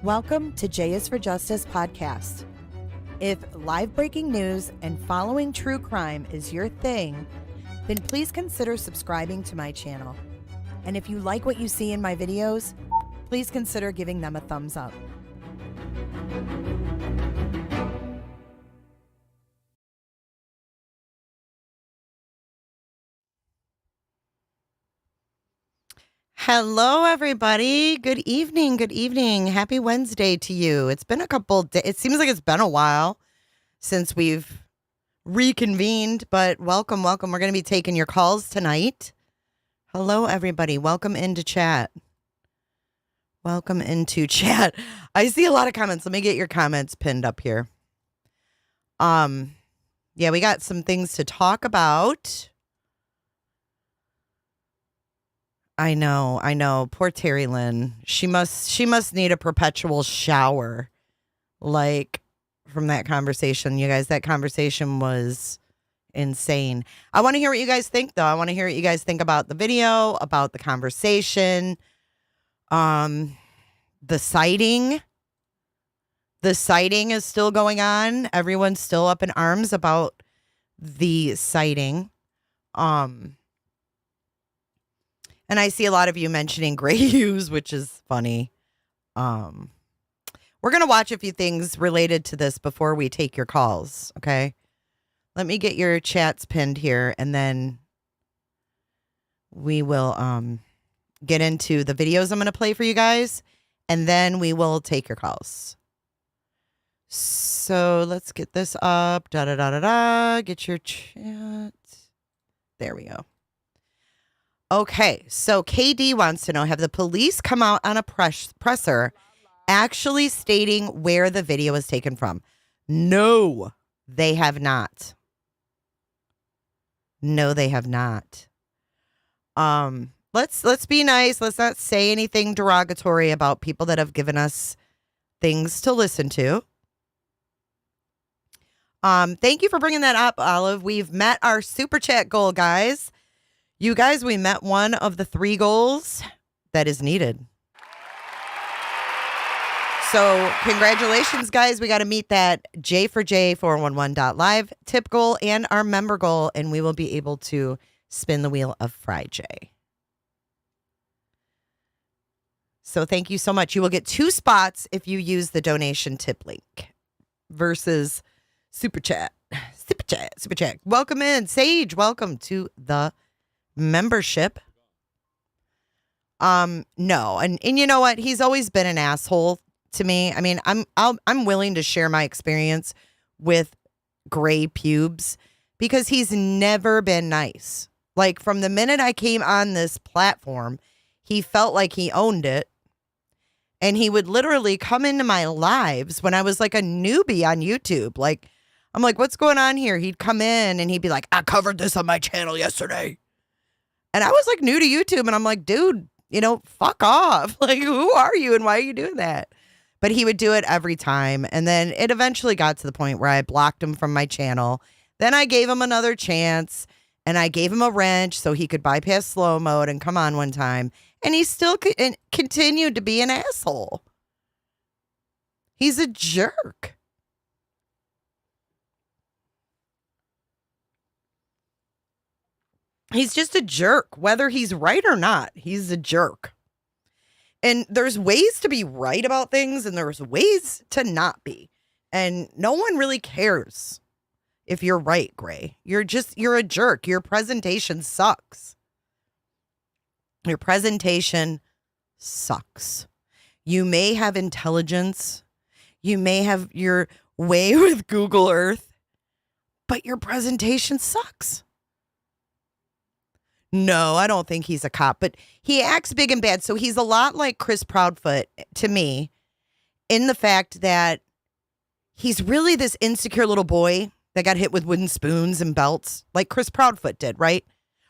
Welcome to J is for Justice podcast. If live breaking news and following true crime is your thing, then please consider subscribing to my channel. And if you like what you see in my videos, please consider giving them a thumbs up. Hello, everybody. Good evening. Good evening. Happy Wednesday to you. It's been a couple days. It seems like it's been a while since we've reconvened, but welcome. We're going to be taking your calls tonight. Hello, everybody. Welcome into chat. Welcome into chat. I see a lot of comments. Let me get your comments pinned up here. Yeah, we got some things to talk about. I know. Poor Terry Lynn. She must need a perpetual shower. Like from that conversation. You guys, that conversation was insane. I want to hear what you guys think though. I want to hear what you guys think about the video, about the conversation. The sighting. The sighting is still going on. Everyone's still up in arms about the sighting. And I see a lot of you mentioning gray hues, which is funny. We're going to watch a few things related to this before we take your calls, okay? Let me get your chats pinned here, and then we will get into the videos I'm going to play for you guys, and then we will take your calls. So let's get this up. Get your chat. There we go. Okay, so KD wants to know, have the police come out on a presser actually stating where the video was taken from? No, they have not. No, they have not. Let's be nice. Let's not say anything derogatory about people that have given us things to listen to. Thank you for bringing that up, Olive. We've met our super chat goal, guys. You guys, we met one of the 3 goals that is needed. So congratulations, guys. We got to meet that J4J411.live tip goal and our member goal, and we will be able to spin the wheel of Friday. So thank you so much. You will get 2 spots if you use the donation tip link versus super chat. Super chat. Welcome in. Sage, welcome to the membership. No, and you know what? He's always been an asshole to me. I mean, I'm willing to share my experience with gray pubes because he's never been nice. Like from the minute I came on this platform, he felt like he owned it. And he would literally come into my lives when I was like a newbie on YouTube. Like, I'm like, what's going on here? He'd come in and he'd be like, I covered this on my channel yesterday. And I was like new to YouTube and I'm like, dude, fuck off. Like, who are you and why are you doing that? But he would do it every time. And then it eventually got to the point where I blocked him from my channel. Then I gave him another chance and I gave him a wrench so he could bypass slow mode and come on one time. And he still continued to be an asshole. He's a jerk. He's just a jerk, whether he's right or not. He's a jerk. And there's ways to be right about things and there's ways to not be. And no one really cares if you're right, Gray. You're a jerk. Your presentation sucks. Your presentation sucks. You may have intelligence. You may have your way with Google Earth, but your presentation sucks. No, I don't think he's a cop, but he acts big and bad. So he's a lot like Chris Proudfoot to me in the fact that he's really this insecure little boy that got hit with wooden spoons and belts like Chris Proudfoot did, right?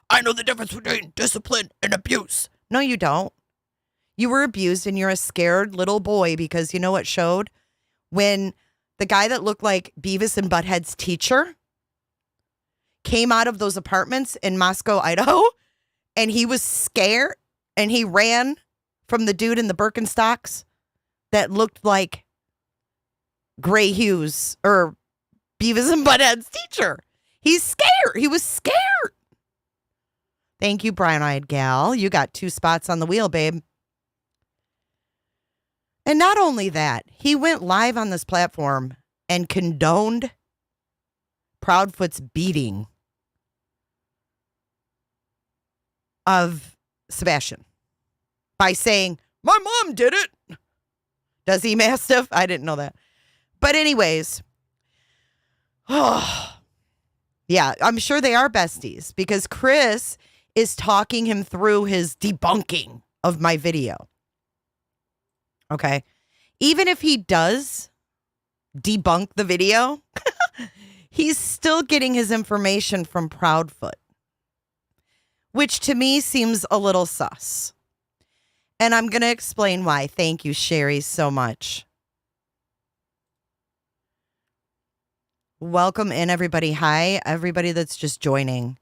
I know the difference between discipline and abuse. No, you don't. You were abused and you're a scared little boy because you know what showed? When the guy that looked like Beavis and Butthead's teacher came out of those apartments in Moscow, Idaho, and he was scared and he ran from the dude in the Birkenstocks that looked like Gray Hughes or Beavis and Butthead's teacher. He's scared. He was scared. Thank you, brown-eyed gal. You got 2 spots on the wheel, babe. And not only that, he went live on this platform and condoned Proudfoot's beating of Sebastian by saying, my mom did it. Does he, Mastiff? I didn't know that. But anyways, yeah, I'm sure they are besties because Chris is talking him through his debunking of my video. Okay. Even if he does debunk the video, he's still getting his information from Proudfoot, which to me seems a little sus. And I'm going to explain why. Thank you, Sherry, so much. Welcome in, everybody. Hi, everybody that's just joining.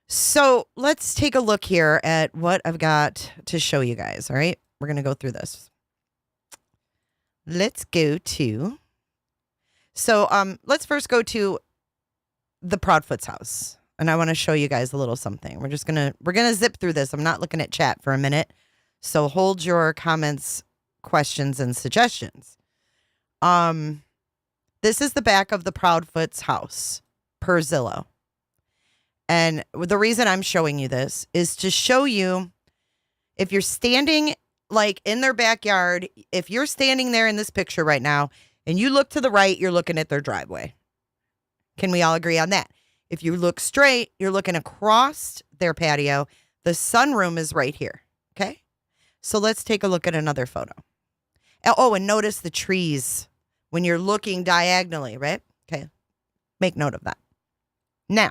So let's take a look here at what I've got to show you guys. All right. We're going to go through this. Let's go to. So let's first go to the Proudfoot's house. And I want to show you guys a little something. We're going to zip through this. I'm not looking at chat for a minute. So hold your comments, questions, and suggestions. This is the back of the Proudfoot's house per Zillow. And the reason I'm showing you this is to show you if you're standing like in their backyard, if you're standing there in this picture right now and you look to the right, you're looking at their driveway. Can we all agree on that? If you look straight, you're looking across their patio. The sunroom is right here. Okay. So let's take a look at another photo. Oh, and notice the trees when you're looking diagonally, right? Okay. Make note of that. Now,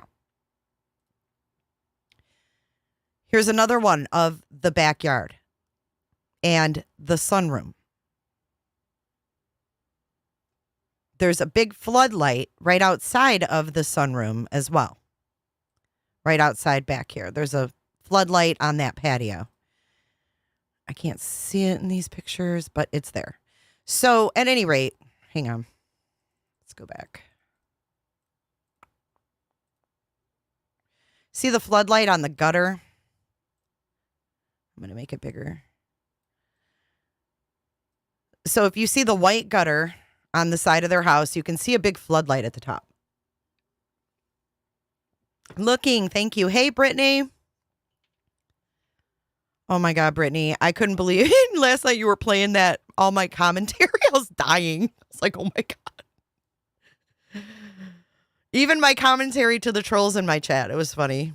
here's another one of the backyard and the sunroom. There's a big floodlight right outside of the sunroom as well. Right outside back here. There's a floodlight on that patio. I can't see it in these pictures, but it's there. So at any rate, hang on. Let's go back. See the floodlight on the gutter? I'm going to make it bigger. So if you see the white gutter on the side of their house, you can see a big floodlight at the top. Looking, thank you. Hey, Brittany. Oh my God, Brittany. I couldn't believe it. Last night you were playing that, all my commentary. I was dying. I was like, oh my God. Even my commentary to the trolls in my chat. It was funny.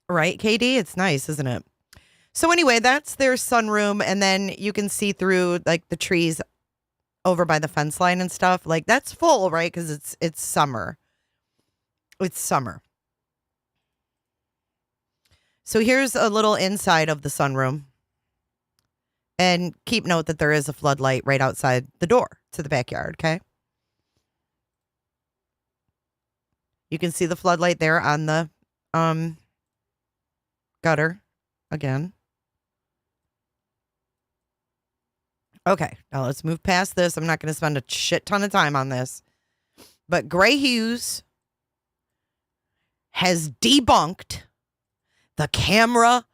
Right, KD? It's nice, isn't it? So anyway, that's their sunroom. And then you can see through like the trees over by the fence line and stuff. Like that's full, right? Because it's summer. It's summer. So here's a little inside of the sunroom. And keep note that there is a floodlight right outside the door to the backyard, okay? You can see the floodlight there on the gutter again. Okay, now let's move past this. I'm not going to spend a shit ton of time on this. But Gray Hughes has debunked the camera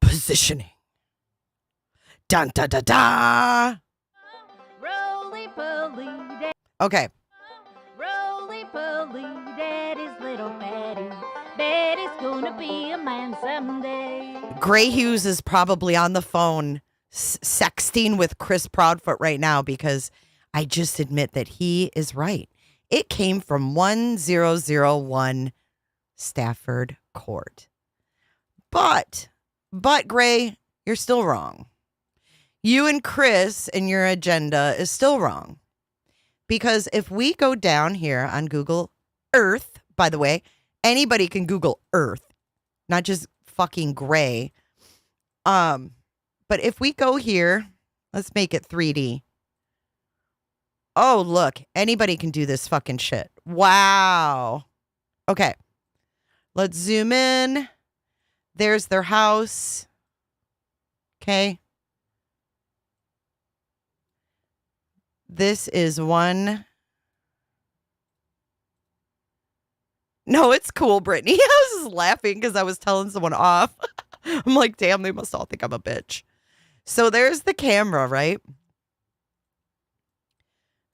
positioning. Dun da da da. Okay. Roly poly, daddy's little Betty. Betty's gonna be a man someday. Gray Hughes is probably on the phone sexting with Chris Proudfoot right now because I just admit that he is right. It came from 1001 Stafford Court. But Gray, you're still wrong. You and Chris and your agenda is still wrong. Because if we go down here on Google Earth, by the way, anybody can Google Earth, not just fucking Gray. But if we go here, let's make it 3D. Oh, look, anybody can do this fucking shit. Wow. Okay. Let's zoom in. There's their house. Okay. This is one. No, it's cool, Brittany. I was just laughing because I was telling someone off. I'm like, damn, they must all think I'm a bitch. So there's the camera, right?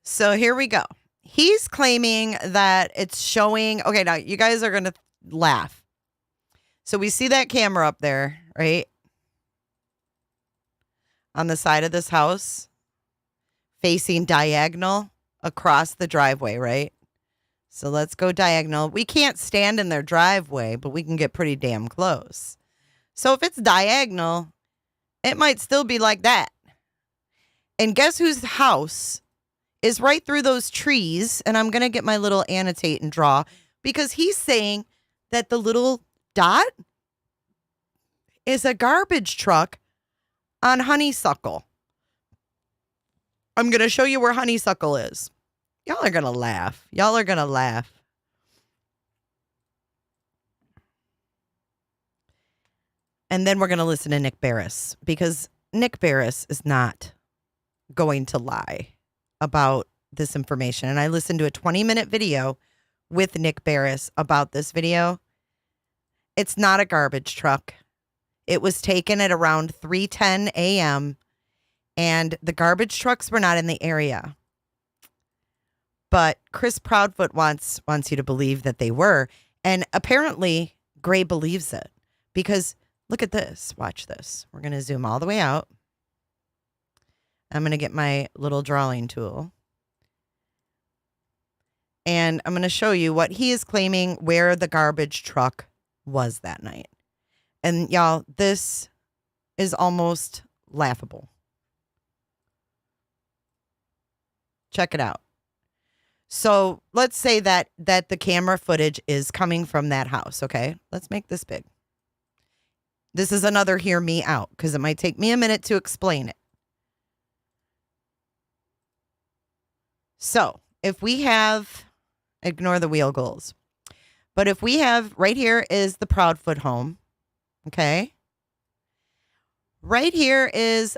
So here we go. He's claiming that it's showing. Okay, now you guys are going to laugh. So we see that camera up there, right? On the side of this house, facing diagonal across the driveway, right? So let's go diagonal. We can't stand in their driveway, but we can get pretty damn close. So if it's diagonal, it might still be like that. And guess whose house is right through those trees? And I'm going to get my little annotate and draw because he's saying that the little dot is a garbage truck on Honeysuckle. I'm going to show you where Honeysuckle is. Y'all are going to laugh. Y'all are going to laugh. And then we're going to listen to Nick Barris because Nick Barris is not going to lie about this information. And I listened to a 20-minute video with Nick Barris about this video. It's not a garbage truck. It was taken at around 3:10 a.m. and the garbage trucks were not in the area. But Chris Proudfoot wants you to believe that they were. And apparently, Gray believes it. Because look at this. Watch this. We're going to zoom all the way out. I'm going to get my little drawing tool. And I'm going to show you what he is claiming where the garbage truck was that night. And y'all, this is almost laughable. Check it out. So let's say that the camera footage is coming from that house, okay? Let's make this big. This is another hear me out because it might take me a minute to explain it. So if we have, ignore the wheel goals, but if we have, right here is the Proudfoot home, okay? Right here is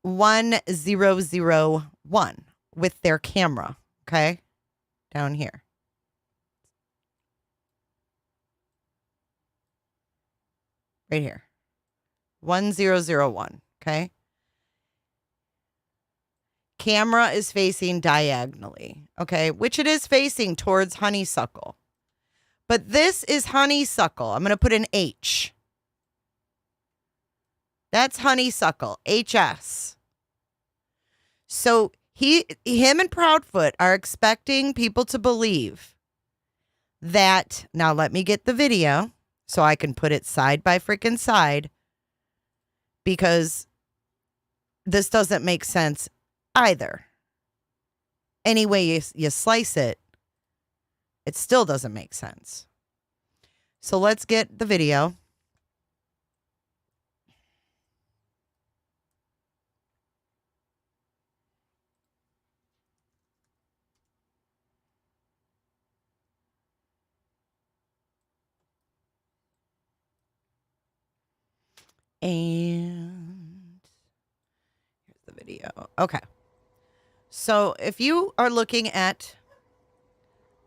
1001 with their camera, okay? Down here. Right here. 1001, okay? Camera is facing diagonally, okay? Which it is facing towards Honeysuckle. But this is Honeysuckle. I'm going to put an H. That's Honeysuckle, HS. So him and Proudfoot are expecting people to believe that, now let me get the video so I can put it side by freaking side because this doesn't make sense either. Any way you slice it, it still doesn't make sense. So let's get the video. And here's the video. Okay. So if you are looking at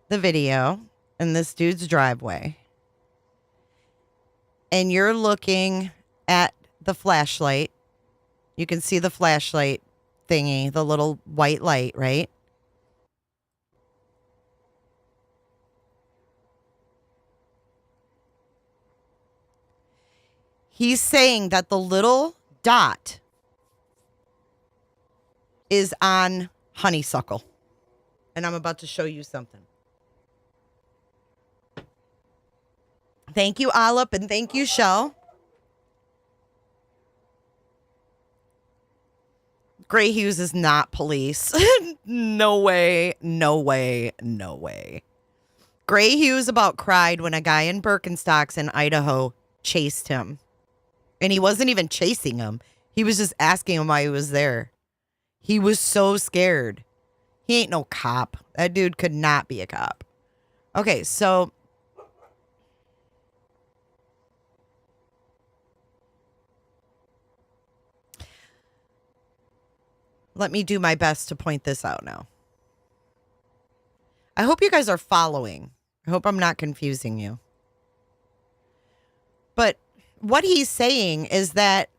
the video in this dude's driveway and you're looking at the flashlight, you can see the flashlight thingy, the little white light, right? He's saying that the little dot is on Honeysuckle. And I'm about to show you something. Thank you, Olip, and thank you, Shell. Gray Hughes is not police. No way, no way, no way. Gray Hughes about cried when a guy in Birkenstocks in Idaho chased him. And he wasn't even chasing him. He was just asking him why he was there. He was so scared. He ain't no cop. That dude could not be a cop. Okay, so let me do my best to point this out now. I hope you guys are following. I hope I'm not confusing you. But what he's saying is that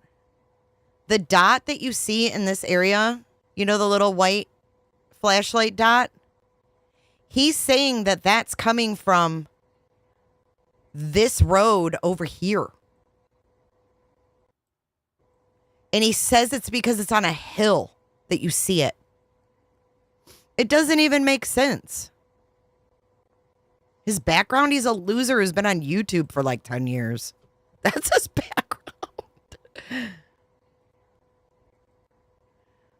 the dot that you see in this area, you know, the little white flashlight dot, he's saying that that's coming from this road over here. And he says it's because it's on a hill that you see it. It doesn't even make sense. His background, he's a loser who's been on YouTube for like 10 years. That's his background.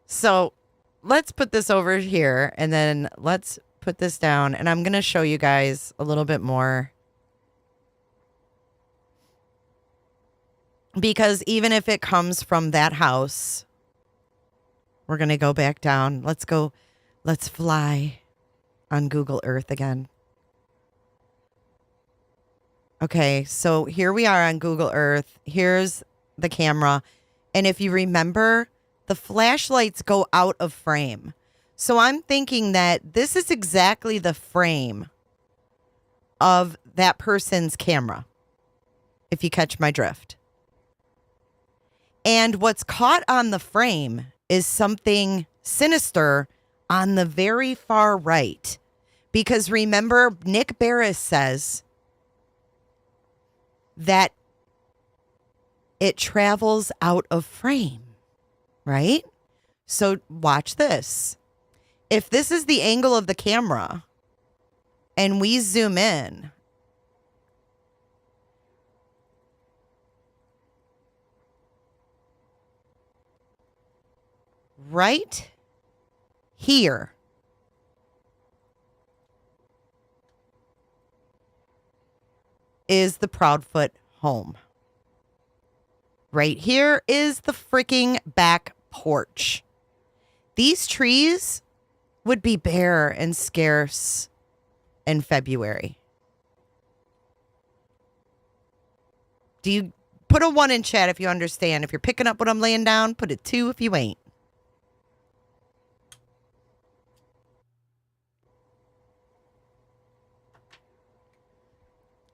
So let's put this over here and then let's put this down. And I'm going to show you guys a little bit more. Because even if it comes from that house, we're going to go back down. Let's fly on Google Earth again. Okay, so here we are on Google Earth. Here's the camera. And if you remember, the flashlights go out of frame. So I'm thinking that this is exactly the frame of that person's camera, if you catch my drift. And what's caught on the frame is something sinister on the very far right. Because remember, Nick Barris says that it travels out of frame, right? So watch this. If this is the angle of the camera and we zoom in, right here is the Proudfoot home. Right here is the freaking back porch. These trees would be bare and scarce in February. Do you put a 1 in chat if you understand? If you're picking up what I'm laying down, put a 2 if you ain't.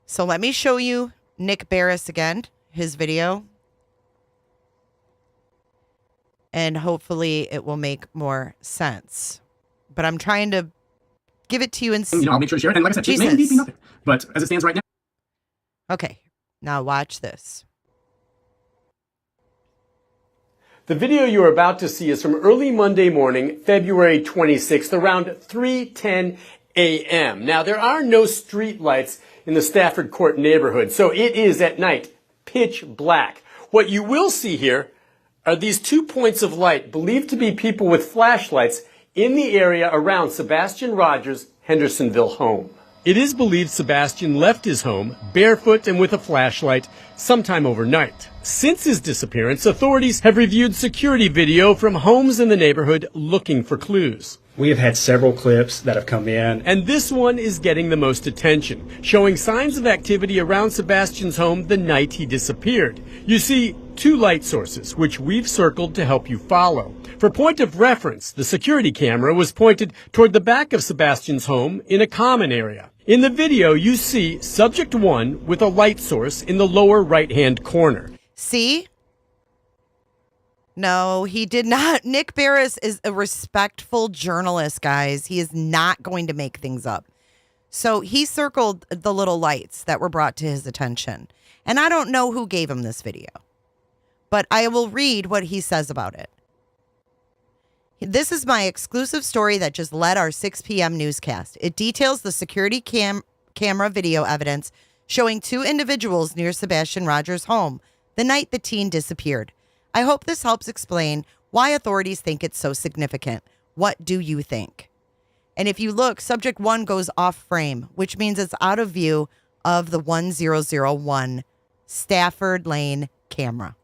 So let me show you Nick Barris again, his video. And hopefully it will make more sense. But I'm trying to give it to you in... I'll make sure to share it. And like I said, it may indeed be nothing. But as it stands right now... Okay, now watch this. The video you're about to see is from early Monday morning, February 26th, around 3:10 a.m. Now, there are no street lights in the Stafford Court neighborhood, so it is at night pitch black. What you will see here are these 2 points of light believed to be people with flashlights in the area around Sebastian Rogers' Hendersonville home. It is believed Sebastian left his home barefoot and with a flashlight sometime overnight. Since his disappearance, authorities have reviewed security video from homes in the neighborhood looking for clues. We have had several clips that have come in. And this one is getting the most attention, showing signs of activity around Sebastian's home the night he disappeared. You see 2 light sources, which we've circled to help you follow. For point of reference, the security camera was pointed toward the back of Sebastian's home in a common area. In the video, you see subject 1 with a light source in the lower right-hand corner. See? No, he did not. Nick Barris is a respectful journalist, guys. He is not going to make things up. So he circled the little lights that were brought to his attention. And I don't know who gave him this video, but I will read what he says about it. This is my exclusive story that just led our 6 p.m. newscast. It details the security camera video evidence showing 2 individuals near Sebastian Rogers' home the night the teen disappeared. I hope this helps explain why authorities think it's so significant. What do you think? And if you look, subject 1 goes off frame, which means it's out of view of the 1001 Stafford Lane camera.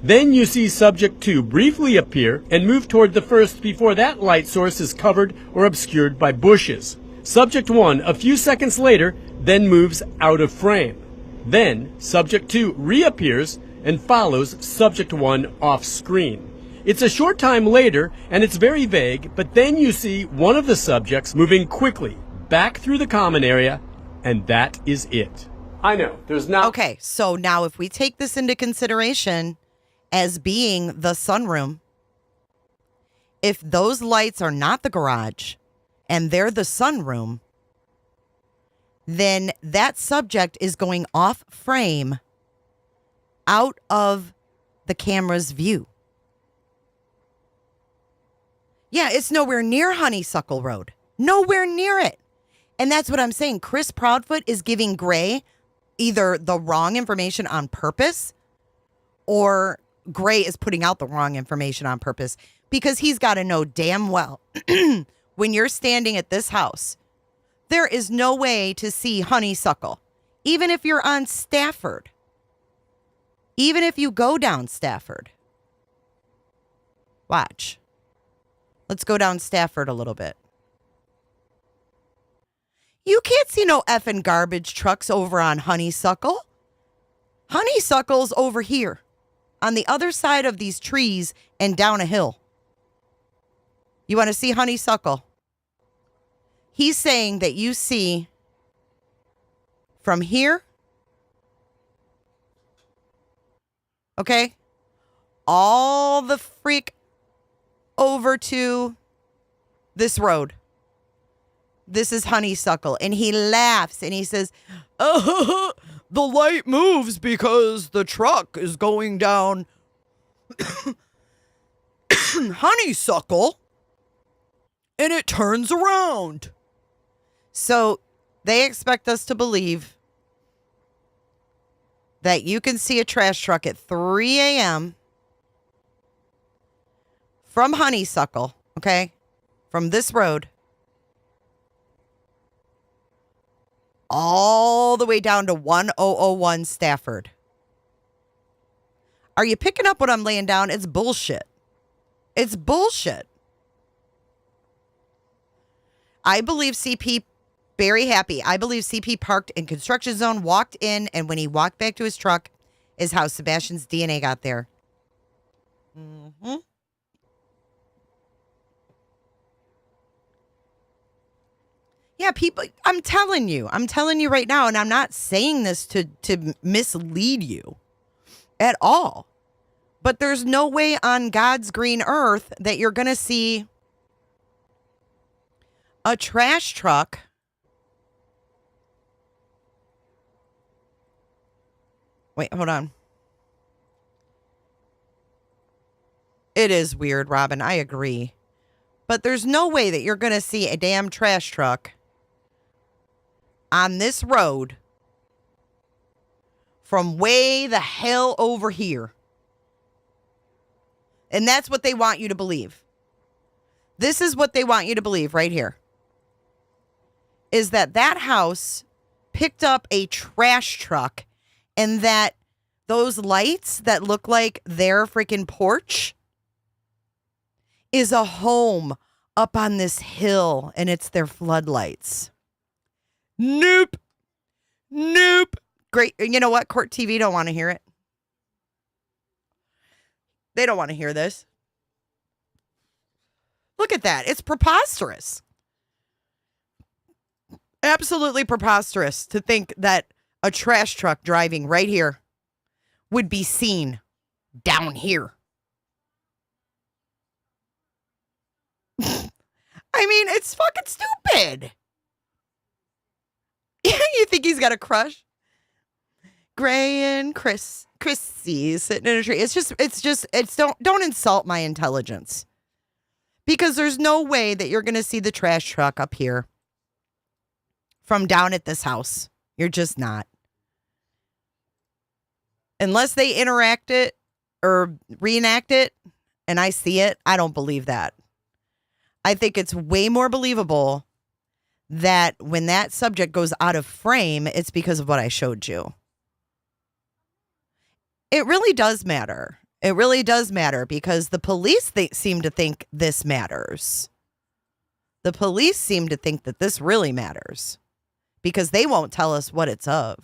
Then you see subject 2 briefly appear and move toward the first before that light source is covered or obscured by bushes. Subject 1, a few seconds later, then moves out of frame. Then subject 2 reappears and follows subject 1 off screen. It's a short time later, and it's very vague, but then you see one of the subjects moving quickly back through the common area, and that is it. I know, there's not... Okay, so now if we take this into consideration as being the sunroom, if those lights are not the garage and they're the sunroom, then that subject is going off frame out of the camera's view. Yeah, it's nowhere near Honeysuckle Road. Nowhere near it. And that's what I'm saying. Chris Proudfoot is giving Gray either the wrong information on purpose, or Gray is putting out the wrong information on purpose, because he's got to know damn well when you're standing at this house, there is no way to see Honeysuckle, even if you're on Stafford, even if you go down Stafford. Watch. Let's go down Stafford a little bit. You can't see no effing garbage trucks over on Honeysuckle. Honeysuckle's over here on the other side of these trees and down a hill. You want to see Honeysuckle? He's saying that you see from here, okay, all the freak over to this road. This is Honeysuckle. And he laughs and he says, the light moves because the truck is going down Honeysuckle and it turns around. So they expect us to believe that you can see a trash truck at 3 a.m. from Honeysuckle, okay, from this road, all the way down to 1001 Stafford. Are you picking up what I'm laying down? It's bullshit. It's bullshit. I believe CP, very happy. I believe CP parked in construction zone, walked in, and when he walked back to his truck is how Sebastian's DNA got there. Mm-hmm. Yeah, people, I'm telling you right now, and I'm not saying this to mislead you at all. But there's no way on God's green earth that you're going to see a trash truck Wait, hold on. It is weird, Robin. I agree. But there's no way that you're going to see a damn trash truck on this road from way the hell over here. And that's what they want you to believe. This is what they want you to believe right here. Is that house picked up a trash truck and that those lights that look like their freaking porch is a home up on this hill and it's their floodlights. Nope. Nope. Great. You know what? Court TV don't want to hear it. They don't want to hear this. Look at that. It's preposterous. Absolutely preposterous to think that a trash truck driving right here would be seen down here. I mean, it's fucking stupid. You think he's got a crush? Gray and Chrissy sitting in a tree. It's don't insult my intelligence. Because there's no way that you're going to see the trash truck up here from down at this house. You're just not. Unless they interact it or reenact it and I see it, I don't believe that. I think it's way more believable that when that subject goes out of frame, it's because of what I showed you. It really does matter. It really does matter because the police seem to think this matters. The police seem to think that this really matters because they won't tell us what it's of.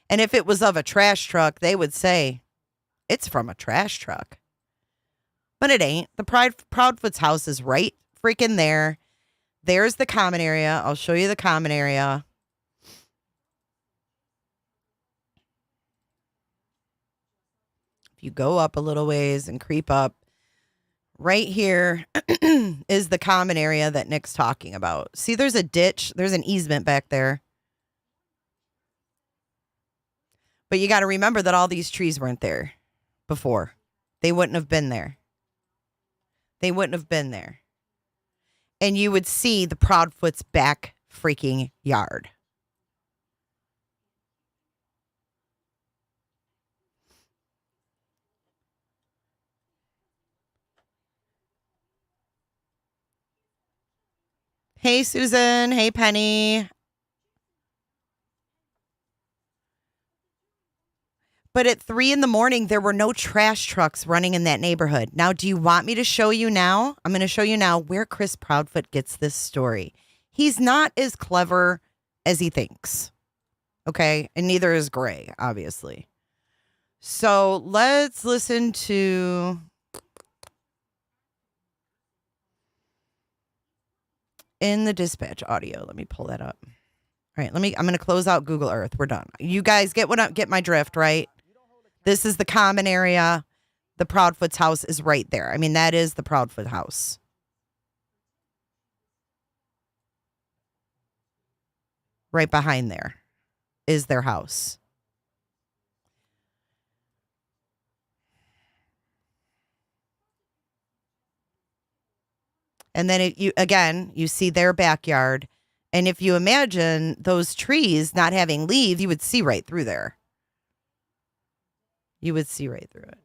And if it was of a trash truck, they would say, it's from a trash truck. But it ain't. The Proudfoot's house is right freaking there. There's the common area. I'll show you the common area. If you go up a little ways and creep up, right here is the common area that Nick's talking about. See, there's a ditch. There's an easement back there. But you got to remember that all these trees weren't there before. They wouldn't have been there. They wouldn't have been there. And you would see the Proudfoot's back freaking yard. Hey, Susan. Hey, Penny. But at 3 a.m, there were no trash trucks running in that neighborhood. Now, do you want me to show you now? I'm going to show you now where Chris Proudfoot gets this story. He's not as clever as he thinks. Okay? And neither is Gray, obviously. So let's listen to... in the dispatch audio. Let me pull that up. All right, I'm going to close out Google Earth. We're done. You guys get my drift, right? This is the common area. The Proudfoot's house is right there. I mean, that is the Proudfoot house. Right behind there is their house. And then you see their backyard. And if you imagine those trees not having leaves, you would see right through there. You would see right through it.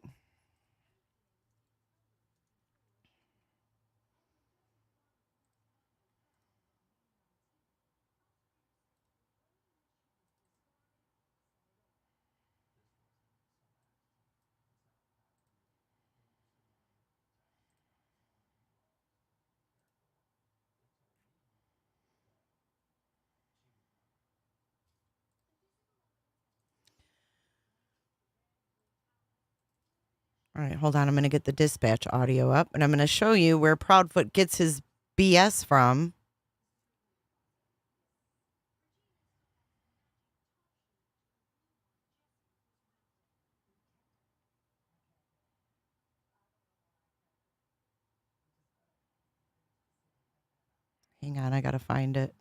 All right, hold on. I'm going to get the dispatch audio up, and I'm going to show you where Proudfoot gets his BS from. Hang on, I got to find it.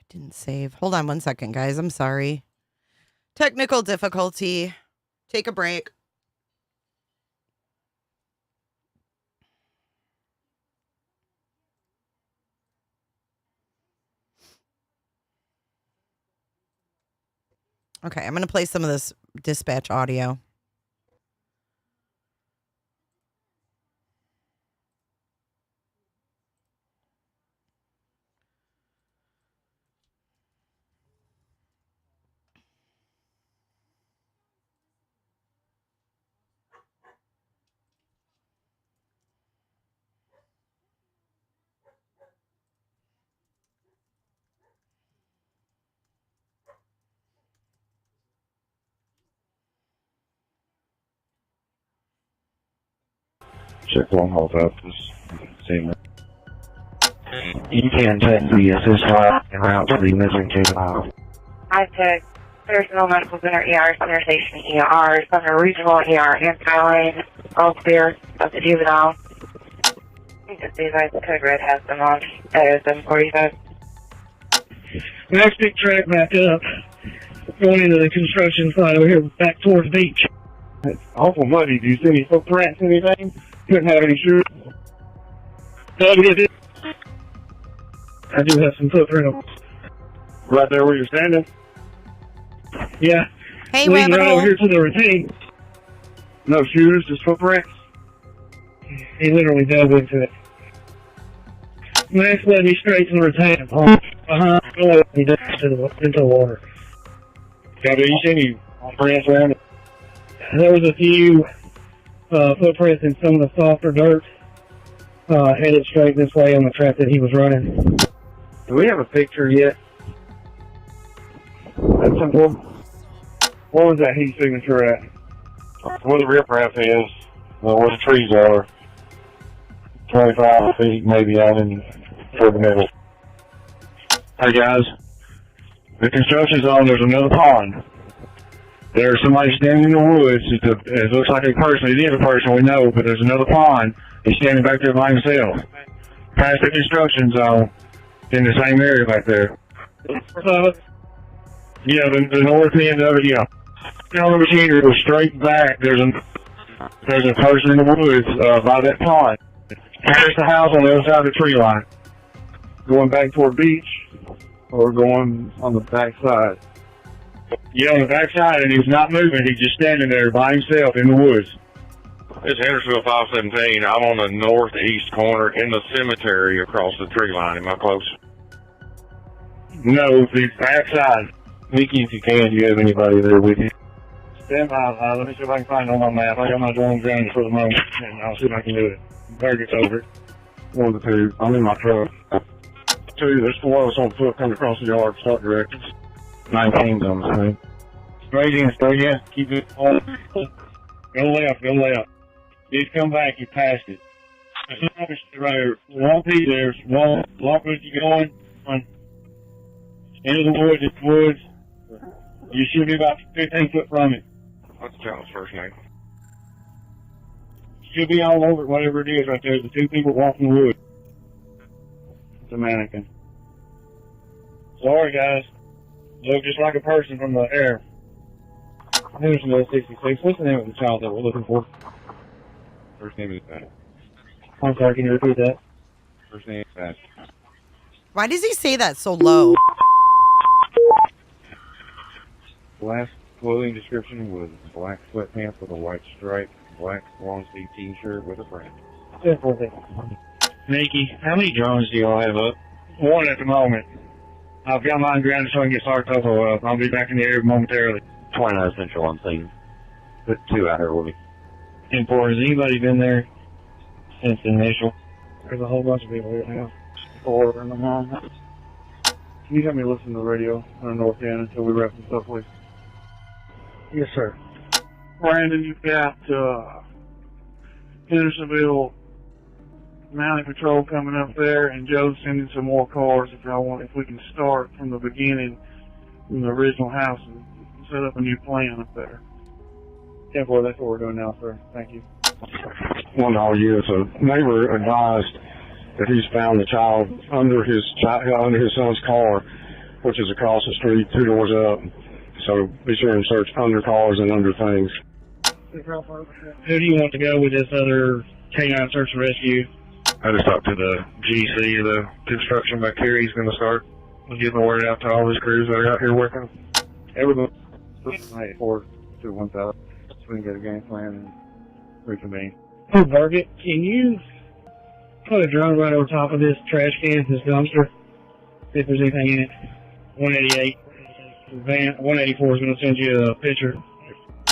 Didn't save. Hold on one second, guys. I'm sorry. Technical difficulty. Take a break. Okay, I'm going to play some of this dispatch audio. Check one hold up. Same. You can take the assist line and route to the missing juvenile. I took personal medical center ER, center station ER, center regional ER, anti-line, all clear of the juvenile. You can see that the code red has them on at 745. Next big track back up, going into the construction site over here back towards the beach. It's awful muddy. Do you see any footprints, anything? Couldn't have any shoes. No, I do have some footprints. Right there where you're standing? Yeah. Hey, leading Rabbit right Hole. over here to the ravine. No shoes, just footprints? He literally dove into it. Max led me straight to the retaining pond. He dove into the water. Copy, you see any prints around it? There was a few footprints in some of the softer dirt headed straight this way on the track that he was running. Do we have a picture yet? That's simple. What was that heat signature at? Where the riprap is, where the trees are. 25 feet maybe out in toward the middle. Hey guys, the construction zone, there's another pond. There's somebody standing in the woods. It looks like a person. It is a person, we know, but there's another pond. He's standing back there by himself. Past the construction zone, in the same area back there. Yeah, the north end of it, yeah. On the machinery goes straight back. There's a person in the woods by that pond. There's the house on the other side of the tree line. Going back toward beach or going on the back side? Yeah, on the back side, and he's not moving. He's just standing there by himself in the woods. It's Hendersonville 517. I'm on the northeast corner in the cemetery across the tree line. Am I close? No, the back side. Nikki, if you can, do you have anybody there with you? Stand by. Let me see if I can find it on my map. I got my drone grounded for the moment, and I'll see if I can do it. Target's over it. One of the two. I'm in my truck. Two, there's four of us on foot coming across the yard, start directions. 19's on the screen. Straight in. Keep it on. Go left. He's come back. You passed it. There's another right here. Won't be there. Walk with you going. Into the woods. You should be about 15 foot from it. What's the child's first name? Should be all over it, whatever it is right there. The two people walking the woods. It's a mannequin. Sorry, guys. Look just like a person from the air. Hendersonville 66. What's the name of the child that we're looking for? First name is Pat. I'm sorry, can you repeat that? First name is Pat. Why does he say that so low? Last clothing description was black sweatpants with a white stripe, black long sleeve t-shirt with a print. Nikki, how many drones do y'all have up? One at the moment. I've got mine grounded so I can get Sartopo up. I'll be back in the air momentarily. 29 Central on scene. Put two out here with me. 10-4, has anybody been there since the initial? There's a whole bunch of people here now. 4 in the home. Can you help me listen to the radio on the north end until we wrap this up, please? Yes, sir. Brandon, you've got Hendersonville Mounted Patrol coming up there, and Joe's sending some more cars if we can start from the beginning, from the original house, and set up a new plan up there. 10-4, that's what we're doing now, sir. Thank you. One all year, so neighbor advised that he's found the child under his son's car, which is across the street, 2 doors up. So be sure and search under cars and under things. Who do you want to go with this other K9 search and rescue? I just talked to the GC of the construction back here. He's going to start getting the word out to all his crews that are out here working. Everybody, 4-1,000, so we can get a game plan and reconvene. Hey, Target, can you put a drone right over top of this trash can, this dumpster, see if there's anything in it? 188. 184 is going to send you a picture.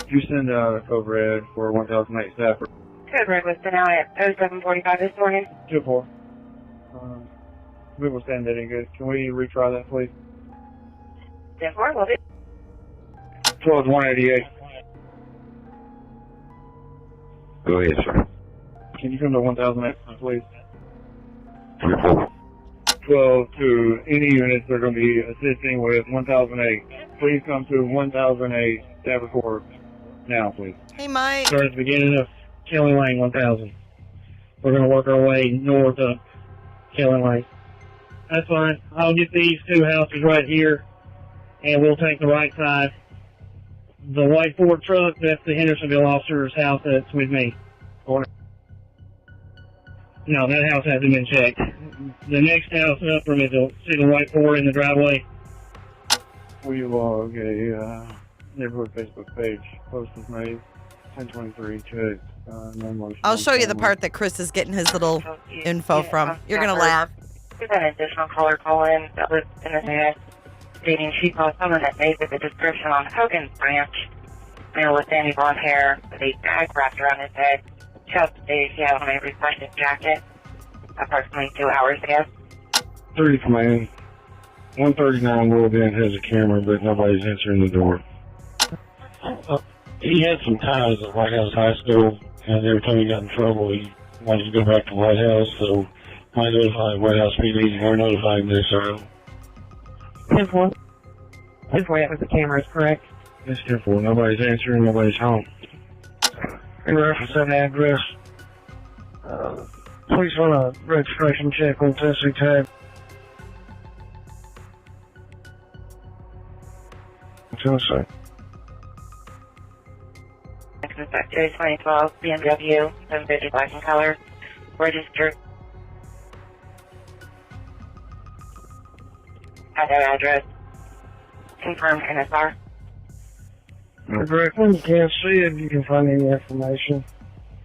You send out a code red for 1008 Stafford. Code red was sent out at 0745 this morning. 2-4. We will stand that in good. Can we retry that, please? 10-4, will do. 188. Go ahead, sir. Can you come to 1008, please? 3-4. 12 to any units that are going to be assisting with 1008. Please come to 1008 Stafford Court now, please. Hey, Mike. Start at the beginning of Kelly Lane 1000. We're going to work our way north of Kelly Lane. That's fine. I'll get these two houses right here, and we'll take the right side. The white Ford truck, that's the Hendersonville officer's house that's with me. No, that house hasn't been checked. The next house up from it, see the white Ford in the driveway? We log a neighborhood Facebook page. Post was made 1023 checked. I'll show you the part that Chris is getting his little info from. You're going to laugh. We've had an additional caller call in that was in the ad stating she saw someone that made the description on Hogan's Branch, male with sandy blonde hair, with a bag wrapped around his head. She also stated she had on a reflective jacket approximately 2 hours ago. 30 command. 139 World End has a camera, but nobody's answering the door. He had some ties at White House High School, and every time he got in trouble, he wanted to go back to White House, so I notified White House PD, or notified this, or 10-4. 10-4, that was the camera, is correct? It's 10-4. Nobody's answering, nobody's home. In reference to that address, please run a registration check on Tennessee tag. Tennessee. Inspector 2012 BMW 750 black and color, registered at that address. Confirmed NSR. Correct. When you can't see it, you can find any information.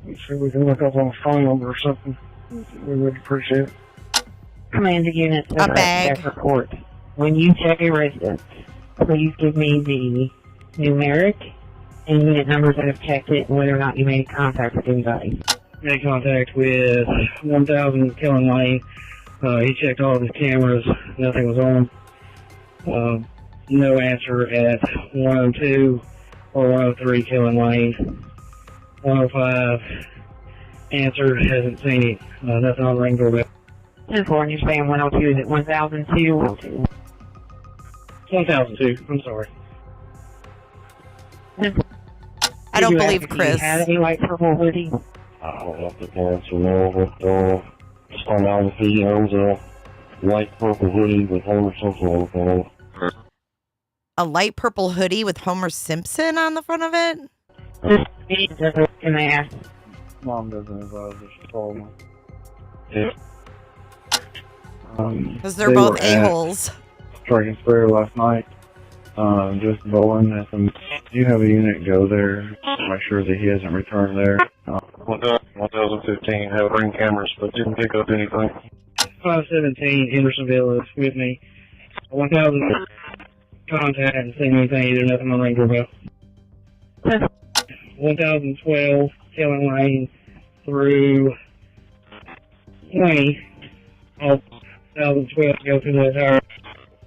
See if we can look up on a phone number or something. We would appreciate it. Command the unit to A bag. report. When you check a residence, please give me the numeric and unit numbers that have checked it and whether or not you made contact with anybody. Made contact with 1000 Killen Lane. He checked all of his cameras. Nothing was on. No answer at 102 or 103 Killen Lane. 105 answered, hasn't seen it. Nothing on the ring doorbell. 10-4, and you're saying 102 is at 1002? 1002, I'm sorry. I don't believe Chris. Had any light purple hoodie? I don't know if the parents will know, but just on out of the owns a light purple hoodie with Homer Simpson on the front of it. A light purple hoodie with Homer Simpson on the front of it? Can I ask? Mom doesn't advise us to call them. Because they're both a-holes. Dragon Square last night. Just bowling at them. You have a unit go there. Make sure that he hasn't returned there. 1015 have ring cameras, but didn't pick up anything. 517 Hendersonville is with me. 1000 contact, haven't seen anything either. Nothing on ring doorbell. 1012 Killen Lane through 20. All 1012 go through the entire.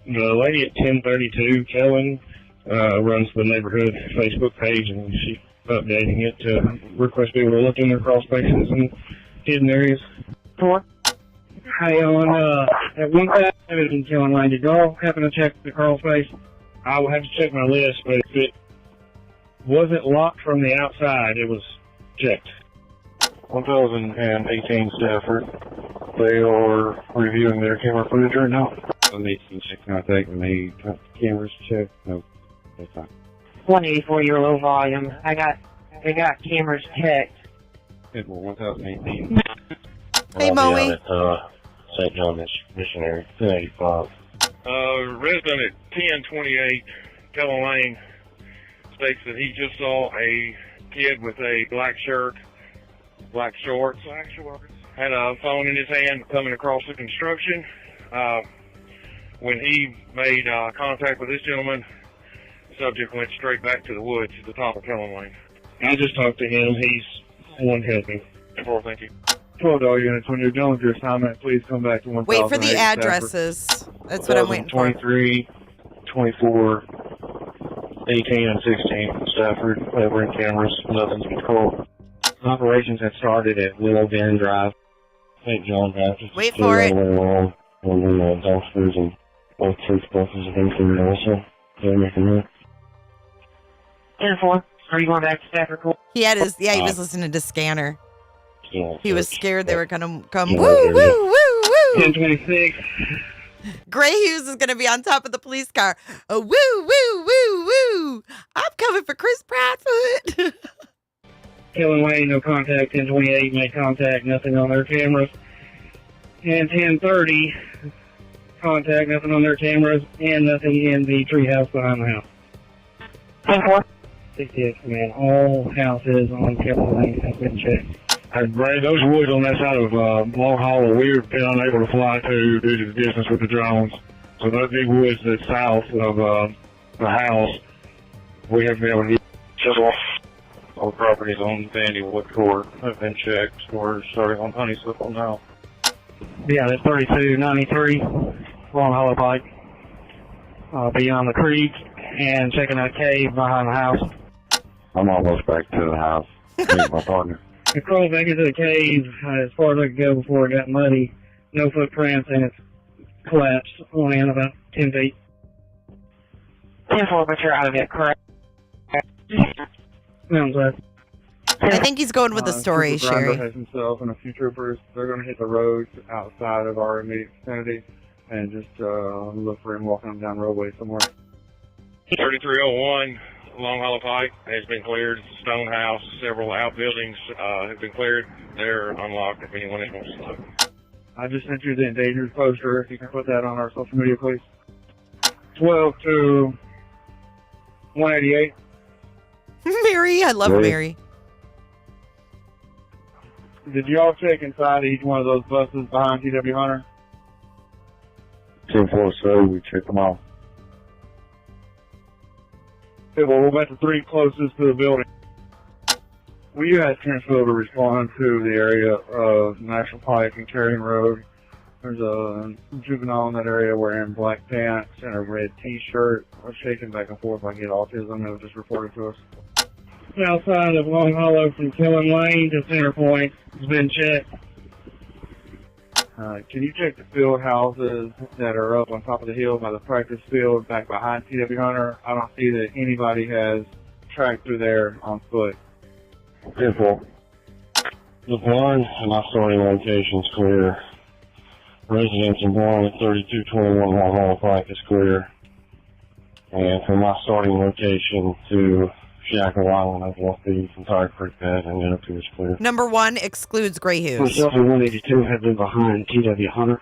The lady at 1032 Kellen runs the neighborhood Facebook page, and she's updating it to request people to look in their crawl spaces and hidden areas. 4. Hey, on at 1000 Kellen Lane, did y'all happen to check the crawl space? I will have to check my list, but if it wasn't locked from the outside, it was checked. 1018 Stafford. They are reviewing their camera footage right now. They can check contact and they got the cameras checked. No, that's fine. 184, you're low volume. They got cameras checked. It was 1018. Hey, Moe. At St. John Missionary, 1085. Resident at 1028 Kellen Lane states that he just saw a kid with a black shirt, black shorts, had a phone in his hand coming across the construction. When he made contact with this gentleman, the subject went straight back to the woods at the top of Kellen Lane. I just talked to him. He's one helping. Well, thank you. 12 units. When you're done with your assignment, please come back to 1008. Wait for the addresses. That's what I'm waiting for. 23, 24, 18, and 16. Stafford, ring cameras. Nothing's been called. Operations have started at Willow Bend Drive, St. John Baptist. Wait for it. And the dumpsters and both church buses have been cleared also. They're making that. 10-4, are you going back to Stafford Court? He had his, he was listening to Scanner. Yeah, He was scared they were going to come, Yeah, woo, woo, woo, woo. 1026. Gray Hughes is going to be on top of the police car. Woo, woo, woo, woo. I'm coming for Chris Proudfoot. Killen Lane, no contact. 1028, made contact. Nothing on their cameras. And 1030, contact. Nothing on their cameras. And nothing in the treehouse behind the house. 10-4. 68th Command. All houses on Kevin Lane have been checked. Ray, those woods on that side of Long Hollow, we've been unable to fly to due to the distance with the drones. So those big woods that's south of the house, we haven't been able to get several. All properties on Vandy Wood Court have been checked. We're starting on Honeysuckle now. Yeah, that's 3293 Long Hollow Pike. Beyond the creek and checking that cave behind the house. I'm almost back to the house. Meet my partner. I crawled back into the cave as far as I could go before it got muddy. No footprints, and it's collapsed on in about 10 feet. 10-4, but you're out of it, correct? Sounds like. I think he's going with the story, Trooper Grinder Sherry. has himself and a few troopers. They're going to hit the roads outside of our immediate vicinity and just look for him walking down the roadway somewhere. 3301 Long Hollow Pike has been cleared. It's a stone house. Several outbuildings have been cleared. They're unlocked if anyone else wants to look. I just sent you the endangered poster. If you can put that on our social media, please. 12 to 188. Mary, I love Mary. Did y'all check inside each one of those buses behind TW Hunter? 10-4, so we checked them all. Okay, well, we're about the three closest to the building. Will you ask Transville to respond to the area of National Pike and Carrion Road? There's a juvenile in that area wearing black pants and a red t-shirt. Was shaking back and forth like he had autism. It was just reported to us. Outside of Long Hollow from Killen Lane to Center Point has been checked. Can you check the field houses that are up on top of the hill by the practice field back behind TW Hunter? I don't see that anybody has tracked through there on foot. 10-4. The barn and my starting location's clear. Residents in barn at 3221 Long Hollow Pike is clear. And from my starting location to Shackle Island, I've walked the entire creek bed and then up to is clear. Number 1 excludes Gray Hughes. Myself and 182 have been behind TW Hunter,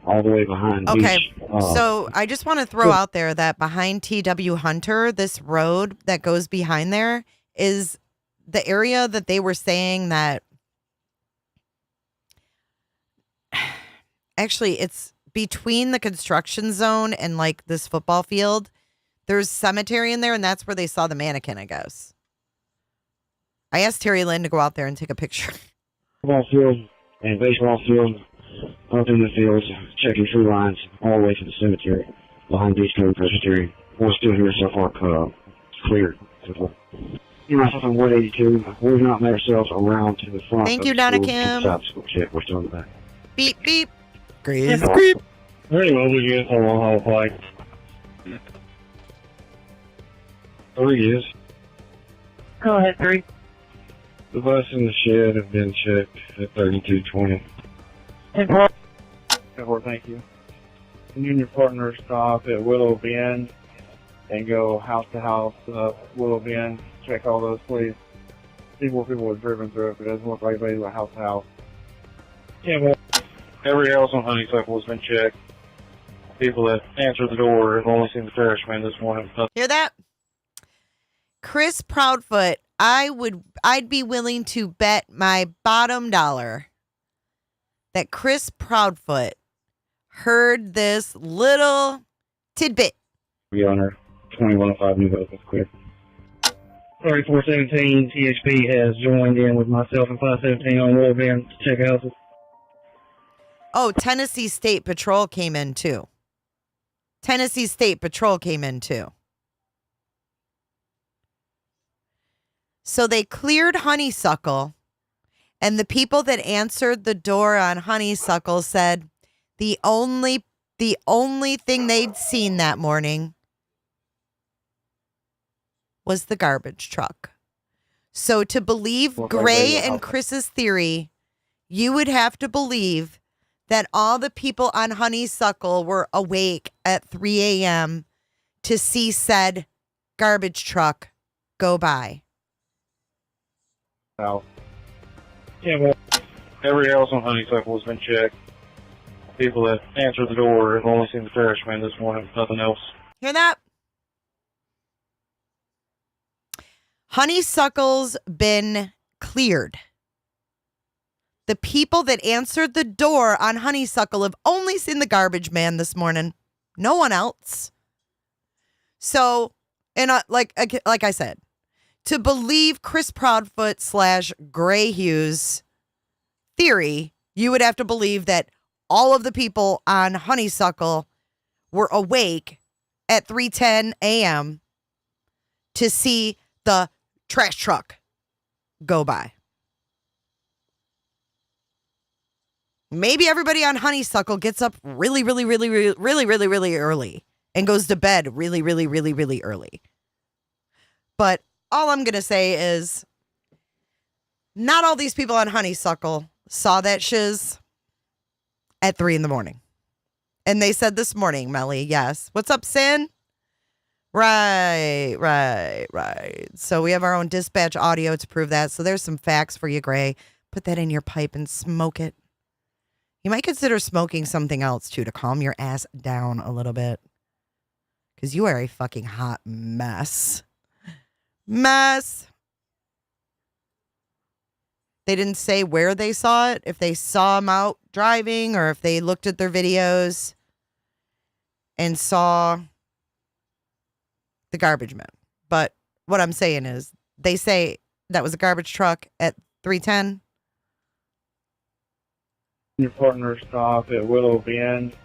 all the way behind Okay, Beach. so I just want to throw out there that behind TW Hunter, this road that goes behind there is the area that they were saying that actually it's between the construction zone and like this football field. There's cemetery in there, and that's where they saw the mannequin, I guess. I asked Terry Lynn to go out there and take a picture. Football field and baseball field, up in the fields, checking tree lines all the way to the cemetery behind Beach Road Presbyterian. We're still here so far, cleared. You know, myself and 182, we've not made ourselves around to the front. Thank of you, the Donna school, Kim. inside the school check. We're still in the back. Beep, beep. Grease, creep. Very well, we get on Long Hollow Pike. 3 years. Go ahead, 3. The bus and the shed have been checked at 3220. 10-4. 10-4, thank you. Can you and your partner stop at Willow Bend and go house to house up Willow Bend? Check all those, please. See more people have driven through it, but it doesn't look like anybody's house to house. 10-4. Every house on Honeysuckle has been checked. People that answered the door have only seen the parishman this morning. Hear that? Chris Proudfoot, I'd be willing to bet my bottom dollar that Chris Proudfoot heard this little tidbit. We on our 2105 New Hope is clear. 3417 THP has joined in with myself and 517 on Willow Bend to check houses. Oh, Tennessee State Patrol came in too. Tennessee State Patrol came in too. So they cleared Honeysuckle, and the people that answered the door on Honeysuckle said the only thing they'd seen that morning was the garbage truck. So to believe Gray and Chris's theory, you would have to believe that all the people on Honeysuckle were awake at 3 a.m. to see said garbage truck go by. Out. Yeah, well, Every house on Honeysuckle has been checked. People that answered the door have only seen the parishman this morning, nothing else. Hear that? Honeysuckle's been cleared. The people that answered the door on Honeysuckle have only seen the garbage man this morning. No one else. So, and like I said, to believe Chris Proudfoot / Gray Hughes theory, you would have to believe that all of the people on Honeysuckle were awake at 3:10 a.m. to see the trash truck go by. Maybe everybody on Honeysuckle gets up really early and goes to bed really early. But all I'm going to say is not all these people on Honeysuckle saw that shiz at 3 a.m. And they said this morning, Melly, yes. What's up, Sin? Right. So we have our own dispatch audio to prove that. So there's some facts for you, Gray. Put that in your pipe and smoke it. You might consider smoking something else, too, to calm your ass down a little bit. Because you are a fucking hot mess. They didn't say where they saw it, if they saw him out driving, or if they looked at their videos and saw the garbage man. But what I'm saying is, they say that was a garbage truck at 3:10. Your partner stop at Willow Bend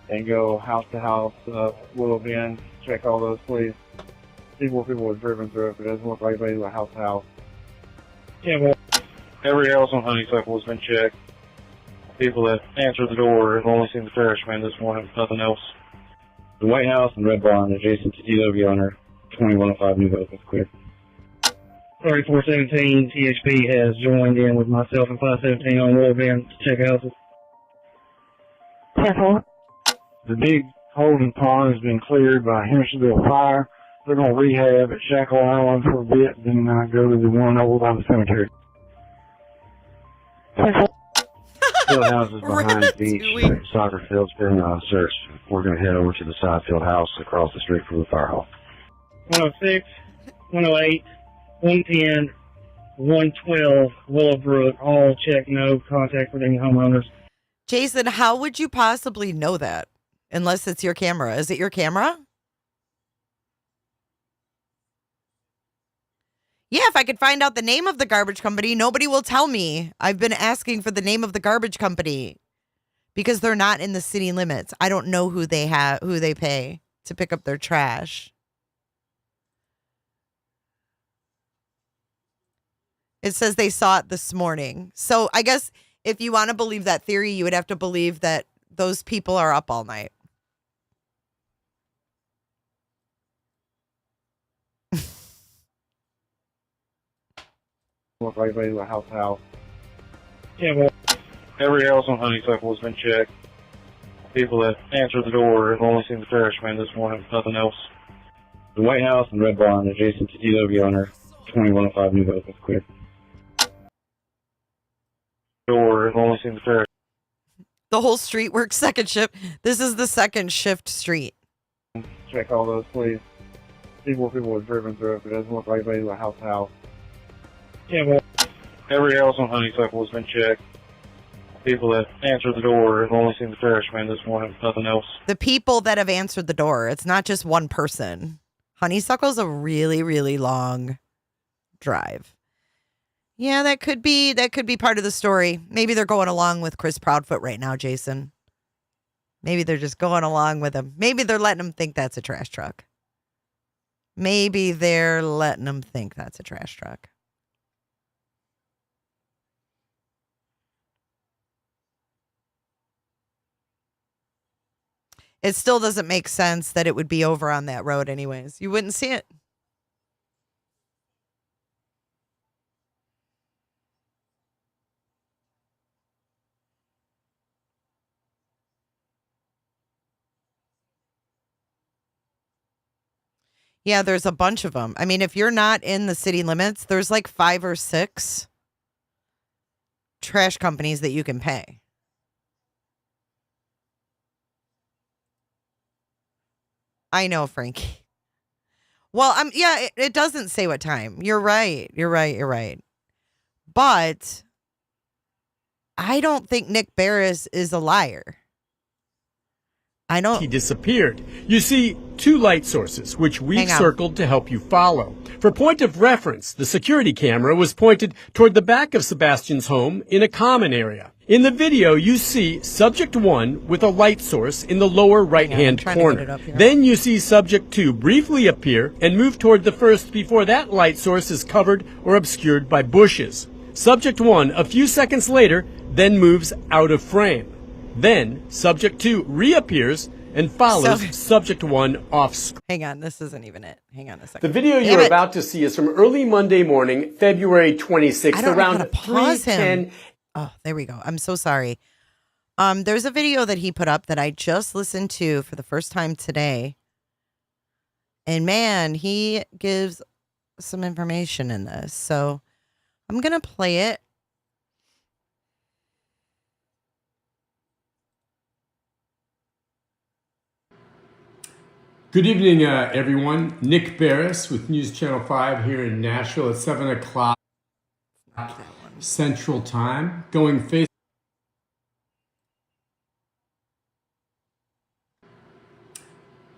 and go house to house, Willow Bend. Check all those, please. See more people have driven through it, but it doesn't look like anybody went house to house. Yeah, well, Every house on Honeysuckle has been checked. People that answered the door have only seen the trash man this morning, nothing else. The White House and Red Barn adjacent to TW owner 2105 New Hope is clear. 3417 THP has joined in with myself and 517 on Willow Bend to check houses. The big holding pond has been cleared by Hendersonville Fire. They're going to rehab at Shackle Island for a bit, then go to the one over by the cemetery. Field houses behind the beach. Soccer field's been searched. We're going to head over to the side field house across the street from the fire hall. 106, 108, 110, 112, Willowbrook, all check, no contact with any homeowners. Jason, how would you possibly know that? Unless it's your camera. Is it your camera? Yeah, if I could find out the name of the garbage company, nobody will tell me. I've been asking for the name of the garbage company because they're not in the city limits. I don't know who they pay to pick up their trash. It says they saw it this morning. So I guess if you want to believe that theory, you would have to believe that those people are up all night. Look like anybody went house to house. Yeah, well, every house on Honeysuckle has been checked. People that answered the door have only seen the trash man this morning, nothing else. The White House and Red Barn adjacent to TW owner 2105 New Hope is clear. Door have only seen the trash. The whole street works second shift. This is the second shift street. Check all those, please. See more people have driven through it, but it doesn't look like anybody went house to house. Yeah, well, every house on Honeysuckle has been checked. People that answered the door have only seen the trash man this morning, nothing else. The people that have answered the door. It's not just one person. Honeysuckle's a really long drive. Yeah, that could be part of the story. Maybe they're going along with Chris Proudfoot right now, Jason. Maybe they're just going along with him. Maybe they're letting him think that's a trash truck. Maybe they're letting him think that's a trash truck. It still doesn't make sense that it would be over on that road anyways. You wouldn't see it. Yeah, there's a bunch of them. I mean, if you're not in the city limits, there's like 5 or 6 trash companies that you can pay. I know, Frankie. Well, yeah, it doesn't say what time. You're right. You're right. But I don't think Nick Barris is a liar. He disappeared. You see two light sources, which we've circled to help you follow. For point of reference, the security camera was pointed toward the back of Sebastian's home in a common area. In the video, you see subject 1 with a light source in the lower right-hand corner. Then you see subject 2 briefly appear and move toward the first before that light source is covered or obscured by bushes. Subject 1, a few seconds later, then moves out of frame. Then, subject 2 reappears and follows subject 1 off screen. Hang on, this isn't even it. Hang on a second. The video you're about to see is from early Monday morning, February 26th, around 3:10. Oh, there we go. I'm so sorry. There's a video that he put up that I just listened to for the first time today. And man, he gives some information in this. So I'm going to play it. Good evening, everyone. Nick Barris with News Channel 5 here in Nashville at 7 o'clock Central Time. Going face.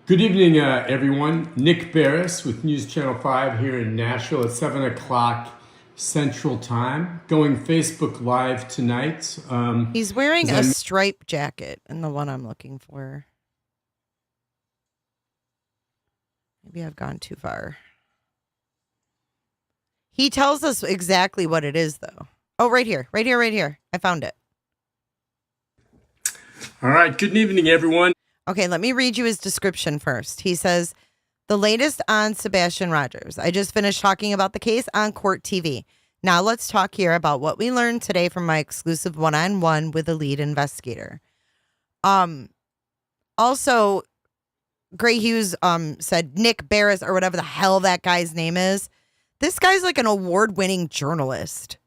Good evening, everyone. Nick Barris with News Channel 5 here in Nashville at 7 o'clock Central Time. Going Facebook Live tonight. He's wearing a striped jacket, and the one I'm looking for. Maybe I've gone too far. He tells us exactly what it is, though. Oh, right here. I found it. All right. Good evening, everyone. Okay, let me read you his description first. He says, the latest on Sebastian Rogers. I just finished talking about the case on Court TV. Now let's talk here about what we learned today from my exclusive one-on-one with the lead investigator. Also, Gray Hughes said Nick Barris or whatever the hell that guy's name is. This guy's like an award-winning journalist.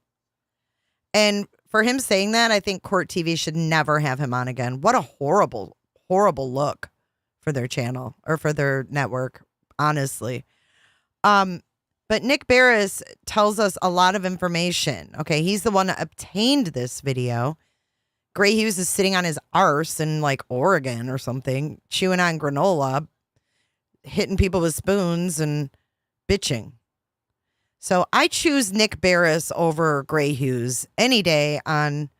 And for him saying that, I think Court TV should never have him on again. What a horrible look for their channel or for their network, honestly. But Nick Barris tells us a lot of information. Okay, he's the one that obtained this video. Gray Hughes is sitting on his arse in like Oregon or something, chewing on granola, hitting people with spoons and bitching. So I choose Nick Barris over Gray Hughes any day on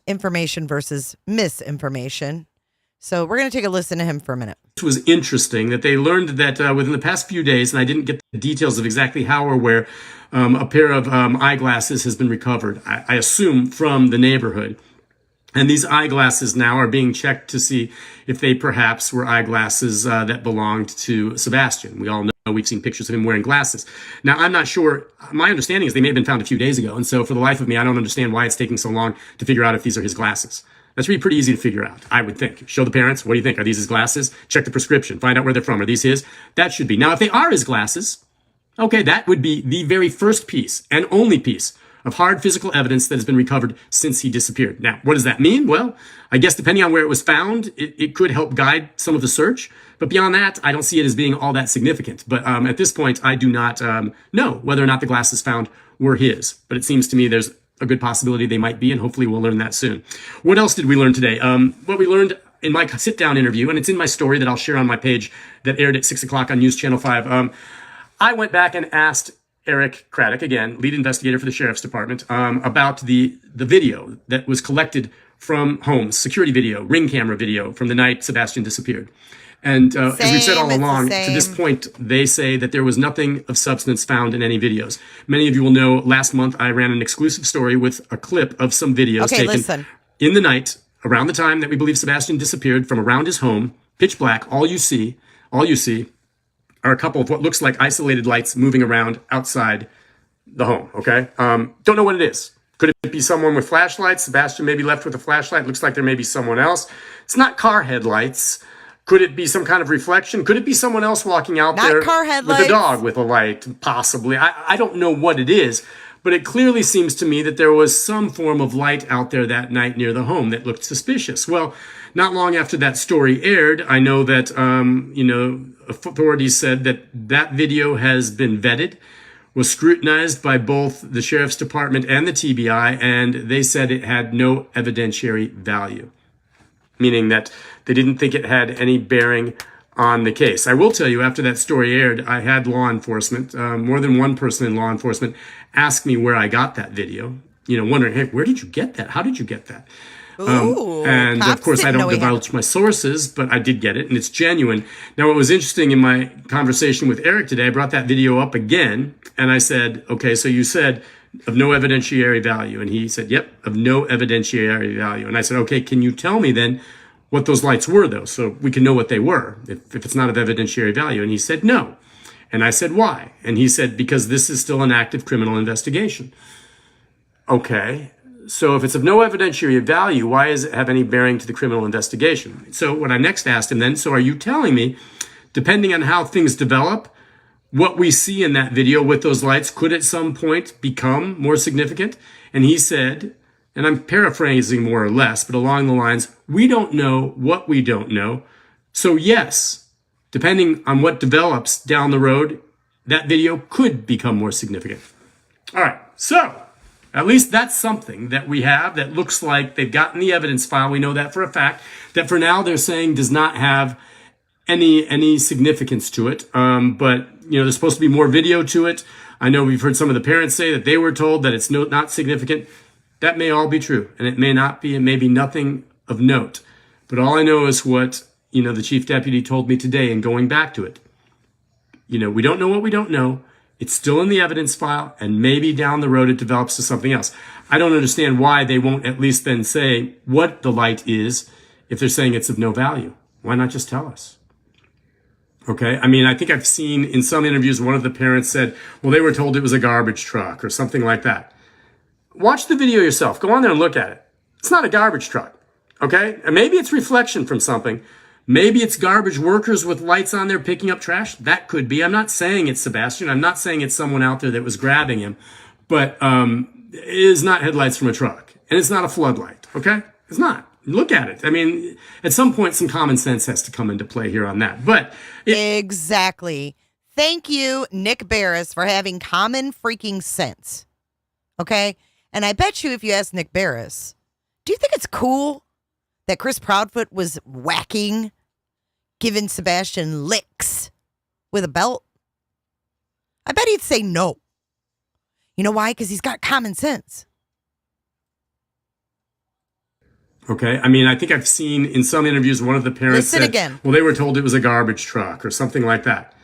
information versus misinformation. So we're going to take a listen to him for a minute. It was interesting that they learned that within the past few days, and I didn't get the details of exactly how or where, a pair of eyeglasses has been recovered, I assume from the neighborhood. And these eyeglasses now are being checked to see if they perhaps were eyeglasses that belonged to Sebastian. We all know we've seen pictures of him wearing glasses. Now, I'm not sure. My understanding is they may have been found a few days ago. And so for the life of me, I don't understand why it's taking so long to figure out if these are his glasses. That's really pretty easy to figure out, I would think. Show the parents, what do you think? Are these his glasses? Check the prescription, find out where they're from. Are these his? That should be. Now, if they are his glasses, okay, that would be the very first piece and only piece of hard physical evidence that has been recovered since he disappeared. Now, what does that mean? Well, I guess depending on where it was found, it could help guide some of the search. But beyond that, I don't see it as being all that significant. But at this point, I do not know whether or not the glasses found were his. But it seems to me there's a good possibility they might be, and hopefully we'll learn that soon. What else did we learn today? What we learned in my sit-down interview, and it's in my story that I'll share on my page that aired at 6 o'clock on News Channel 5. I went back and asked Eric Craddock, again, lead investigator for the Sheriff's Department, about the video that was collected from homes, security video, ring camera video from the night Sebastian disappeared. And as we've said all along, to this point, they say that there was nothing of substance found in any videos. Many of you will know last month I ran an exclusive story with a clip of some videos taken in the night around the time that we believe Sebastian disappeared from around his home, pitch black. All you see are a couple of what looks like isolated lights moving around outside the home, okay? Don't know what it is. Could it be someone with flashlights? Sebastian may be left with a flashlight. Looks like there may be someone else. It's not car headlights. Could it be some kind of reflection? Could it be someone else walking out there with a dog with a light? Possibly. I don't know what it is, But it clearly seems to me that there was some form of light out there that night near the home that looked suspicious. Well, not long after that story aired, I know that, authorities said that that video has been vetted, was scrutinized by both the Sheriff's Department and the TBI, and they said it had no evidentiary value, meaning that they didn't think it had any bearing on the case. I will tell you, after that story aired, I had law enforcement, more than one person in law enforcement, ask me where I got that video, wondering, hey, where did you get that? How did you get that? And of course, I don't divulge my sources, but I did get it, and it's genuine. Now, what was interesting in my conversation with Eric today, I brought that video up again, and I said, okay, so you said of no evidentiary value. And he said, yep, of no evidentiary value. And I said, okay, can you tell me then what those lights were, though, so we can know what they were, if it's not of evidentiary value? And he said, no. And I said, why? And he said, because this is still an active criminal investigation. Okay. So if it's of no evidentiary value, why does it have any bearing to the criminal investigation? So what I next asked him then, so are you telling me, depending on how things develop, what we see in that video with those lights could at some point become more significant? And he said, and I'm paraphrasing more or less, but along the lines, we don't know what we don't know. So yes, depending on what develops down the road, that video could become more significant. All right, so at least that's something that we have that looks like they've gotten the evidence file. We know that for a fact, that for now they're saying does not have any significance to it. But there's supposed to be more video to it. I know we've heard some of the parents say that they were told that it's not significant. That may all be true, and it may not be, and maybe nothing of note. But all I know is what, the chief deputy told me today, and going back to it. We don't know what we don't know. It's still in the evidence file, and maybe down the road it develops to something else. I don't understand why they won't at least then say what the light is if they're saying it's of no value. Why not just tell us? Okay, I think I've seen in some interviews one of the parents said, well, they were told it was a garbage truck or something like that. Watch the video yourself. Go on there and look at it. It's not a garbage truck, okay? And maybe it's reflection from something. Maybe it's garbage workers with lights on there picking up trash. That could be. I'm not saying it's Sebastian. I'm not saying it's someone out there that was grabbing him. But it is not headlights from a truck. And it's not a floodlight, okay? It's not. Look at it. At some point, some common sense has to come into play here on that. But exactly. Thank you, Nick Barris, for having common freaking sense. Okay? And I bet you if you ask Nick Barris, do you think it's cool that Chris Proudfoot was giving Sebastian licks with a belt? I bet he'd say no. You know why? Because he's got common sense. Okay. I think I've seen in some interviews one of the parents said, again. Well, they were told it was a garbage truck or something like that.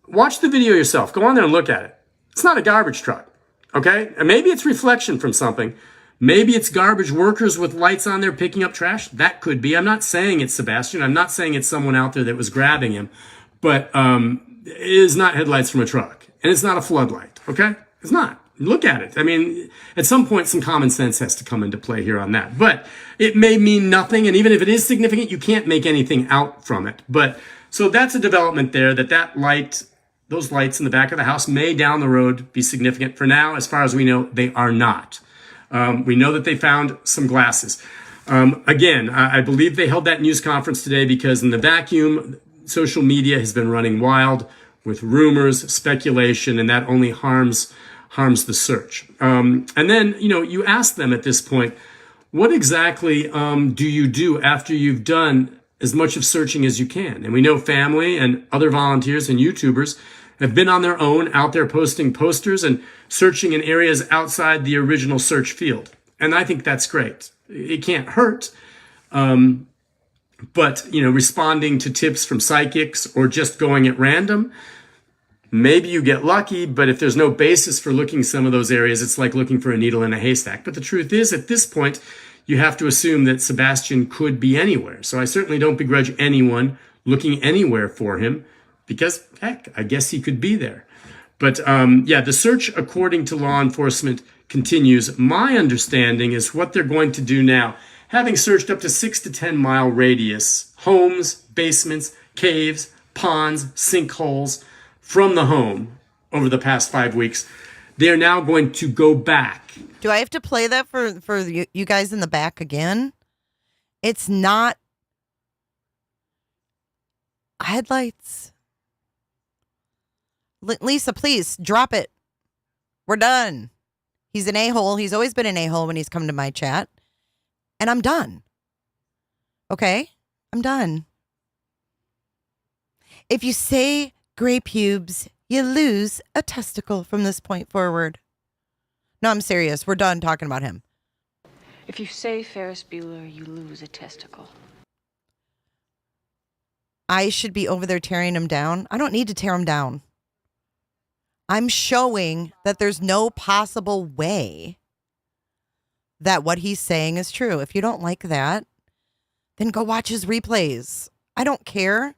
Watch the video yourself. Go on there and look at it. It's not a garbage truck. Okay? And maybe it's reflection from something. Maybe it's garbage workers with lights on there picking up trash. That could be. I'm not saying it's Sebastian. I'm not saying it's someone out there that was grabbing him. But it is not headlights from a truck. And it's not a floodlight. Okay? It's not. Look at it. At some point, some common sense has to come into play here on that. But it may mean nothing. And even if it is significant, you can't make anything out from it. But so that's a development there, that light, those lights in the back of the house may down the road be significant. For now, as far as we know, they are not. We know that they found some glasses. Again, I believe they held that news conference today because in the vacuum, social media has been running wild with rumors, speculation, and that only harms the search. And then, you ask them at this point, what exactly do you do after you've done as much of searching as you can? And we know family and other volunteers and YouTubers have been on their own out there posting posters and searching in areas outside the original search field. And I think that's great. It can't hurt. But, responding to tips from psychics or just going at random, maybe you get lucky, but if there's no basis for looking some of those areas, it's like looking for a needle in a haystack. But the truth is, at this point, you have to assume that Sebastian could be anywhere. So I certainly don't begrudge anyone looking anywhere for him because, heck, I guess he could be there. But the search, according to law enforcement, continues. My understanding is what they're going to do now, having searched up to 6 to 10 mile radius, homes, basements, caves, ponds, sinkholes, from the home over the past 5 weeks, they are now going to go back. Do I have to play that for you guys in the back again? It's not headlights. Lisa, please drop it. We're done. He's an a-hole. He's always been an a-hole when he's come to my chat. And I'm done. Okay? I'm done. If you say gray pubes, you lose a testicle from this point forward. No, I'm serious. We're done talking about him. If you say Ferris Bueller, you lose a testicle. I should be over there tearing him down. I don't need to tear him down. I'm showing that there's no possible way that what he's saying is true. If you don't like that, then go watch his replays. I don't care.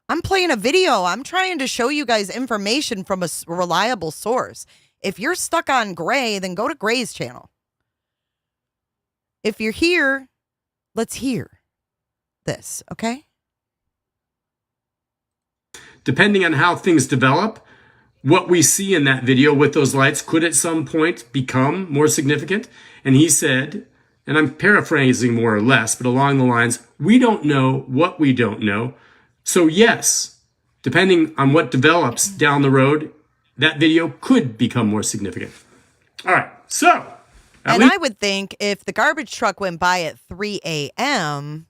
I'm playing a video. I'm trying to show you guys information from a reliable source. If you're stuck on Gray, then go to Gray's channel. If you're here, let's hear this, okay? Depending on how things develop, what we see in that video with those lights could at some point become more significant. And he said, and I'm paraphrasing more or less, but along the lines, we don't know what we don't know. So yes, depending on what develops down the road, that video could become more significant. All right, so. I would think if the garbage truck went by at 3 a.m.,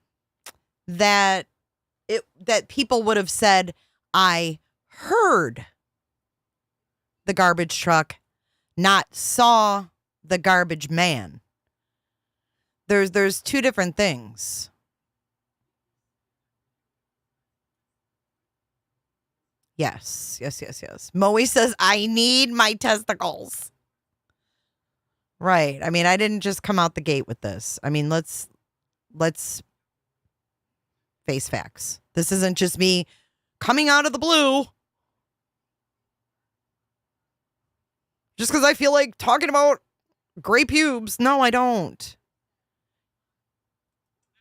that people would have said, I heard the garbage truck, not saw the garbage man. There's two different things. Yes. Moe says, I need my testicles. Right. I mean, I didn't just come out the gate with this. I mean, let's face facts. This isn't just me coming out of the blue. Just because I feel like talking about gray pubes. No, I don't.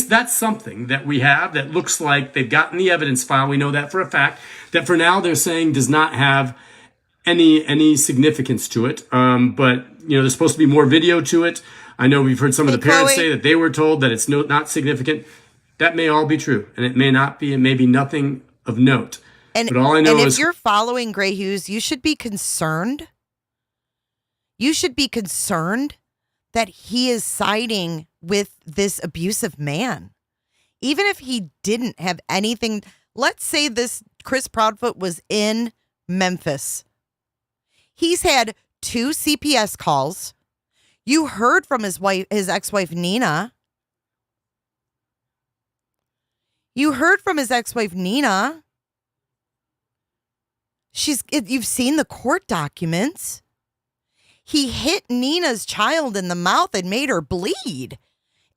That's something that we have that looks like they've gotten the evidence file. We know that for a fact. That for now they're saying does not have any significance to it. But you know, there's supposed to be more video to it. I know we've heard some of the parents say that they were told that it's not significant. That may all be true, and it may not be, and maybe nothing of note. But all I know is, if you're following Gray Hughes, you should be concerned. You should be concerned that he is siding with this abusive man. Even if he didn't have anything, let's say this Chris Proudfoot was in Memphis. He's had 2 CPS calls. You heard from his ex-wife, Nina. You've seen the court documents. He hit Nina's child in the mouth and made her bleed.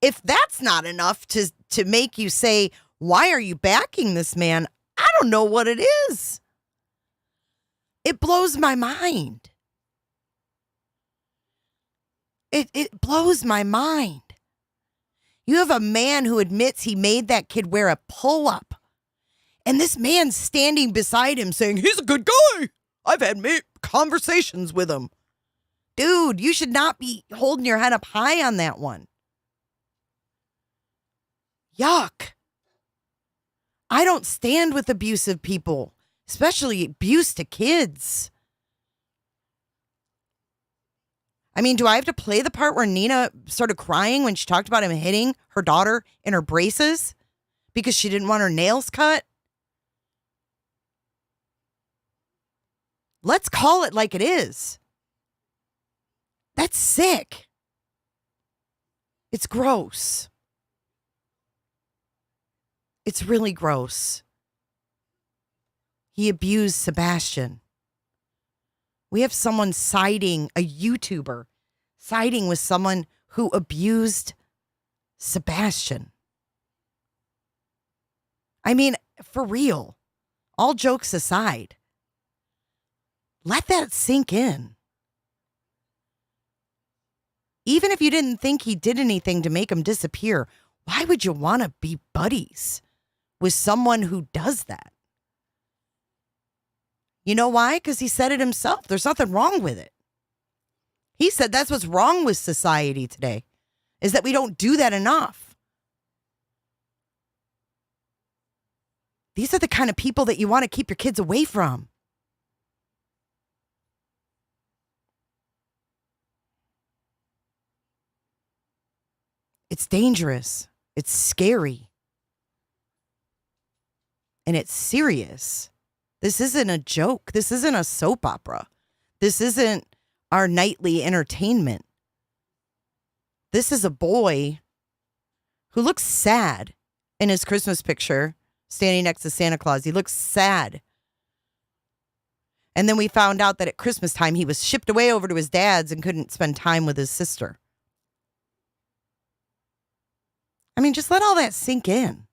If that's not enough to make you say, why are you backing this man? I don't know what it is. It blows my mind. It blows my mind. You have a man who admits he made that kid wear a pull-up. And this man's standing beside him saying, he's a good guy. I've had conversations with him. Dude, you should not be holding your head up high on that one. Yuck. I don't stand with abusive people, especially abuse to kids. I mean, do I have to play the part where Nina started crying when she talked about him hitting her daughter in her braces because she didn't want her nails cut? Let's call it like it is. That's sick. It's gross. It's really gross. He abused Sebastian. We have someone siding, a YouTuber, siding with someone who abused Sebastian. I mean, for real, all jokes aside, let that sink in. Even if you didn't think he did anything to make him disappear, why would you want to be buddies with someone who does that? You know why? Because he said it himself. There's nothing wrong with it. He said that's what's wrong with society today, is that we don't do that enough. These are the kind of people that you want to keep your kids away from. It's dangerous. It's scary. And it's serious. This isn't a joke. This isn't a soap opera. This isn't our nightly entertainment. This is a boy who looks sad in his Christmas picture, standing next to Santa Claus. He looks sad. And then we found out that at Christmas time, he was shipped away over to his dad's and couldn't spend time with his sister. I mean, just let all that sink in.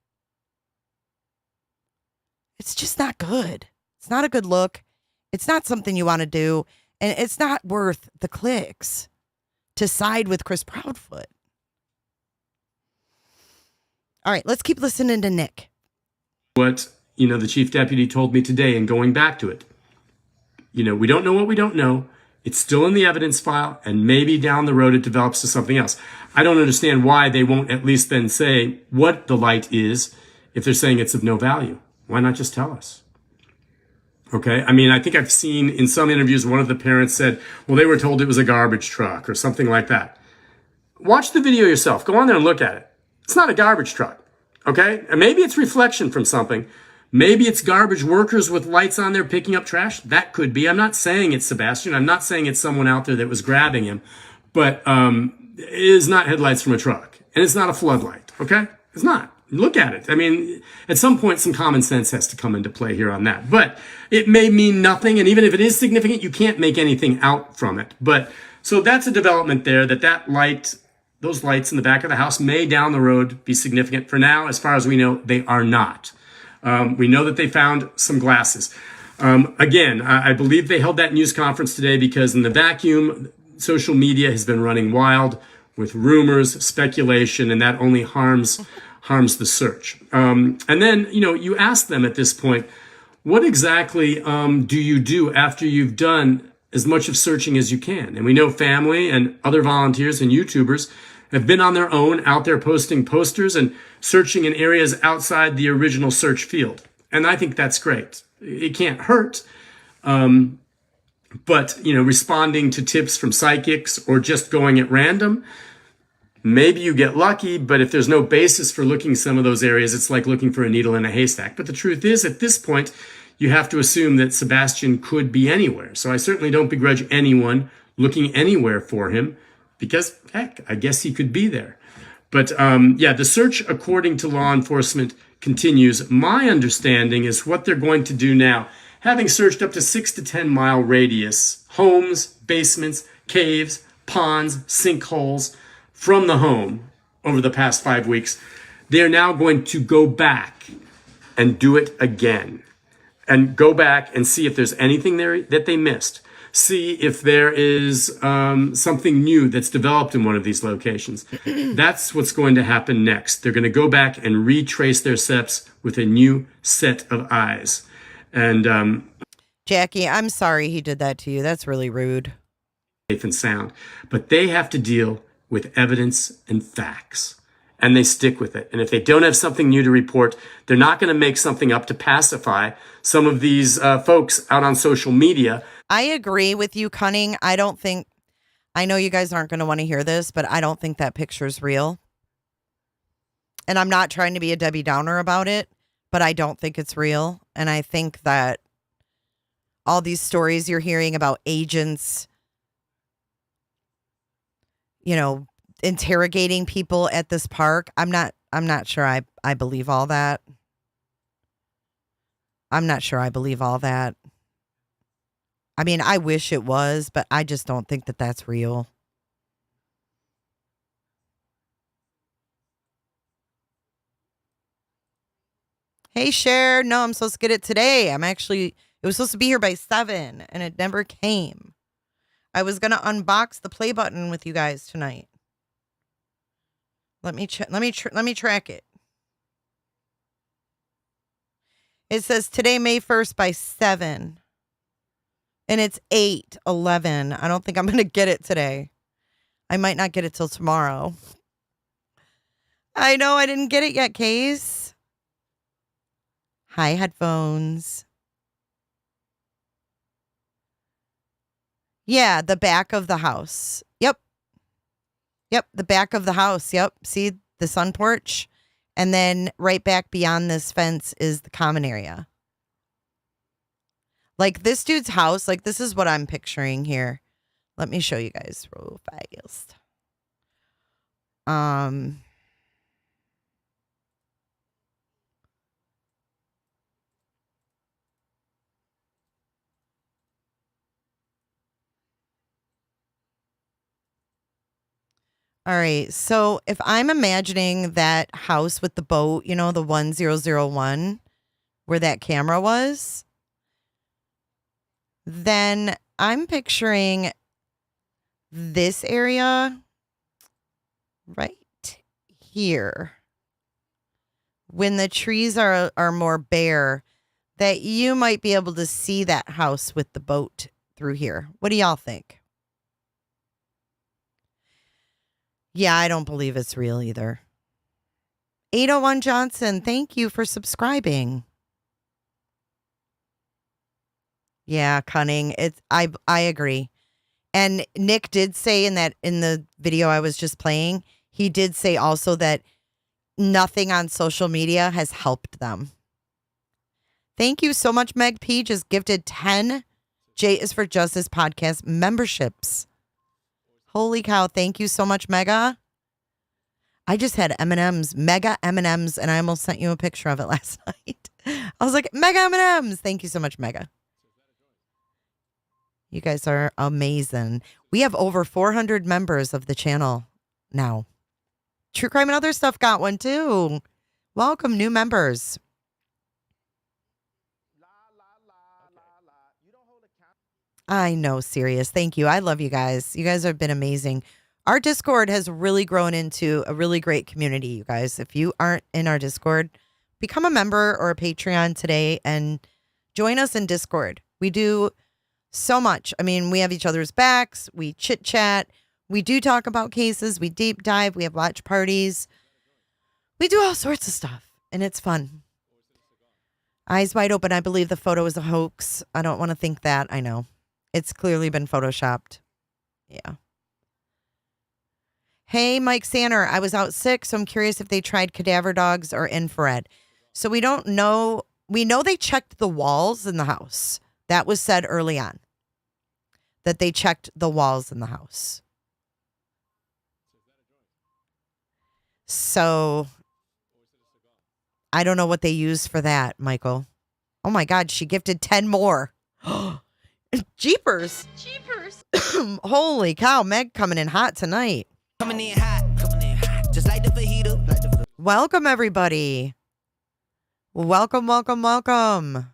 It's just not good. It's not a good look. It's not something you want to do. And it's not worth the clicks to side with Chris Proudfoot. All right, let's keep listening to Nick. What, the chief deputy told me today, and going back to it, we don't know what we don't know. It's still in the evidence file, and maybe down the road it develops to something else. I don't understand why they won't at least then say what the light is if they're saying it's of no value. Why not just tell us? Okay. I mean, I think I've seen in some interviews, one of the parents said, well, they were told it was a garbage truck or something like that. Watch the video yourself. Go on there and look at it. It's not a garbage truck. Okay. And maybe it's reflection from something. Maybe it's garbage workers with lights on there picking up trash. That could be. I'm not saying it's Sebastian. I'm not saying it's someone out there that was grabbing him, but it is not headlights from a truck, and it's not a floodlight. Okay. It's not. Look at it. I mean, at some point, some common sense has to come into play here on that. But it may mean nothing. And even if it is significant, you can't make anything out from it. But so that's a development there, that light, those lights in the back of the house may down the road be significant. For now, as far as we know, they are not. We know that they found some glasses. Again, I believe they held that news conference today because in the vacuum, social media has been running wild with rumors, speculation, and that only harms the search. And then, you ask them at this point, what exactly do you do after you've done as much of searching as you can? And we know family and other volunteers and YouTubers have been on their own out there posting posters and searching in areas outside the original search field. And I think that's great. It can't hurt. But, responding to tips from psychics or just going at random, maybe you get lucky, but if there's no basis for looking some of those areas, it's like looking for a needle in a haystack. But the truth is, at this point, you have to assume that Sebastian could be anywhere. So I certainly don't begrudge anyone looking anywhere for him because, heck, I guess he could be there. But the search, according to law enforcement, continues. My understanding is what they're going to do now, having searched up to 6 to 10 mile radius, homes, basements, caves, ponds, sinkholes, from the home over the past 5 weeks, they're now going to go back and do it again and go back and see if there's anything there that they missed. See if there is something new that's developed in one of these locations. That's what's going to happen next. They're going to go back and retrace their steps with a new set of eyes. And Jackie, I'm sorry he did that to you. That's really rude. Safe and sound. But they have to deal with evidence and facts, and they stick with it. And if they don't have something new to report, they're not going to make something up to pacify some of these folks out on social media. I agree with you, Cunning. I know you guys aren't going to want to hear this, but I don't think that picture's real. And I'm not trying to be a Debbie Downer about it, but I don't think it's real. And I think that all these stories you're hearing about agents, interrogating people at this park, I'm not sure I believe all that. I'm not sure I believe all that. I mean, I wish it was, but I just don't think that that's real. Hey, Cher. No, I'm supposed to get it today. It was supposed to be here by 7 and it never came. I was going to unbox the play button with you guys tonight. Let me track it. It says today, May 1st by 7. And it's 8:11. I don't think I'm going to get it today. I might not get it till tomorrow. I know I didn't get it yet, Case. Hi, headphones. Yeah, the back of the house. Yep. Yep, the back of the house. Yep. See the sun porch? And then right back beyond this fence is the common area. Like this dude's house, like this is what I'm picturing here. Let me show you guys real fast. All right. So if I'm imagining that house with the boat, you know, the 1001 where that camera was, then I'm picturing this area right here. When the trees are more bare, that you might be able to see that house with the boat through here. What do y'all think? Yeah, I don't believe it's real either. 801 Johnson, thank you for subscribing. Yeah, cunning. I agree. And Nick did say in the video I was just playing, he did say also that nothing on social media has helped them. Thank you so much, Meg P. Just gifted 10 J is for Justice podcast memberships. Holy cow. Thank you so much, Mega. I just had M&M's, Mega M&M's, and I almost sent you a picture of it last night. I was like, Mega M&M's. Thank you so much, Mega. You guys are amazing. We have over 400 members of the channel now. True Crime and Other Stuff got one too. Welcome, new members. I know, serious. Thank you. I love you guys. You guys have been amazing. Our Discord has really grown into a really great community, you guys. If you aren't in our Discord, become a member or a Patreon today and join us in Discord. We do so much. I mean, we have each other's backs. We chit chat. We do talk about cases. We deep dive. We have watch parties. We do all sorts of stuff, and it's fun. Eyes wide open. I believe the photo is a hoax. I don't want to think that. I know. It's clearly been photoshopped. Yeah. Hey, Mike Sanner. I was out sick, so I'm curious if they tried cadaver dogs or infrared. So we don't know. We know they checked the walls in the house. That was said early on. That they checked the walls in the house. So I don't know what they use for that, Michael. Oh my God, she gifted 10 more. Jeepers. Jeepers. Holy cow, Meg coming in hot tonight. Coming in hot. Just like the fajita. Welcome, everybody. Welcome, welcome, welcome.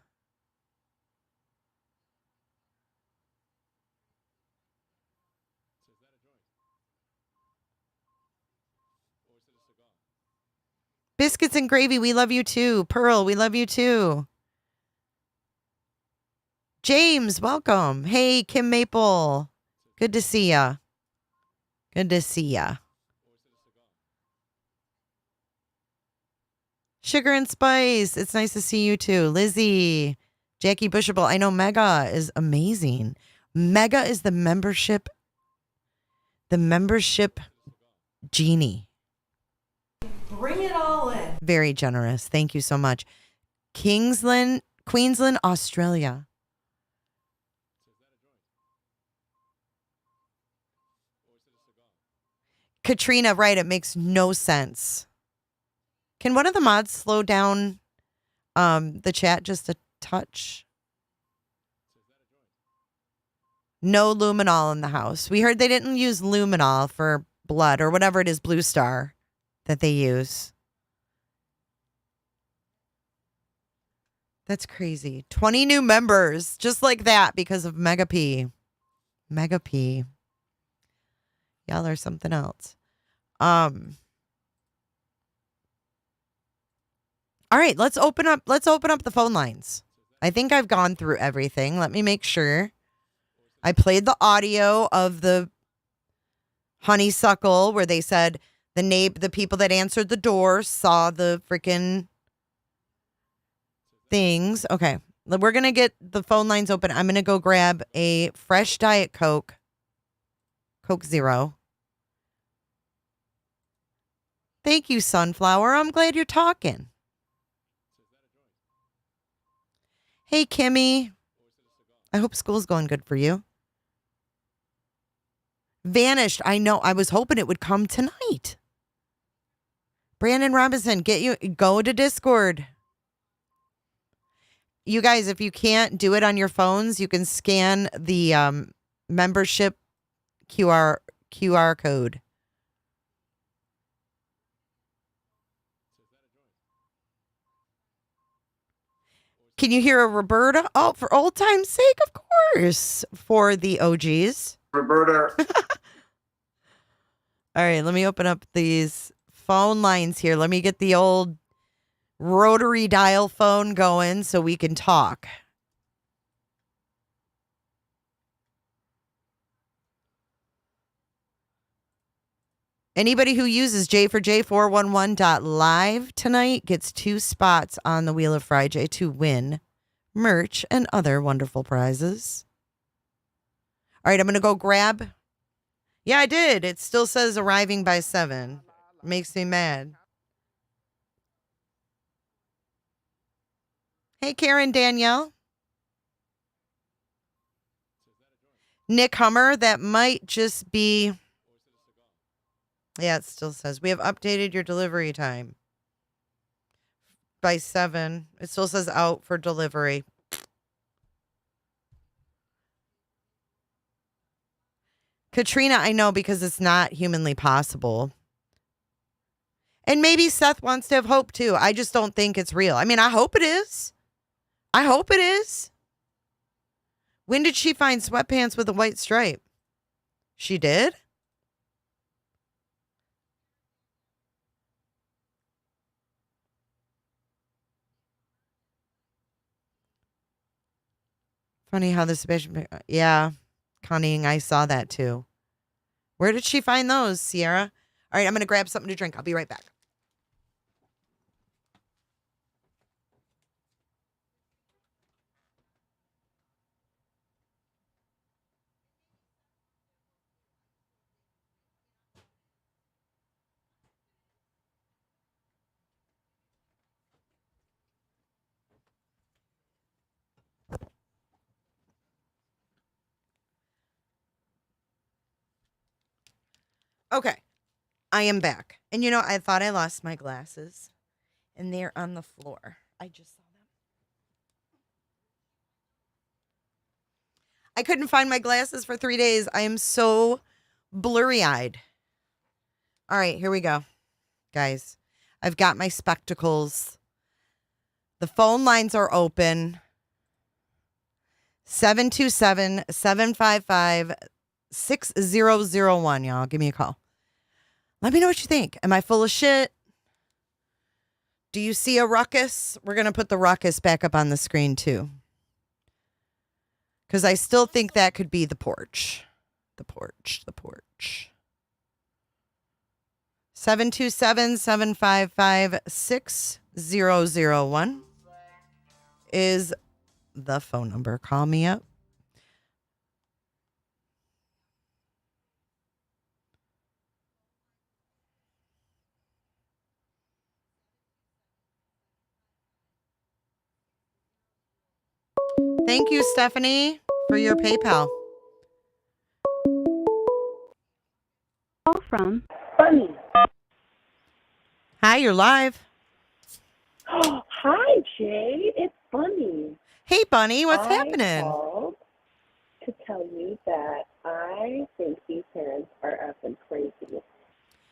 Biscuits and gravy, we love you too. Pearl, we love you too. James, welcome. Hey, Kim Maple. Good to see ya. Good to see ya. Sugar and Spice, it's nice to see you too. Lizzie, Jackie Bushable. I know Mega is amazing. Mega is the membership genie. Bring it all in. Very generous. Thank you so much. Queensland, Australia. Katrina, right. It makes no sense. Can one of the mods slow down the chat just a touch? No luminol in the house. We heard they didn't use luminol for blood or whatever it is, Blue Star, that they use. That's crazy. 20 new members just like that because of Mega P. Mega P. Y'all are something else. All right, let's open up the phone lines. I think I've gone through everything. Let me make sure. I played the audio of the honeysuckle where they said the people that answered the door saw the freaking things. Okay. We're going to get the phone lines open. I'm going to go grab a fresh Diet Coke. Coke Zero. Thank you, Sunflower. I'm glad you're talking. Hey, Kimmy. I hope school's going good for you. Vanished. I know. I was hoping it would come tonight. Brandon Robinson, go to Discord. You guys, if you can't do it on your phones, you can scan the membership QR code. Can you hear a Roberta? Oh, for old time's sake, of course. For the OGs. Roberta. All right, let me open up these phone lines here. Let me get the old rotary dial phone going so we can talk. Anybody who uses J4J411.live tonight gets 2 spots on the Wheel of Friday to win merch and other wonderful prizes. All right, I'm going to go grab. Yeah, I did. It still says arriving by 7. Makes me mad. Hey, Karen Danielle. Nick Hummer, that might just be. Yeah, it still says we have updated your delivery time by 7. It still says out for delivery. Katrina, I know because it's not humanly possible. And maybe Seth wants to have hope too. I just don't think it's real. I mean, I hope it is. I hope it is. When did she find sweatpants with a white stripe? She did? Funny how this bitch. Yeah, cunning. I saw that too. Where did she find those, Sierra? All right, I'm going to grab something to drink. I'll be right back. Okay, I am back. And I thought I lost my glasses, and they're on the floor. I just saw them. I couldn't find my glasses for 3 days. I am so blurry-eyed. All right, here we go. Guys, I've got my spectacles. The phone lines are open. 727-755-6001, y'all. Give me a call. Let me know what you think. Am I full of shit? Do you see a ruckus? We're going to put the ruckus back up on the screen, too. Because I still think that could be the porch. The porch. 727-755-6001 is the phone number. Call me up. Thank you, Stephanie, for your PayPal. Call from Bunny. Hi, you're live. Hi, Jay. It's Bunny. Hey, Bunny. What's happening? I called to tell you that I think these parents are effing crazy.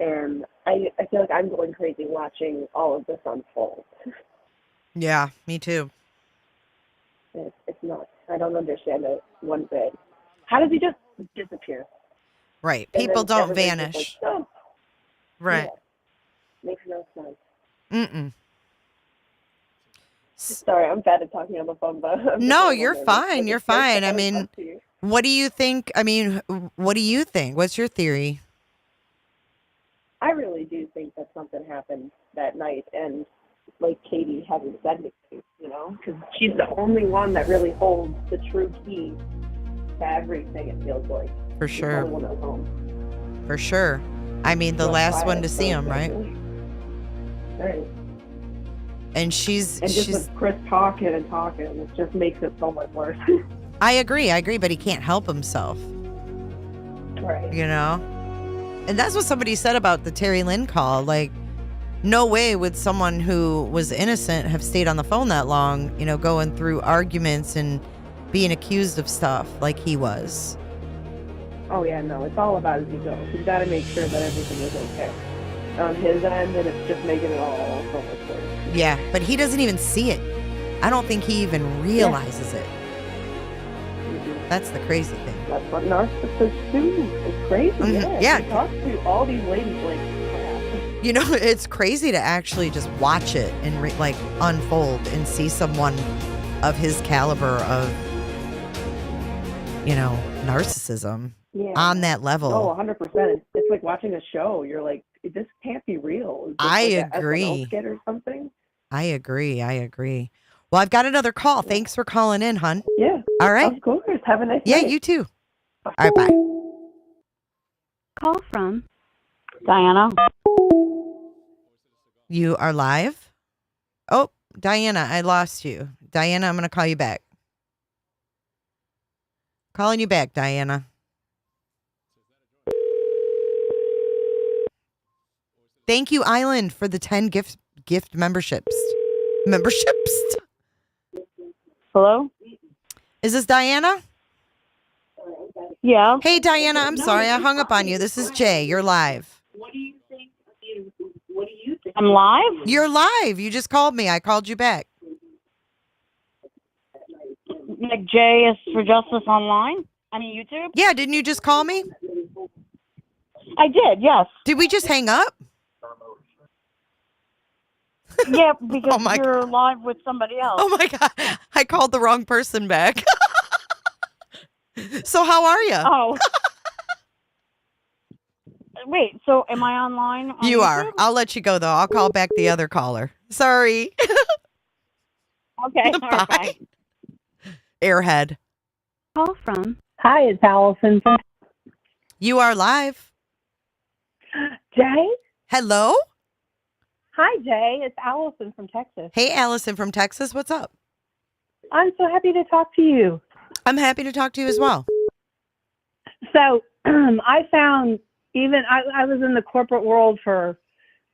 And I feel like I'm going crazy watching all of this unfold. Yeah, me too. It's nuts. I don't understand it one bit. How does he just disappear? Right. And People then don't everybody's vanish. just like, oh. Right. Yeah. Makes no sense. Mm-mm. Sorry, I'm bad at talking on the phone, but no, you're fine. You're fine. I mean, What do you think? I mean, what do you think? What's your theory? I really do think that something happened that night, and like Katie hasn't said anything, because she's the only one that really holds the true key to everything, it feels like. For She's sure. the only one that's home. For sure. I mean, the last one to see him, right? Right. And she's just with Chris talking, it just makes it so much worse. I agree, but he can't help himself. Right. And that's what somebody said about the Terry Lynn call. Like, no way would someone who was innocent have stayed on the phone that long, going through arguments and being accused of stuff like he was. Oh, yeah, no, it's all about his ego. He's got to make sure that everything is okay on his end, and it's just making it all so much worse. Yeah, but he doesn't even see it. I don't think he even realizes it. That's the crazy thing. That's what narcissists do. It's crazy. Yeah. He talks to all these ladies like crap. It's crazy to actually just watch it and unfold and see someone of his caliber of, narcissism on that level. Oh, 100%. It's like watching a show. You're like, this can't be real. Is this I like agree. a SNL skit or something? I agree. Well, I've got another call. Thanks for calling in, hon. Yeah. All right. Of course. Have a nice Yeah, night. you too. All right, bye. Call from Diana. You are live. Oh, Diana, I lost you. Diana, I'm going to call you back. Calling you back, Diana. Thank you, Island, for the 10 gift memberships. Hello? Is this Diana? Yeah. Hey, Diana, I'm sorry. I hung up on you. This is Jay. You're live. I'm live? You're live. You just called me. I called you back. Like J is for Justice Online? I mean, YouTube? Yeah, didn't you just call me? I did, yes. Did we just hang up? Yeah, because Oh you're live with somebody else. Oh, my God. I called the wrong person back. So how are you? Oh. Wait, so am I online on You YouTube? are. I'll let you go, though. I'll call back the other caller. Sorry. Okay, Bye. bye. Airhead. call from Hi, it's Allison. You are live. Jay? Hello? Hi, Jay. It's Allison from Texas. Hey, Allison from Texas. What's up? I'm so happy to talk to you. I'm happy to talk to you as well. So I found I was in the corporate world for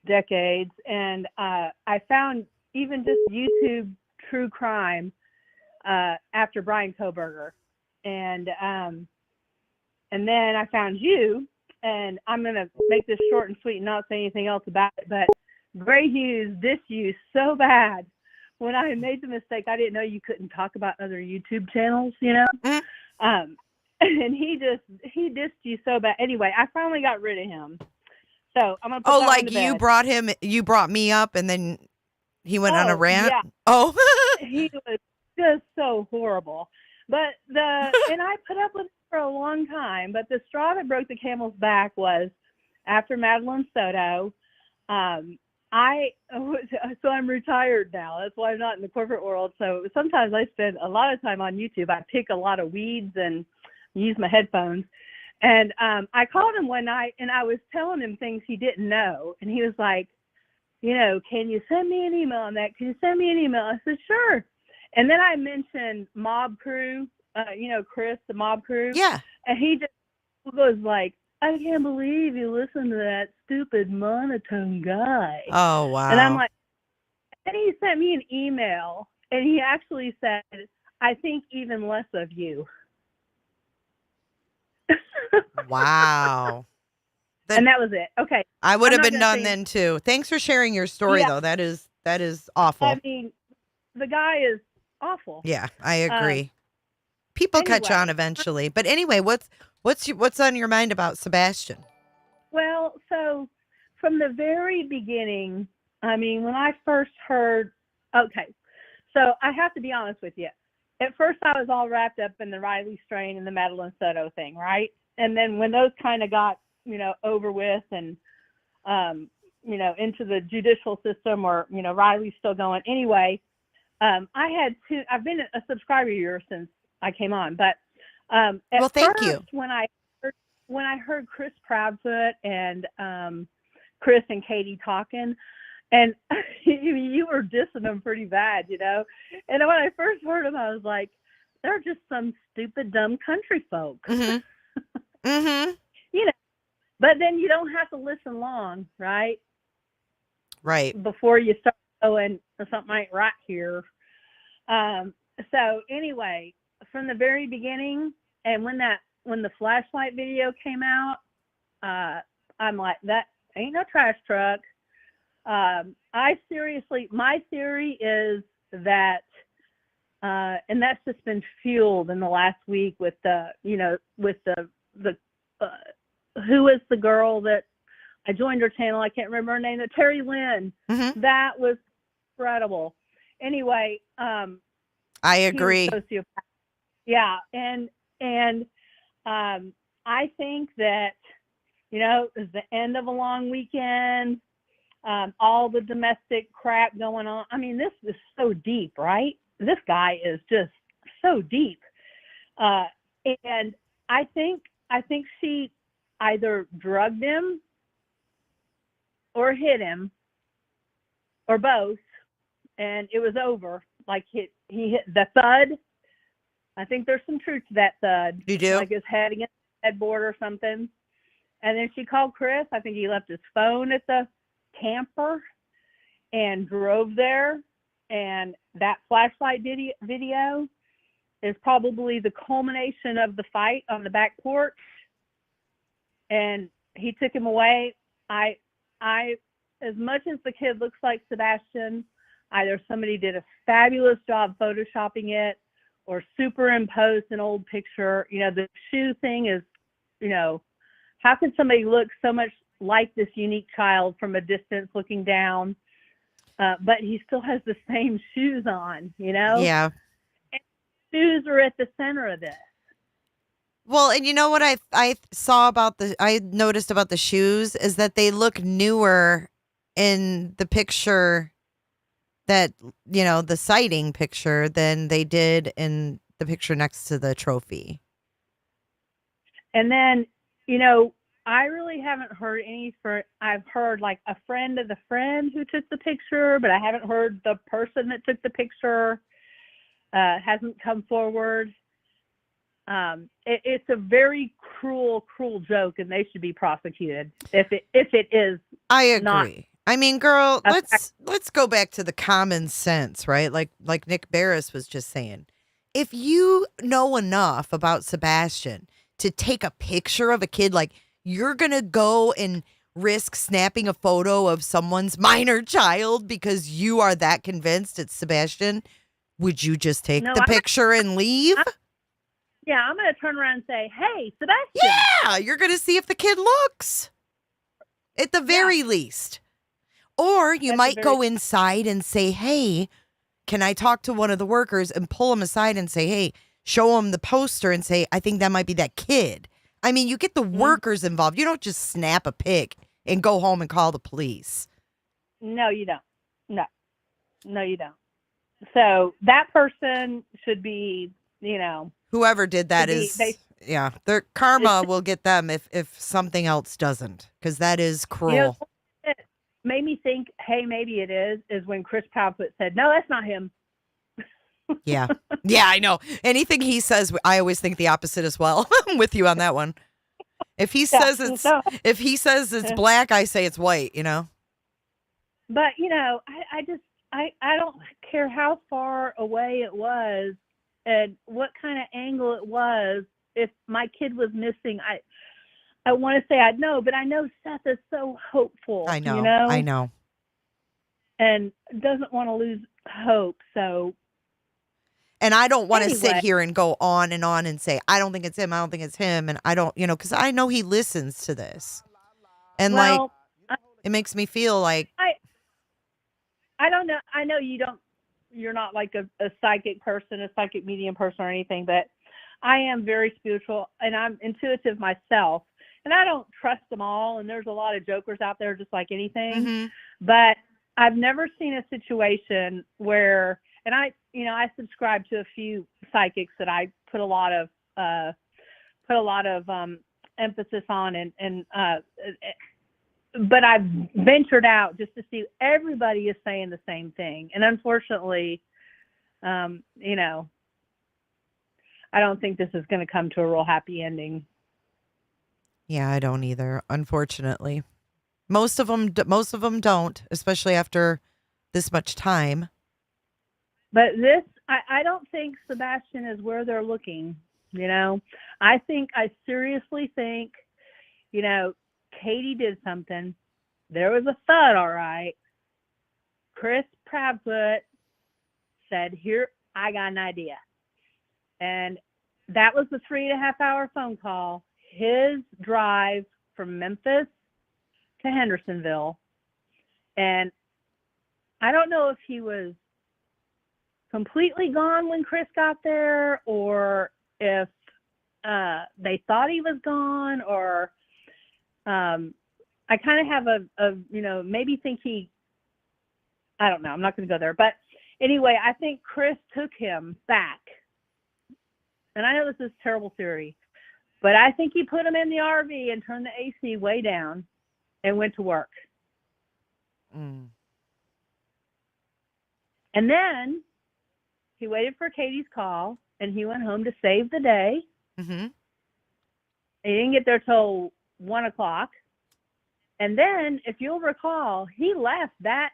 decades, and I found even just YouTube true crime after Brian Koberger. And then I found you, and I'm going to make this short and sweet and not say anything else about it, but Gray Hughes dissed you so bad. When I made the mistake, I didn't know you couldn't talk about other YouTube channels, and he dissed you so bad. Anyway, I finally got rid of him. So I'm gonna put that one to bed. you brought me up, and then he went on a rant. Yeah. Oh, He was just so horrible. But and I put up with it for a long time. But the straw that broke the camel's back was after Madeline Soto. So I'm retired now. That's why I'm not in the corporate world. So sometimes I spend a lot of time on YouTube. I pick a lot of weeds and use my headphones. And I called him one night, and I was telling him things he didn't know. And he was like, can you send me an email on that? Can you send me an email? I said, sure. And then I mentioned Mob Crew, Chris, the Mob Crew. yeah. And he just was like, I can't believe you listen to that stupid monotone guy. Oh, wow. And I'm like, and he sent me an email, and he actually said, I think even less of you. Wow. And that was it. Okay. I would have I'm not been gonna done say- then too. Thanks for sharing your story, Yeah. though. That is awful. I mean, the guy is awful. Yeah, I agree. People catch anyway. on eventually. But anyway, what's on your mind about Sebastian? Well, so from the very beginning, I mean, when I first heard, okay, so I have to be honest with you. at first I was all wrapped up in the Riley strain and the Madeline Soto thing, right? And then when those kind of got, over with and, into the judicial system or, Riley's still going. Anyway, I've been a subscriber of yours since I came on, but at thank first, you. When I heard Chris Proudfoot and Chris and Katie talking, and you were dissing them pretty bad, And when I first heard them, I was like, they're just some stupid, dumb country folks. Mm-hmm. Mm-hmm. But then you don't have to listen long, right? Right. Before you start going, something ain't right here. So anyway, from the very beginning, and when the flashlight video came out, I'm like, that ain't no trash truck. My theory is that, and that's just been fueled in the last week with who was the girl that I joined her channel? I can't remember her name. Terry Lynn. Mm-hmm. That was incredible. Anyway, I agree. Yeah, and I think that it's the end of a long weekend. All the domestic crap going on. I mean, this is so deep, right? This guy is just so deep, and I think she either drugged him or hit him or both, and it was over. Like he hit the thud. I think there's some truth to that thud. You do? Like his head against the headboard or something. And then she called Chris. I think he left his phone at the camper and drove there. And that flashlight video is probably the culmination of the fight on the back porch. And he took him away. I, as much as the kid looks like Sebastian, either somebody did a fabulous job photoshopping it or superimposed an old picture. The shoe thing is, how can somebody look so much like this unique child from a distance looking down, but he still has the same shoes on, Yeah. And shoes are at the center of this. Well, and you know what I noticed about the shoes is that they look newer in the picture that, the sighting picture than they did in the picture next to the trophy. And then, I really haven't heard I've heard like a friend of the friend who took the picture, but I haven't heard the person that took the picture hasn't come forward. It's a very cruel joke, and they should be prosecuted if it is. I agree. Not I mean, girl, let's go back to the common sense, right? Like Nick Barris was just saying. If you know enough about Sebastian to take a picture of a kid, like you're going to go and risk snapping a photo of someone's minor child because you are that convinced it's Sebastian, would you just take the picture and leave? I'm going to turn around and say, hey, Sebastian. Yeah, you're going to see if the kid looks at the very least. Or you might go inside and say, hey, can I talk to one of the workers and pull him aside and say, hey, show him the poster and say, I think that might be that kid. I mean, you get the workers involved. You don't just snap a pic and go home and call the police. No, you don't. No, you don't. So that person should be, whoever did that their karma will get them if something else doesn't, because that is cruel. It made me think, hey, maybe it is when Chris Proudfoot said, no, that's not him. Yeah, I know. Anything he says, I always think the opposite as well. I'm with you on that one. If he says it's black, I say it's white, But, I don't care how far away it was and what kind of angle it was. If my kid was missing, I want to say I'd know, but I know Seth is so hopeful. I know. And doesn't want to lose hope. So. And I don't want to sit here and go on and say, I don't think it's him. I don't think it's him. And I don't, because I know he listens to this. And it makes me feel like. I don't know. I know you don't you're not like a psychic person, a psychic medium person or anything, but I am very spiritual and I'm intuitive myself. And I don't trust them all. And there's a lot of jokers out there, just like anything. Mm-hmm. But I've never seen a situation where, and I subscribe to a few psychics that I put a lot of emphasis on, but I've ventured out just to see everybody is saying the same thing. And unfortunately, I don't think this is going to come to a real happy ending. Yeah, I don't either, unfortunately. Most of them don't, especially after this much time. But I don't think Sebastian is where they're looking. I seriously think, Katie did something. There was a thud, all right. Chris Proudfoot said, "Here, I got an idea." And that was the 3.5-hour phone call. His drive from Memphis to Hendersonville. And I don't know if he was completely gone when Chris got there, or if they thought he was gone, or I kind of have maybe think I don't know. I'm not going to go there. But anyway, I think Chris took him back. And I know this is a terrible theory, but I think he put him in the RV and turned the AC way down and went to work. Mm. And then he waited for Katie's call and he went home to save the day. Mm-hmm. He didn't get there till 1 o'clock. And then, if you'll recall, he left that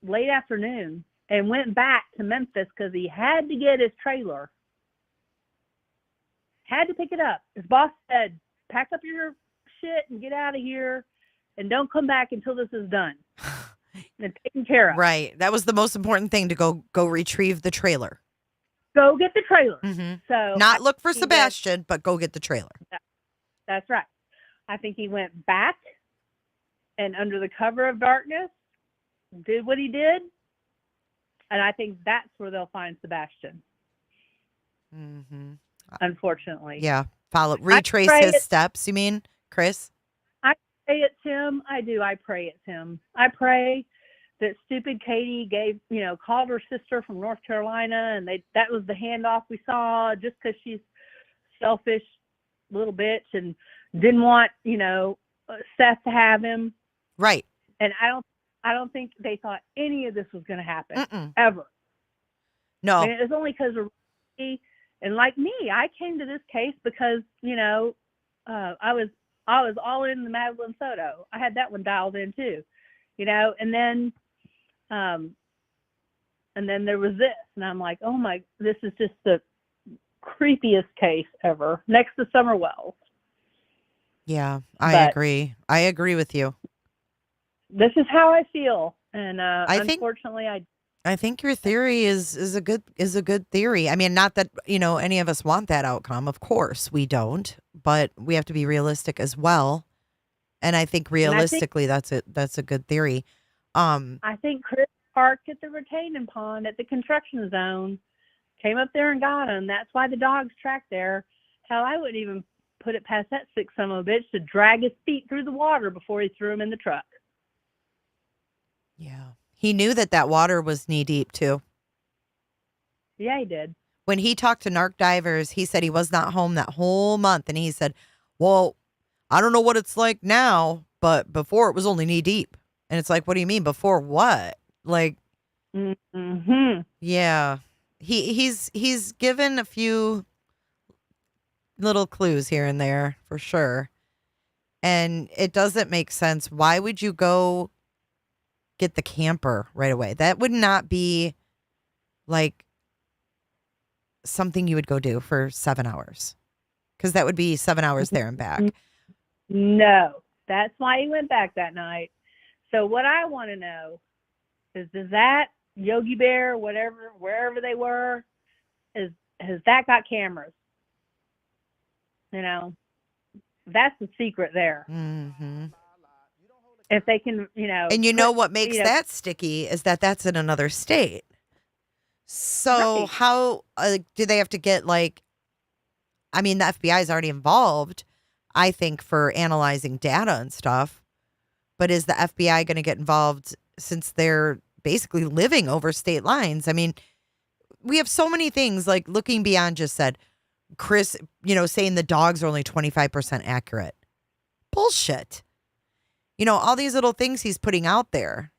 late afternoon and went back to Memphis because he had to get his trailer. Had to pick it up. His boss said, "Pack up your shit and get out of here and don't come back until this is done and taken care of." Right. That was the most important thing, to go retrieve the trailer. Go get the trailer. Mm-hmm. So not look for Sebastian, but go get the trailer. That's right. I think he went back and under the cover of darkness did what he did. And I think that's where they'll find Sebastian. Mm-hmm. Unfortunately. Yeah. Retrace his steps, you mean, Chris? I pray it's him. I do. I pray it's him. I pray that stupid Katie called her sister from North Carolina, and that was the handoff we saw, just because she's selfish little bitch and didn't want, Seth to have him. Right. And I don't think they thought any of this was going to happen. Mm-mm. Ever. No. And it was only because of me. And like me, I came to this case because, I was all in the Madeline Soto. I had that one dialed in too, and then there was this, and I'm like, oh my, this is just the creepiest case ever, next to Summer Wells. Yeah, I agree. I agree with you. This is how I feel, and unfortunately, I think your theory is a good theory. I mean, not that any of us want that outcome. Of course, we don't, but we have to be realistic as well. And I think realistically, that's a good theory. I think Chris parked at the retaining pond at the construction zone, came up there and got him. That's why the dog's tracked there. Hell, I wouldn't even put it past that sick son of a bitch to drag his feet through the water before he threw him in the truck. Yeah. He knew that water was knee deep too. Yeah, he did. When he talked to narc divers, he said he was not home that whole month. And he said, well, I don't know what it's like now, but before it was only knee deep. And it's like, what do you mean before what? Like, mm-hmm. Yeah, he's given a few little clues here and there for sure. And it doesn't make sense. Why would you go get the camper right away? That would not be like something you would go do for 7 hours, because that would be 7 hours there and back. No, that's why he went back that night. So what I want to know is, does that Yogi Bear, whatever, wherever they were, has that got cameras? That's the secret there. Mm-hmm. If they can, And what makes that sticky is that that's in another state. So Right. how do they have to get like? I mean, the FBI is already involved, I think, for analyzing data and stuff. But is the FBI going to get involved since they're basically living over state lines? I mean, we have so many things like Looking Beyond just said, Chris, saying the dogs are only 25% accurate. Bullshit. All these little things he's putting out there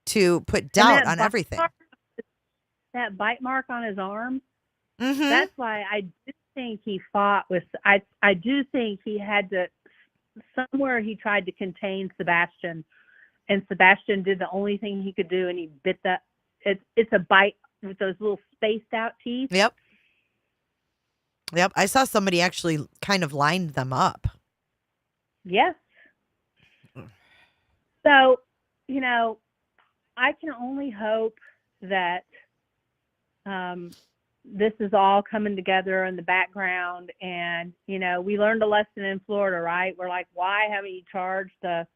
to put doubt on everything. That bite mark on his arm. Mm-hmm. That's why I do think he fought with. I do think he had to. Somewhere he tried to contain Sebastian, and Sebastian did the only thing he could do, and he bit that. It's a bite with those little spaced out teeth. Yep. I saw somebody actually kind of lined them up. Yes. So, I can only hope that this is all coming together in the background. And, we learned a lesson in Florida, right? We're like, why haven't you charged the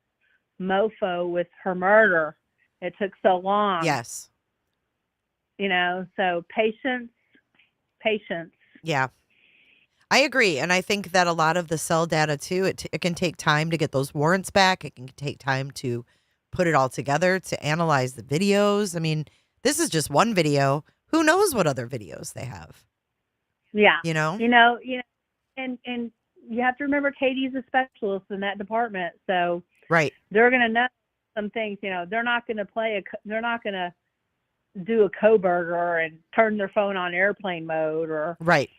mofo with her murder? It took so long. Yes. So patience. Yeah. I agree. And I think that a lot of the cell data, too, it can take time to get those warrants back. It can take time to put it all together, to analyze the videos. I mean, this is just one video. Who knows what other videos they have? Yeah. And you have to remember Katie's a specialist in that department. So right. They're going to know some things, they're not going to they're not going to do a co-burger and turn their phone on airplane mode or, right.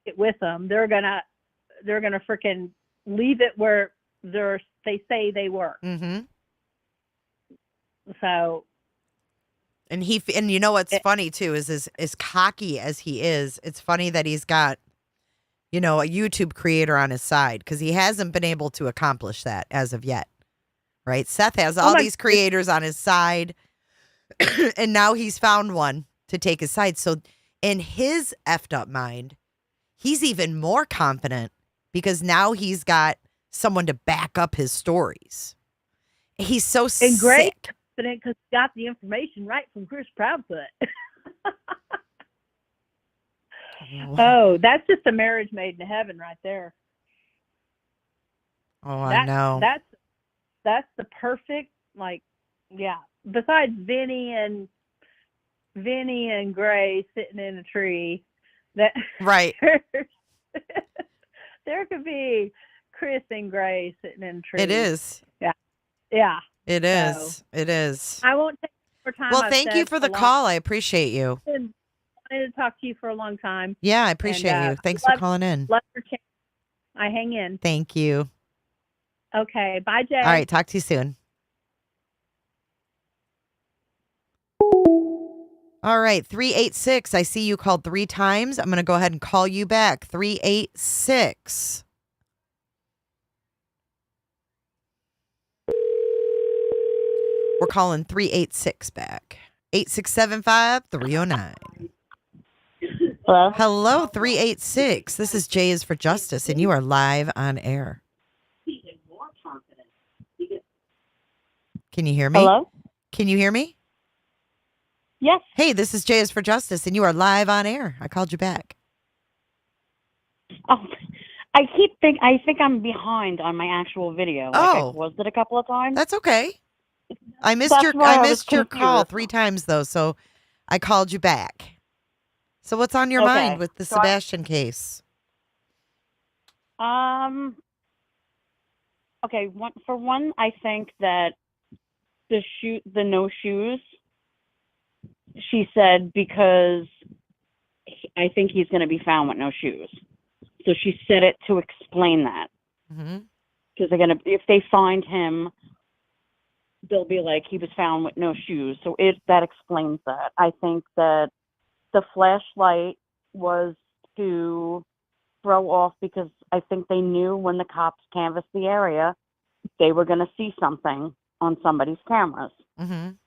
Get with them. They're going to freaking leave it where they say they were. Mm-hmm. So. And what's funny too is as cocky as he is, it's funny that he's got, a YouTube creator on his side because he hasn't been able to accomplish that as of yet. Right? Seth has all these creators on his side and now he's found one to take his side. So in his effed up mind, he's even more confident because now he's got someone to back up his stories. He's so sick. Great confident because he got the information right from Chris Proudfoot. Oh, that's just a marriage made in heaven right there. Oh, I know. That's the perfect, besides Vinny and Gray sitting in a tree, that right. There could be Chris and Gray sitting in a tree. It is. Yeah. It is. It is. I won't take more time. Well, thank you for the call. I appreciate you. I wanted to talk to you for a long time. Yeah, I appreciate you. Thanks for calling in. Love your chance. I hang in. Thank you. Okay. Bye, Jay. All right. Talk to you soon. All right. 386. I see you called 3 times. I'm going to go ahead and call you back. 386. We're calling 386 back. 8675-309. Hello? Hello, 386. This is Jay is for Justice, and you are live on air. Can you hear me? Hello? Can you hear me? Yes. Hey, this is Jay is for Justice, and you are live on air. I called you back. Oh, I think I'm behind on my actual video. Oh. I was it a couple of times? That's okay. I missed That's your why I was call confused. 3 times though, so I called you back. So what's on your mind with the Sebastian case? Okay, for one, I think that the no shoes, she said, because I think he's going to be found with no shoes. So she said it to explain that. Because if they find him, they'll be like, he was found with no shoes. So that explains that. I think that the flashlight was to throw off because I think they knew when the cops canvassed the area, they were going to see something on somebody's cameras. And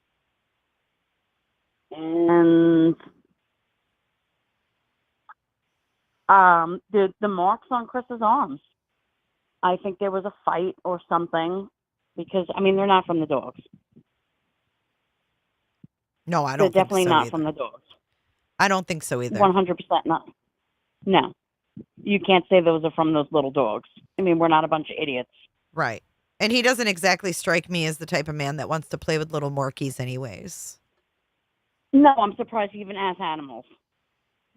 the marks on Chris's arms, I think there was a fight or something because, they're not from the dogs. No, I don't They're think definitely so not either. from the dogs. I don't think so either. 100% not. No. You can't say those are from those little dogs. I mean, we're not a bunch of idiots. Right. And he doesn't exactly strike me as the type of man that wants to play with little Morkies anyways. No, I'm surprised he even has animals.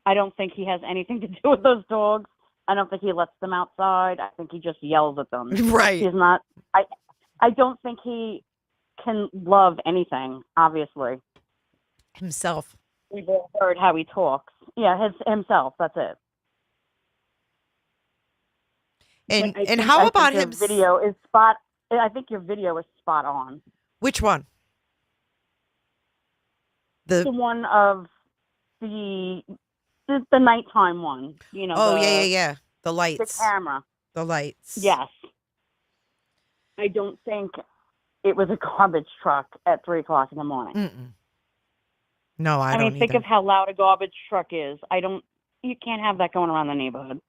I don't think he has anything to do with those dogs. I don't think he lets them outside. I think he just yells at them. Right. He's not, I don't think he can love anything, obviously. Himself. We've all heard how he talks. Yeah, himself, that's it. And how about him? Video is spot. I think your video is spot on. Which one? The one of the nighttime one. You know. Oh, yeah. The lights. The camera. The lights. Yes. I don't think it was a garbage truck at 3:00 in the morning. Mm-mm. No, I don't. I mean, think of how loud a garbage truck is. You can't have that going around the neighborhood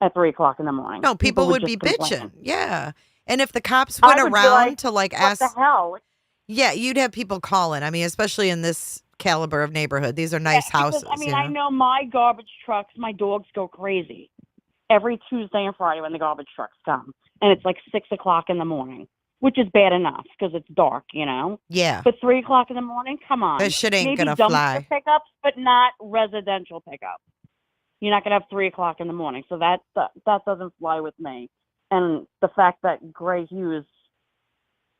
at 3:00 in the morning. No, people would be bitching. Yeah. And if the cops went around to ask, what the hell? Yeah, you'd have people calling. I mean, especially in this caliber of neighborhood. These are nice houses. I mean, I know my garbage trucks, my dogs go crazy every Tuesday and Friday when the garbage trucks come. And it's like 6:00 in the morning, which is bad enough because it's dark, you know? Yeah. But 3:00 in the morning, come on. That shit ain't gonna Maybe fly. dumpster pickups, but not residential pickups. You're not going to have 3:00 in the morning. So that doesn't fly with me. And the fact that Gray Hughes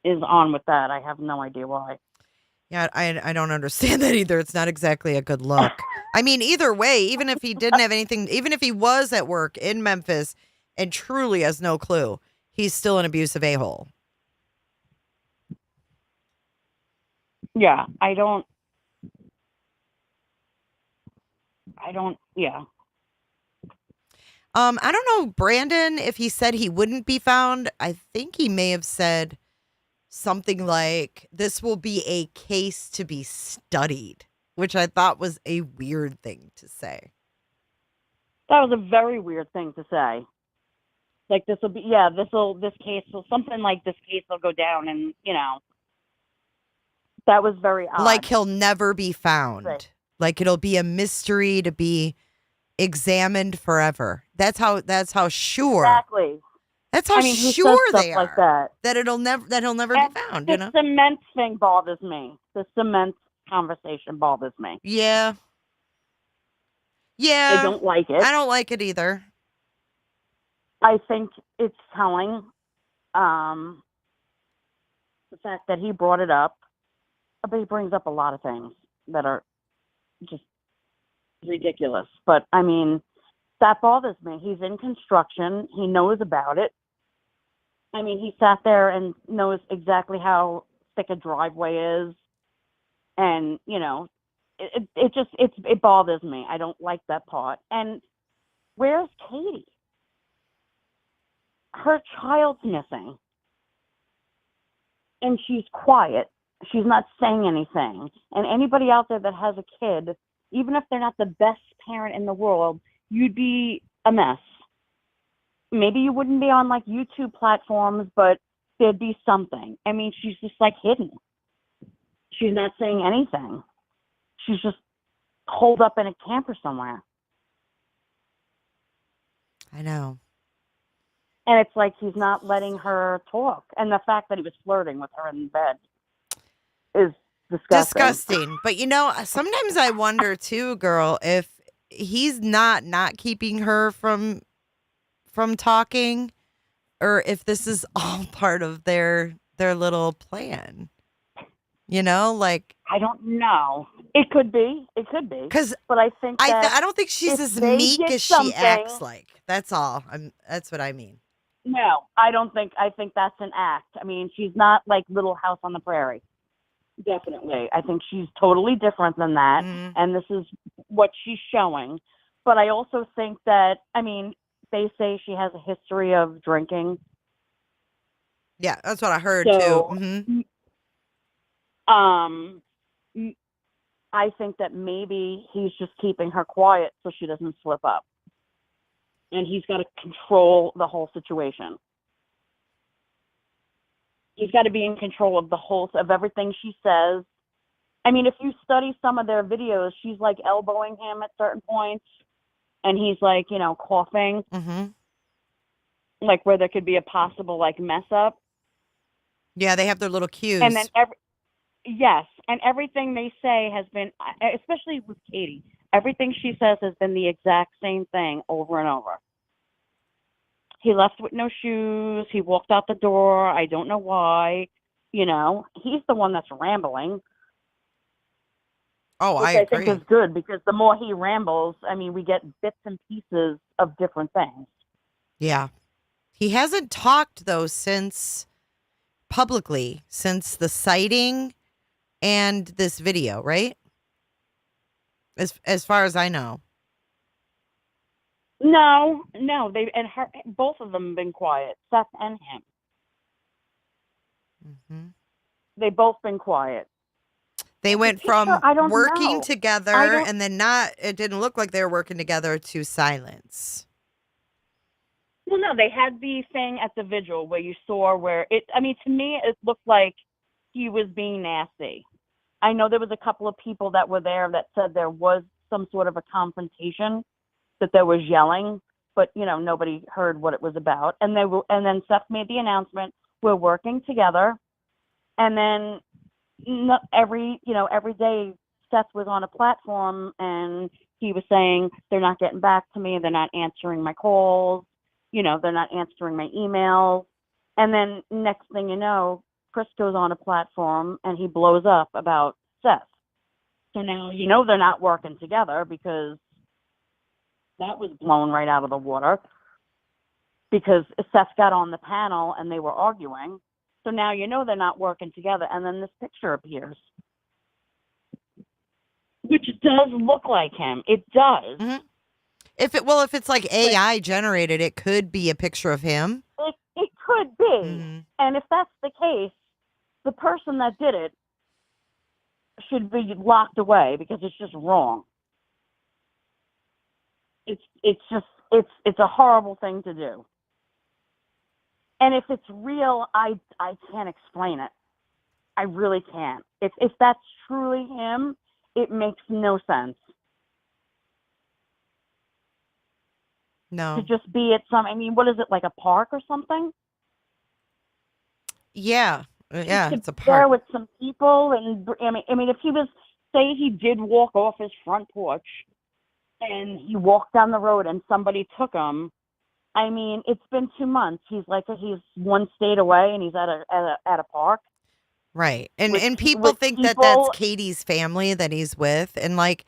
is on with that, I have no idea why. Yeah, I don't understand that either. It's not exactly a good look. I mean, either way, even if he didn't have anything, even if he was at work in Memphis and truly has no clue, he's still an abusive a-hole. Yeah, I don't, yeah. I don't know, Brandon, if he said he wouldn't be found. I think he may have said something like, this will be a case to be studied, which I thought was a weird thing to say. That was a very weird thing to say. Like, this case will, something like this case will go down and, you know, that was very odd. Like he'll never be found. Right. Like it'll be a mystery to be examined forever. That's how sure. Exactly. That's how sure they are like that he'll never be found. The You know, cement thing bothers me. The cement conversation bothers me. Yeah. I don't like it. I don't like it either. I think it's telling. The fact that he brought it up, but he brings up a lot of things that are just ridiculous. But I mean, that bothers me. He's in construction. He knows about it. I mean, he sat there and knows exactly how thick a driveway is. And, you know, it bothers me. I don't like that part. And where's Katie? Her child's missing. And she's quiet. She's not saying anything. And anybody out there that has a kid, even if they're not the best parent in the world, you'd be a mess. Maybe you wouldn't be on like YouTube platforms, but there'd be something. I mean, she's just like hidden. She's not saying anything. She's just holed up in a camper somewhere. I know. And it's like he's not letting her talk. And the fact that he was flirting with her in bed is disgusting. But you know, sometimes I wonder too, girl, if he's not keeping her from talking, or if this is all part of their little plan. You know, like I don't know. It could be. But I think that I don't think she's as meek as she acts like. That's all. That's what I mean. No, I don't think. I think that's an act. I mean, she's not like Little House on the Prairie. Definitely. I think she's totally different than that. Mm-hmm. And this is what she's showing. But I also think that, I mean, they say she has a history of drinking. Yeah, that's what I heard So, too. Mm-hmm. I think that maybe he's just keeping her quiet so she doesn't slip up. And he's got to control the whole situation. He's got to be in control of of everything she says, I mean, if you study some of their videos, she's like elbowing him at certain points, and he's like, you know, coughing, like where there could be a possible like mess up. Yeah, they have their little cues. And then yes, and everything they say has been, especially with Katie, everything she says has been the exact same thing over and over. He left with no shoes. He walked out the door. I don't know why. You know, he's the one that's rambling. Oh, which I agree. think is good, because the more he rambles, I mean, we get bits and pieces of different things. Yeah. He hasn't talked, though, since publicly, since the sighting and this video, right? As far as I know. No, both of them have been quiet, Seth and him. They've both been quiet. They went from working know. together and then it didn't look like they were working together to silence. Well, no, they had the thing at the vigil where you saw to me, it looked like he was being nasty. I know there was a couple of people that were there that said there was some sort of a confrontation, that there was yelling, but, you know, nobody heard what it was about. And then Seth made the announcement, we're working together. And then every day Seth was on a platform and he was saying, they're not getting back to me. They're not answering my calls. You know, they're not answering my emails. And then next thing you know, Chris goes on a platform and he blows up about Seth. So now, you know, they're not working together, because that was blown right out of the water, because Seth got on the panel and they were arguing. So now you know they're not working together. And then this picture appears, which does look like him. It does. Mm-hmm. If it's like AI generated, it could be a picture of him. It could be. And if that's the case, the person that did it should be locked away, because it's just wrong. It's a horrible thing to do. And if it's real, I can't explain it. I really can't. If that's truly him, it makes no sense. No. To just be at what is it, like a park or something? Yeah. Yeah, it's a There park. with some people, and I mean, if he was, say he did walk off his front porch and he walked down the road and somebody took him, I mean, it's been 2 months. He's one state away and he's at a park. Right. And people think that that's Katie's family that he's with, and like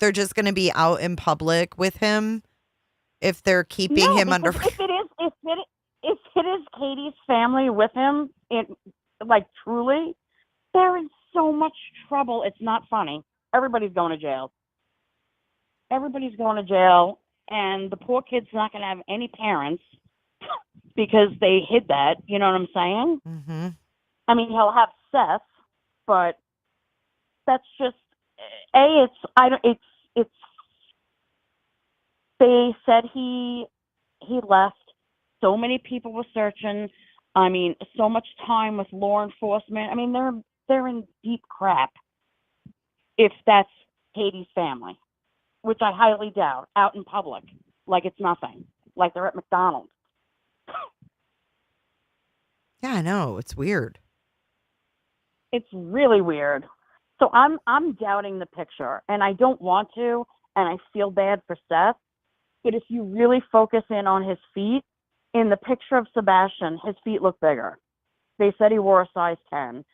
they're just going to be out in public with him if they're keeping him under. If it is Katie's family with him, truly, they're in so much trouble. It's not funny. Everybody's going to jail. Everybody's going to jail, and the poor kid's not going to have any parents because they hid that. You know what I'm saying? Mm-hmm. I mean, he'll have Seth, but that's just They said he left. So many people were searching. I mean, so much time with law enforcement. I mean, they're in deep crap if that's Katie's family, which I highly doubt, out in public, like it's nothing, like they're at McDonald's. Yeah, I know. It's weird. It's really weird. So I'm doubting the picture, and I don't want to, and I feel bad for Seth. But if you really focus in on his feet, in the picture of Sebastian, his feet look bigger. They said he wore a size 10.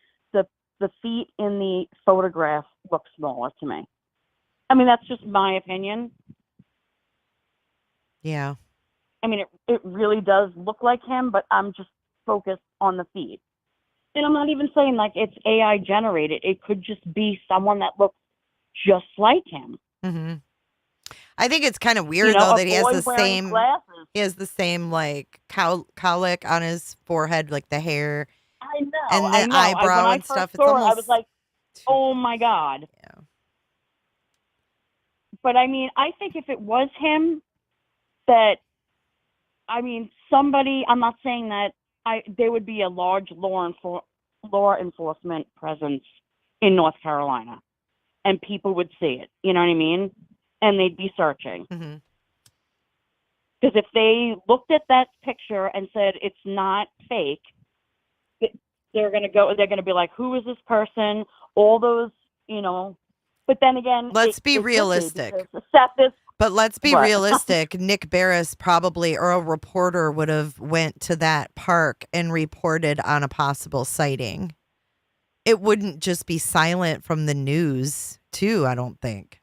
The feet in the photograph look smaller to me. I mean, that's just my opinion. Yeah. I mean, it really does look like him, but I'm just focused on the feet. And I'm not even saying like it's AI generated. It could just be someone that looks just like him. Mm-hmm. I think it's kind of weird though that he has the same like cowlick on his forehead, like the hair. I know. And the eyebrow and stuff. It's almost. I was like, oh my God. Yeah. But I mean, I think if it was him, somebody. I'm not saying that there would be a large law enforcement presence in North Carolina, and people would see it. You know what I mean? And they'd be searching. Mm-hmm. Because if they looked at that picture and said it's not fake, they're going to be like, who is this person? All those, you know. But then again, let's be realistic. But let's be What? realistic. Nick Barris probably, or a reporter, would have went to that park and reported on a possible sighting. It wouldn't just be silent from the news, too, I don't think.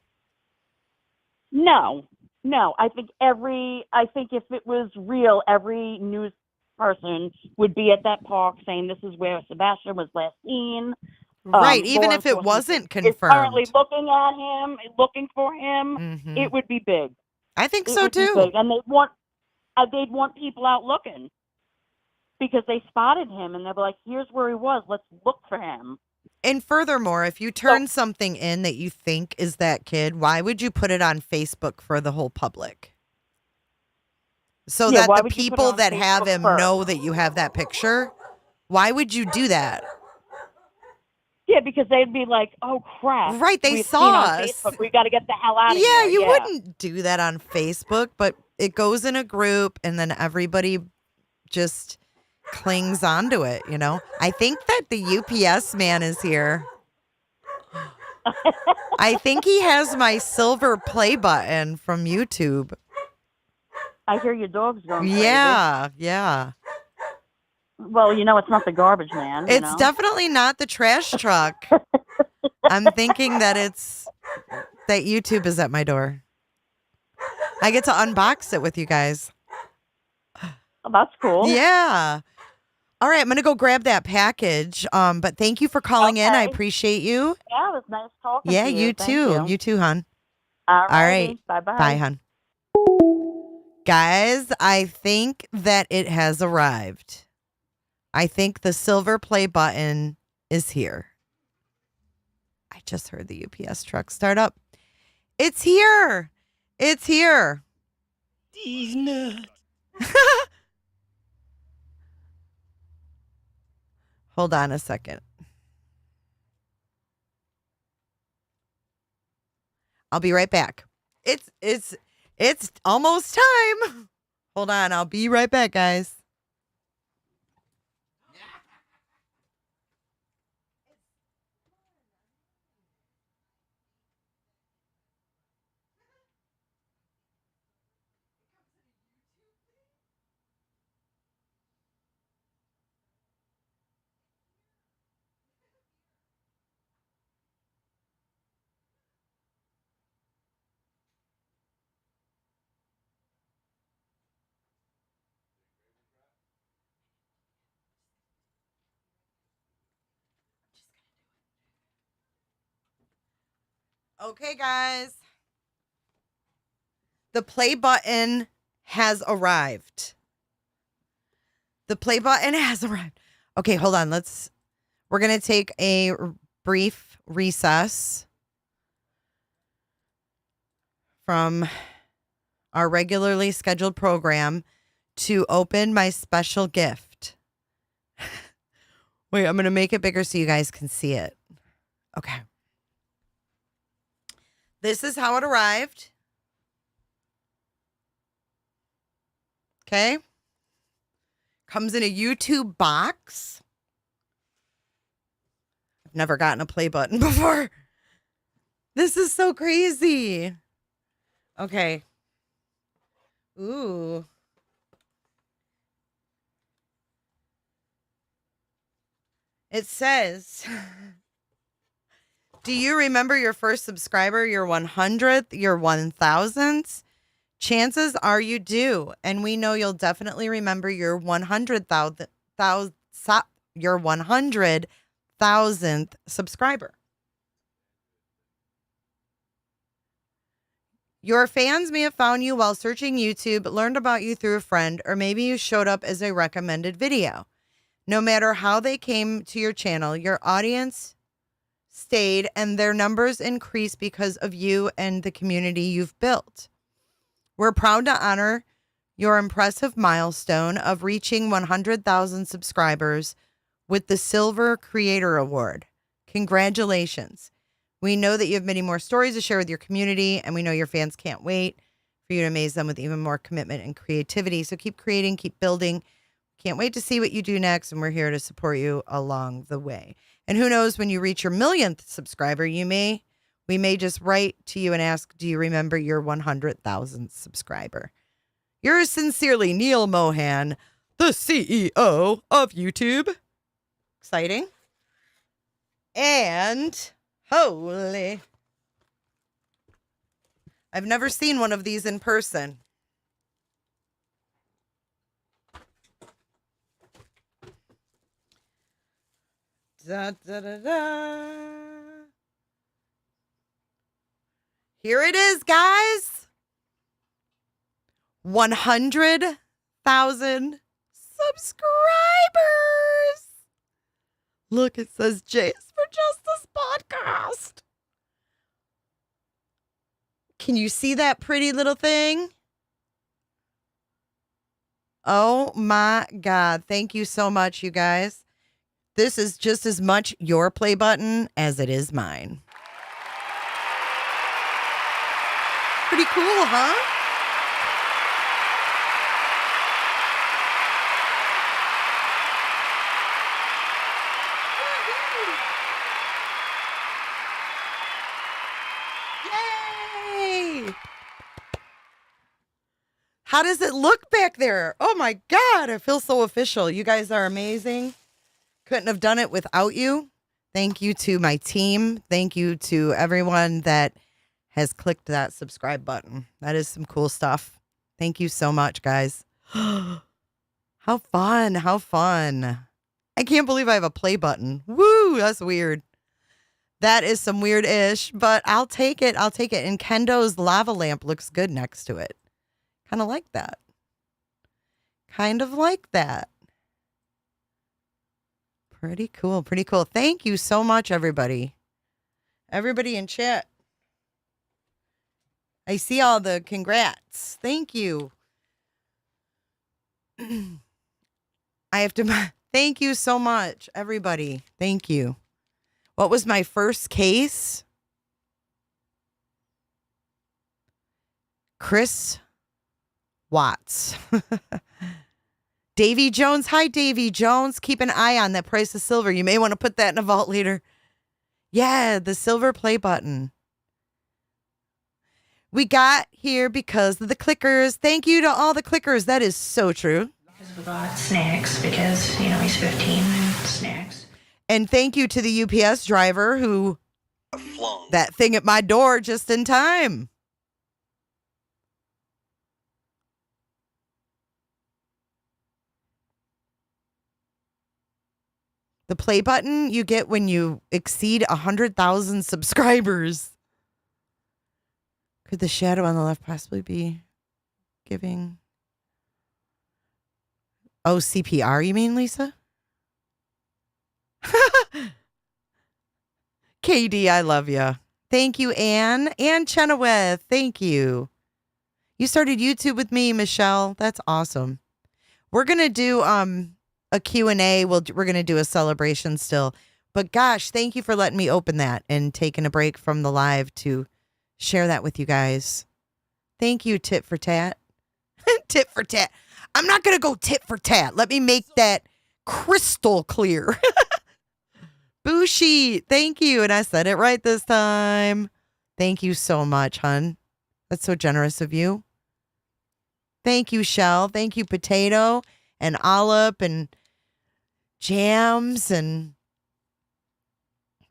No. I think if it was real, every news person would be at that park saying this is where Sebastian was last seen. Right, even if it wasn't confirmed. Is currently looking at him, looking for him. Mm-hmm. It would be big. I think It so would be too. big. And they'd want people out looking because they spotted him and they're like, here's where he was. Let's look for him. And furthermore, if you turn something in that you think is that kid, why would you put it on Facebook for the whole public? So that the people that have him know that you have that picture? Why would you do that? Yeah, because they'd be like, oh, crap. Right, they We've saw seen on us. Facebook. We got to get the hell out of here. Yeah, you wouldn't do that on Facebook, but it goes in a group and then everybody just clings onto it, you know? I think that the UPS man is here. I think he has my silver play button from YouTube. I hear your dog's going crazy. Yeah. Well, you know, it's not the garbage man. It's definitely not the trash truck. I'm thinking that that YouTube is at my door. I get to unbox it with you guys. Oh, that's cool. Yeah. All right, I'm going to go grab that package. But thank you for calling in. I appreciate you. Yeah, it was nice talking Yeah, to you. you too. You too, hon. All All right. Bye-bye. Bye, hon. Guys, I think that it has arrived. I think the silver play button is here. I just heard the UPS truck start up. It's here. It's here. These nuts. Hold on a second. I'll be right back. It's almost time. Hold on. I'll be right back, guys. Okay, guys. The play button has arrived. The play button has arrived. Okay, hold on. We're going to take a brief recess from our regularly scheduled program to open my special gift. Wait, I'm going to make it bigger so you guys can see it. Okay. This is how it arrived. Okay. Comes in a YouTube box. I've never gotten a play button before. This is so crazy. Okay. Ooh. It says... Do you remember your first subscriber, your 100th, your 1000th? Chances are you do. And we know you'll definitely remember your 100,000th subscriber. Your fans may have found you while searching YouTube, learned about you through a friend, or maybe you showed up as a recommended video. No matter how they came to your channel, your audience stayed and their numbers increased because of you and the community you've built. We're proud to honor your impressive milestone of reaching 100,000 subscribers with the Silver Creator Award. Congratulations. We know that you have many more stories to share with your community, and we know your fans can't wait for you to amaze them with even more commitment and creativity. So keep creating, keep building. Can't wait to see what you do next, and we're here to support you along the way. And who knows, when you reach your 1,000,000th subscriber, we may just write to you and ask, do you remember your 100,000th subscriber? Yours sincerely, Neil Mohan, the CEO of YouTube. Exciting. And holy, I've never seen one of these in person. Da, da, da, da. Here it is, guys. 100,000 subscribers. Look, it says Jace for Justice Podcast. Can you see that pretty little thing? Oh my God. Thank you so much, you guys. This is just as much your play button as it is mine. Pretty cool, huh? Yay! How does it look back there? Oh my God, I feel so official. You guys are amazing. Couldn't have done it without you. Thank you to my team. Thank you to everyone that has clicked that subscribe button. That is some cool stuff. Thank you so much, guys. How fun. How fun. I can't believe I have a play button. Woo, that's weird. That is some weird-ish, but I'll take it. I'll take it. And Kendo's lava lamp looks good next to it. Kind of like that. Kind of like that. Pretty cool. Pretty cool. Thank you so much, everybody. Everybody in chat. I see all the congrats. Thank you. I have to... Thank you so much, everybody. Thank you. What was my first case? Chris Watts. Davy Jones. Hi, Davy Jones. Keep an eye on that price of silver. You may want to put that in a vault later. Yeah, the silver play button. We got here because of the clickers. Thank you to all the clickers. That is so true. Because we bought snacks because, he's 15 and snacks. And thank you to the UPS driver who that thing at my door just in time. The play button you get when you exceed 100,000 subscribers. Could the shadow on the left possibly be giving? Oh, CPR, you mean, Lisa? KD, I love you. Thank you, Anne. Anne Chenoweth, thank you. You started YouTube with me, Michelle. That's awesome. We're going to do a Q&A. We're going to do a celebration still. But gosh, thank you for letting me open that and taking a break from the live to share that with you guys. Thank you, tit for tat. Tit for tat. I'm not going to go tit for tat. Let me make that crystal clear. Bushi, thank you. And I said it right this time. Thank you so much, hun. That's so generous of you. Thank you, Shell. Thank you, Potato and Olive and Jams and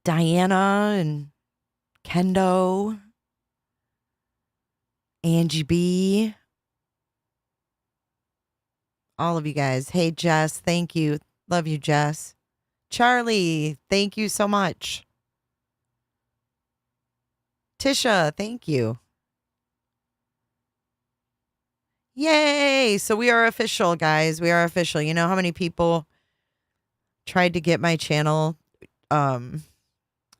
Diana and Kendo. Angie B. All of you guys. Hey, Jess. Thank you. Love you, Jess. Charlie. Thank you so much. Tisha. Thank you. Yay. So we are official, guys. We are official. You know how many people tried to get my channel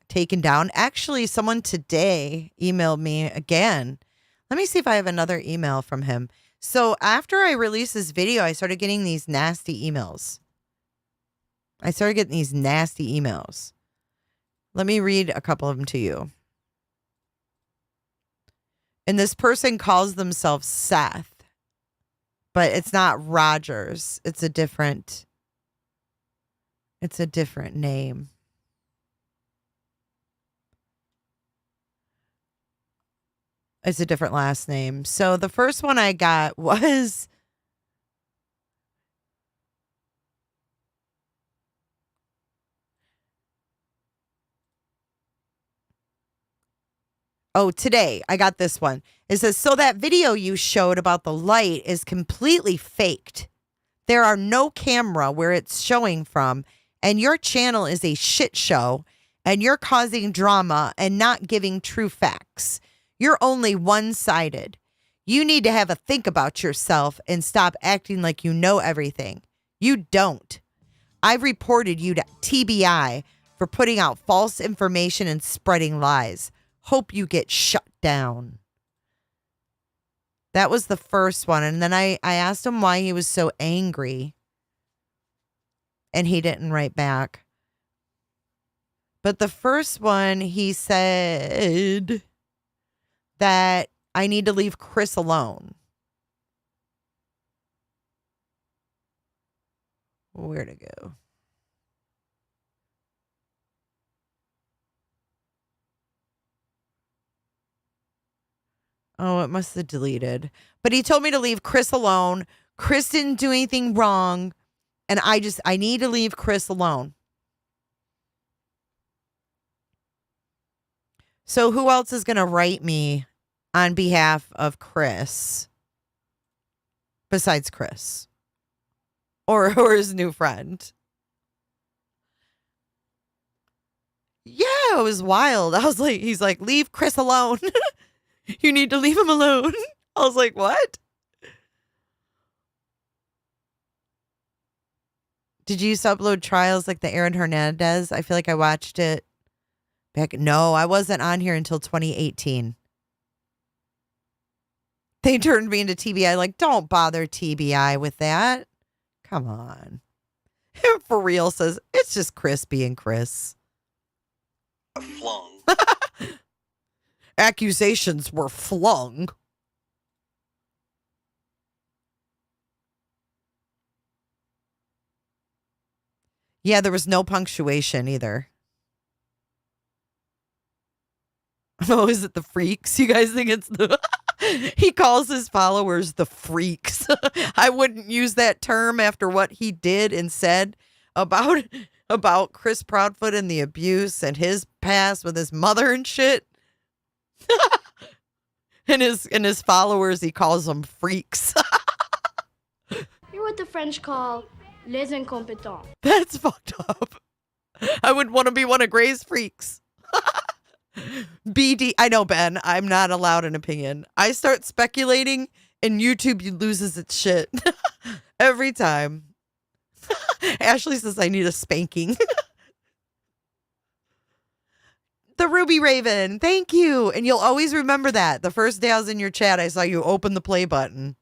taken down? Actually, someone today emailed me again. Let me see if I have another email from him. So after I released this video, I started getting these nasty emails. Let me read a couple of them to you. And this person calls themselves Seth, but it's not Rogers. It's a different name. It's a different last name. So the first one I got was today I got this one. It says, so that video you showed about the light is completely faked. There are no camera where it's showing from, and your channel is a shit show, and you're causing drama and not giving true facts. You're only one-sided. You need to have a think about yourself and stop acting like you know everything. You don't. I've reported you to TBI for putting out false information and spreading lies. Hope you get shut down. That was the first one. And then I asked him why he was so angry. And he didn't write back. But the first one, he said that I need to leave Chris alone. Where'd it go? Oh, it must have deleted. But he told me to leave Chris alone. Chris didn't do anything wrong. And I need to leave Chris alone. So who else is going to write me on behalf of Chris? Besides Chris. Or his new friend. Yeah, it was wild. I was like, he's like, leave Chris alone. You need to leave him alone. I was like, what? Did you used to upload trials like the Aaron Hernandez? I feel like I watched it back. No, I wasn't on here until 2018. They turned me into TBI. Like, don't bother TBI with that. Come on. For real says, it's just Chris being Chris. Flung. Accusations were flung. Yeah, there was no punctuation either. Oh, is it the freaks? You guys think it's the... He calls his followers the freaks. I wouldn't use that term after what he did and said about Chris Proudfoot and the abuse and his past with his mother and shit. and his followers, he calls them freaks. You're what the French call les incompetents. That's fucked up. I would want to be one of Gray's freaks. BD, I know, Ben, I'm not allowed an opinion. I start speculating and YouTube loses its shit. Every time. Ashley says I need a spanking. The Ruby Raven, thank you. And you'll always remember that. The first day I was in your chat, I saw you open the play button.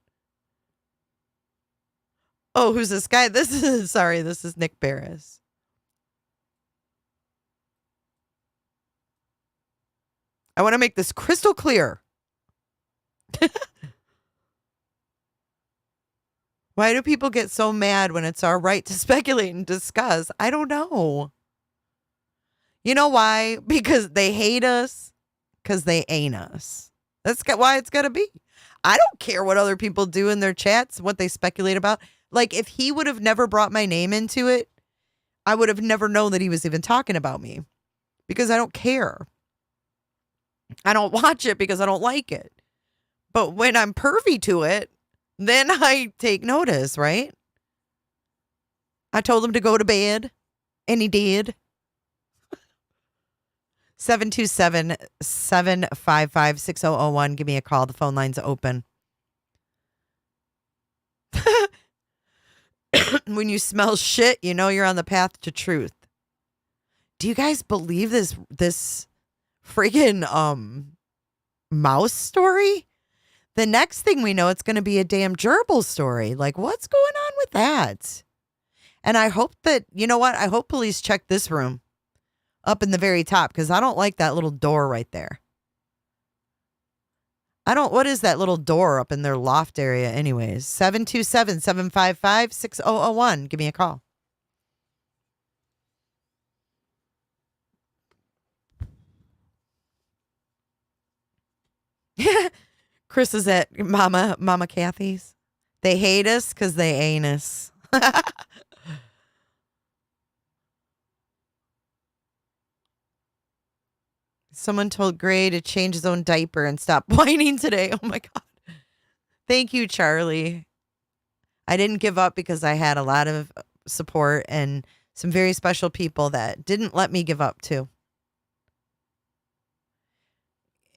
Oh, who's this guy? This is Nick Barris. I want to make this crystal clear. Why do people get so mad when it's our right to speculate and discuss? I don't know. You know why? Because they hate us. Because they ain't us. That's why it's got to be. I don't care what other people do in their chats, what they speculate about. Like, if he would have never brought my name into it, I would have never known that he was even talking about me. Because I don't care. I don't watch it because I don't like it. But when I'm pervy to it, then I take notice, right? I told him to go to bed, and he did. 727-755-6001. Give me a call. The phone line's open. When you smell shit, you know you're on the path to truth. Do you guys believe this friggin' mouse story? The next thing we know, it's going to be a damn gerbil story. Like, what's going on with that? And I hope that, you know what? I hope police check this room. up in the very top because I don't like that little door right there. What is that little door up in their loft area anyways? 727-755-6001. Give me a call. Chris is at Mama Kathy's. They hate us because they ain't us. Someone told Gray to change his own diaper and stop whining today. Oh my God. Thank you, Charlie. I didn't give up because I had a lot of support and some very special people that didn't let me give up too.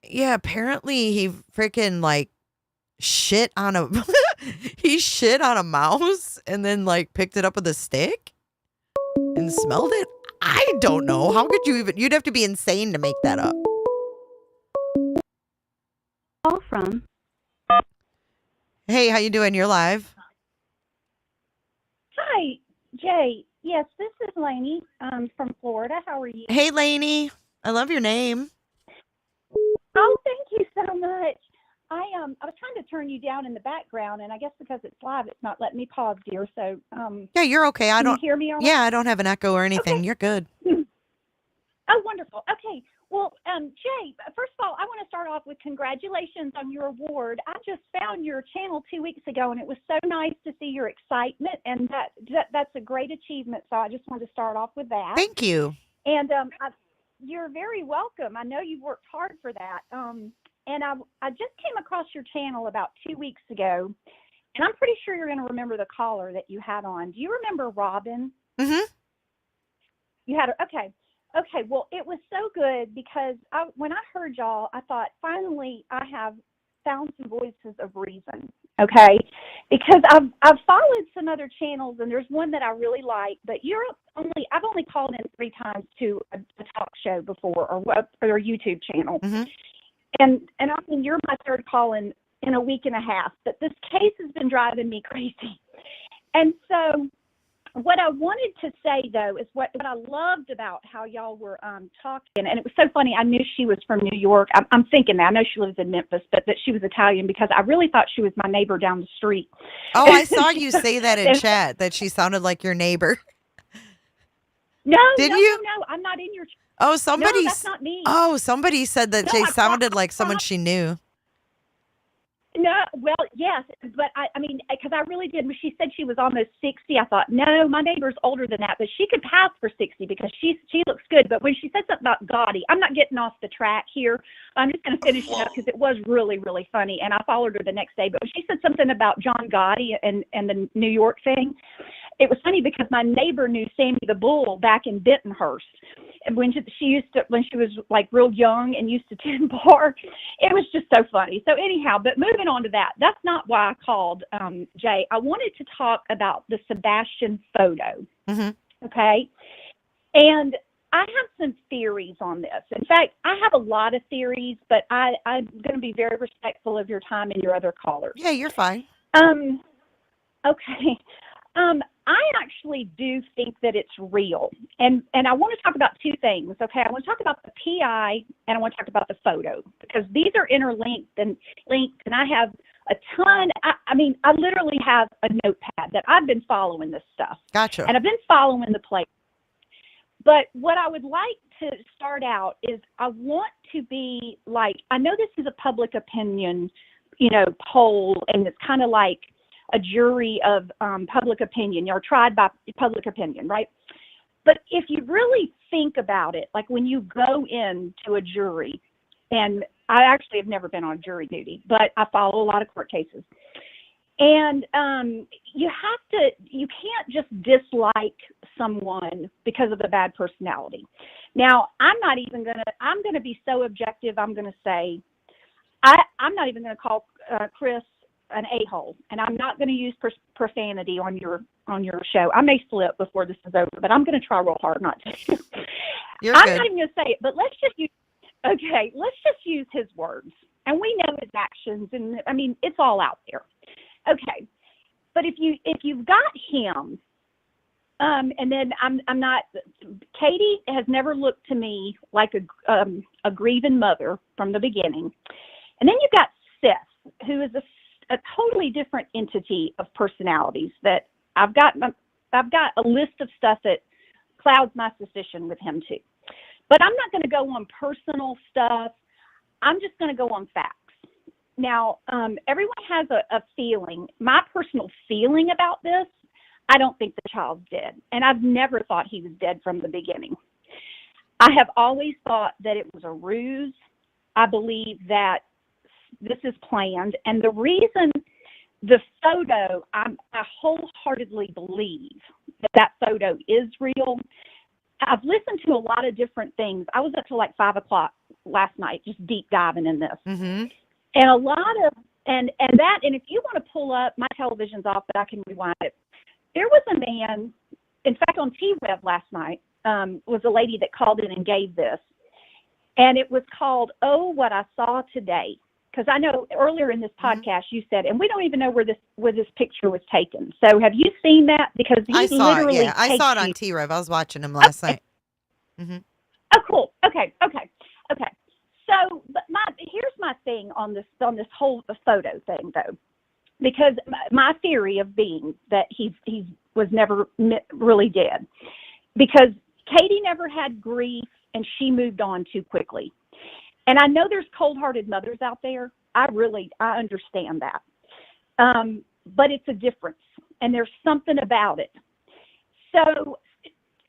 Yeah, apparently he freaking like shit on a he shit on a mouse and then like picked it up with a stick and smelled it. I don't know. How could you even? You'd have to be insane to make that up. Call from. Hey, how you doing? You're live. Hi, Jay. Yes, this is Lainey from Florida. How are you? Hey, Lainey. I love your name. Oh, thank you so much. I was trying to turn you down in the background, and I guess because it's live, it's not letting me pause, dear. So Yeah, you're okay. Can you hear me all right? Yeah, I don't have an echo or anything. Okay. You're good. Oh, wonderful. Okay. Well, Jay, first of all, I want to start off with congratulations on your award. I just found your channel 2 weeks ago, and it was so nice to see your excitement, and that's a great achievement. So I just wanted to start off with that. Thank you. And you're very welcome. I know you've worked hard for that. And I just came across your channel about 2 weeks ago, and I'm pretty sure you're going to remember the caller that you had on. Do you remember Robin? Mm-hmm. You had her. Okay. Okay. Well, it was so good because when I heard y'all, I thought, finally, I have found some voices of reason. Okay. Because I've followed some other channels, and there's one that I really like, but I've only called in 3 times to a talk show before or a YouTube channel. Mm-hmm. And I mean, you're my third call in a week and a half, but this case has been driving me crazy. And so what I wanted to say, though, is what I loved about how y'all were talking, and it was so funny. I knew she was from New York. I'm thinking that. I know she lives in Memphis, but that she was Italian because I really thought she was my neighbor down the street. Oh, I saw you say that in chat, that she sounded like your neighbor. No, Didn't no, you? no, I'm not in your Oh, somebody. No, that's not me. Oh, somebody said that she sounded like someone she knew. No, well, yes, but I mean, because I really did. When she said she was almost 60, I thought, no, my neighbor's older than that, but she could pass for 60 because she looks good. But when she said something about gaudy, I'm not getting off the track here. I'm just going to finish it up because it was really, really funny, and I followed her the next day. But when she said something about John Gotti and the New York thing, it was funny because my neighbor knew Sammy the Bull back in Bentonhurst. And when she was like real young and used to Tin Bar, it was just so funny. So anyhow, but moving on to that, that's not why I called, Jay. I wanted to talk about the Sebastian photo. Mm-hmm. Okay. And I have some theories on this. In fact, I have a lot of theories, but I'm going to be very respectful of your time and your other callers. Yeah, you're fine. Okay. I actually do think that it's real. And I want to talk about 2 things, okay? I want to talk about the PI and I want to talk about the photo because these are interlinked and linked, and I have a ton. I mean, I literally have a notepad that I've been following this stuff. Gotcha. And I've been following the play. But what I would like to start out is I want to be like, I know this is a public opinion, poll, and it's kind of like a jury of public opinion. You're tried by public opinion, right? But if you really think about it, like when you go into a jury, and I actually have never been on jury duty, but I follow a lot of court cases. And you can't just dislike someone because of a bad personality. Now, I'm going to be so objective, I'm going to say, I'm not even going to call Chris an a-hole, and I'm not going to use profanity on your show. I may slip before this is over, but I'm going to try real hard not to. I'm not even going to say it, but let's just use his words, and we know his actions, and I mean it's all out there. Okay, but if you've got him, And then I'm not. Katie has never looked to me like a grieving mother from the beginning. And then you've got Seth, who is a totally different entity of personalities. That I've got a list of stuff that clouds my suspicion with him too. But I'm not going to go on personal stuff. I'm just going to go on facts. Now, everyone has a feeling. My personal feeling about this, I don't think the child's dead. And I've never thought he was dead from the beginning. I have always thought that it was a ruse. I believe that this is planned. And the reason the photo, I wholeheartedly believe that photo is real. I've listened to a lot of different things. I was up till like 5 o'clock last night, just deep diving in this. Mm-hmm. And a lot of, and if you want to pull up, my television's off, but I can rewind it. There was a man, in fact, on T-Web last night, was a lady that called in and gave this. And it was called, Oh, What I Saw Today. Because I know earlier in this podcast you said, and we don't even know where this picture was taken. So have you seen that? Because he I saw it, yeah. I saw it on you. T-Rev. I was watching him last night. Mm-hmm. Oh, cool. Okay. So, but here's my thing on this whole photo thing, though, because my theory of being that he was never really dead, because Katie never had grief and she moved on too quickly. And I know there's cold-hearted mothers out there. I understand that. But it's a difference, and there's something about it. So,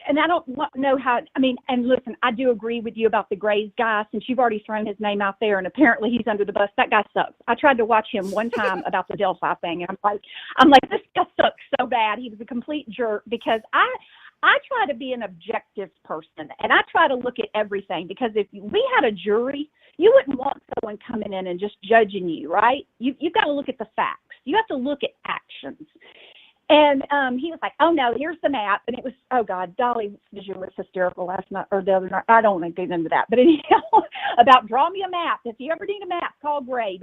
and I don't know how, and listen, I do agree with you about the Grays guy, since you've already thrown his name out there, and apparently he's under the bus. That guy sucks. I tried to watch him one time about the Delphi thing, and I'm like, this guy sucks so bad. He was a complete jerk, because I try to be an objective person, and I try to look at everything, because if we had a jury, you wouldn't want someone coming in and just judging you, right? You've got to look at the facts. You have to look at actions. And he was like, oh, no, here's the map. And it was, oh, God, Dolly Vision was hysterical last night or the other night. I don't want to get into that. But anyhow, about draw me a map. If you ever need a map, call Gray.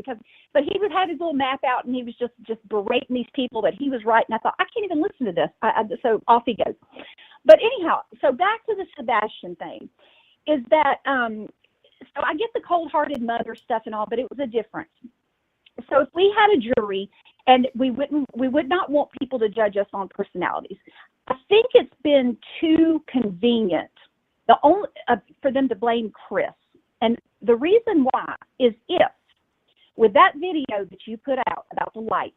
But he would have his little map out, and he was just berating these people that he was right. And I thought, I can't even listen to this. So off he goes. But anyhow, so back to the Sebastian thing, is that, so I get the cold-hearted mother stuff and all, but it was a difference. So if we had a jury, and we would not want people to judge us on personalities. I think it's been too convenient for them to blame Chris. And the reason why is if, with that video that you put out about the lights,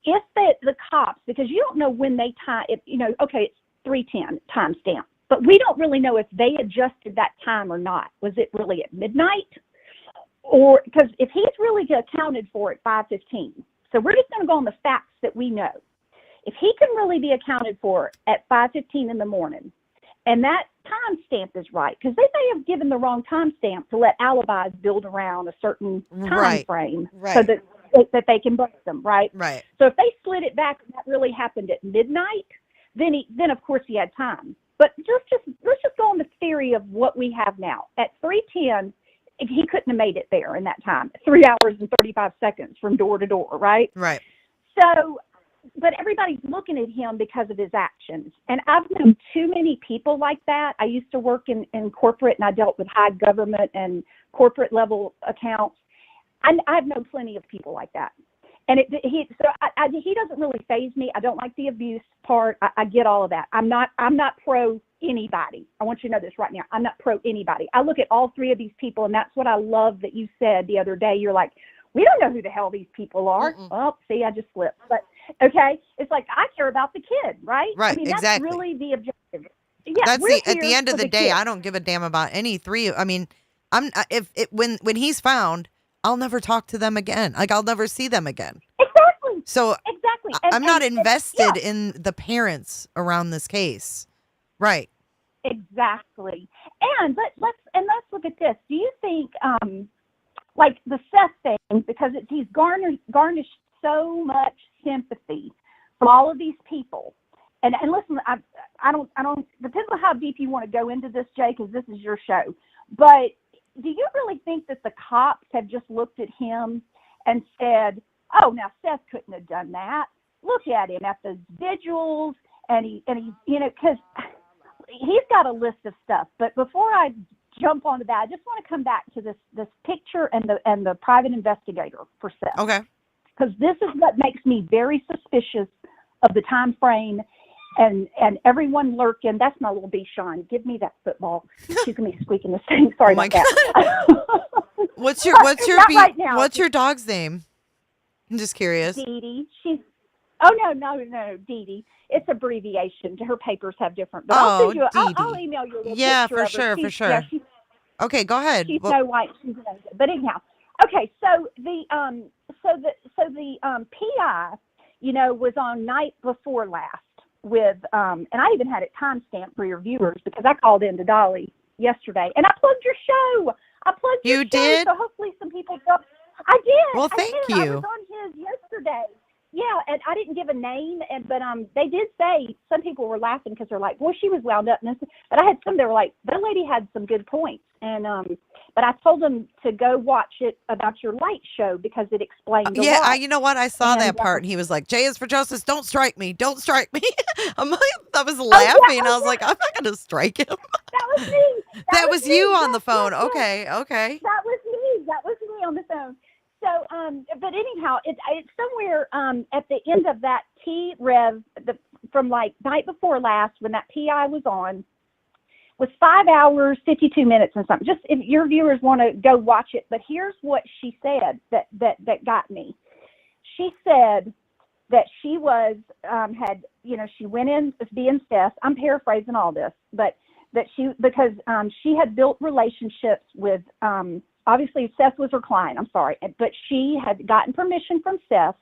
if the cops, because you don't know when they time, okay, it's 3:10 timestamp, but we don't really know if they adjusted that time or not. Was it really at midnight? Or because if he's really accounted for at 5:15, so we're just going to go on the facts that we know. If he can really be accounted for at 5:15 in the morning, and that timestamp is right, because they may have given the wrong timestamp to let alibis build around a certain time frame, so that they can bust them, right? Right. So if they slid it back and that really happened at midnight, then of course he had time. But let's just go on the theory of what we have now at 3:10. He couldn't have made it there in that time, 3 hours and 35 seconds from door to door, right? Right. So, but everybody's looking at him because of his actions. And I've known too many people like that. I used to work in corporate, and I dealt with high government and corporate level accounts. I've known plenty of people like that. And he doesn't really faze me. I don't like the abuse part. I get all of that. I'm not pro anybody. I want you to know this right now. I'm not pro anybody. I look at all three of these people, and that's what I love that you said the other day. You're like, we don't know who the hell these people are. Oh, see, I just slipped. But okay, it's like I care about the kid, right? Right, that's exactly. really the objective. Yeah, at the end of the day, I don't give a damn about any three. I mean, when he's found, I'll never talk to them again. Like, I'll never see them again. Exactly. So exactly. I'm not invested in the parents around this case. Right. Exactly. And let's look at this. Do you think like the Seth thing, because he's garnished so much sympathy from all of these people. And listen, I don't depends on how deep you want to go into this, Jay, because this is your show. But do you really think that the cops have just looked at him and said, oh, now Seth couldn't have done that. Look at him at the vigils and he, because he's got a list of stuff. But before I jump onto that, I just want to come back to this picture and the private investigator for Seth. Okay. Because this is what makes me very suspicious of the time frame and everyone lurking. That's my little Sean. Give me that football. She's gonna be squeaking this thing. Sorry about that. What's your dog's name? I'm just curious. Dee Dee. No, Dee Dee. It's abbreviation. Her papers have different. But I'll email you a little picture for of her. sure, for sure. Yeah, okay, go ahead. She's Snow White. She's amazing. But anyhow, okay. So the PI, was on night before last with and I even had it timestamped for your viewers because I called into Dolly yesterday and I plugged your show. You did? So hopefully some people go. I did. Well, thank you. I was on his yesterday. Yeah, and I didn't give a name, but they did say some people were laughing because they're like, "Boy, she was wound up." But I had some that were like, "That lady had some good points," and but I told them to go watch it about your light show because it explained. You know what? I saw that part, and he was like, "J is for justice. Don't strike me. Don't strike me." I was laughing. I was like, "I'm not going to strike him." That was me. That was you on the phone. Okay. That was me. That was me on the phone. So, but anyhow, it's somewhere at the end of that T-Rev from like night before last when that PI was on, was 5 hours, 52 minutes and something. Just if your viewers want to go watch it. But here's what she said that got me. She said that she was, she went in being Steph. I'm paraphrasing all this, but that because she had built relationships with, obviously, Seth was her client. I'm sorry. But she had gotten permission from Seth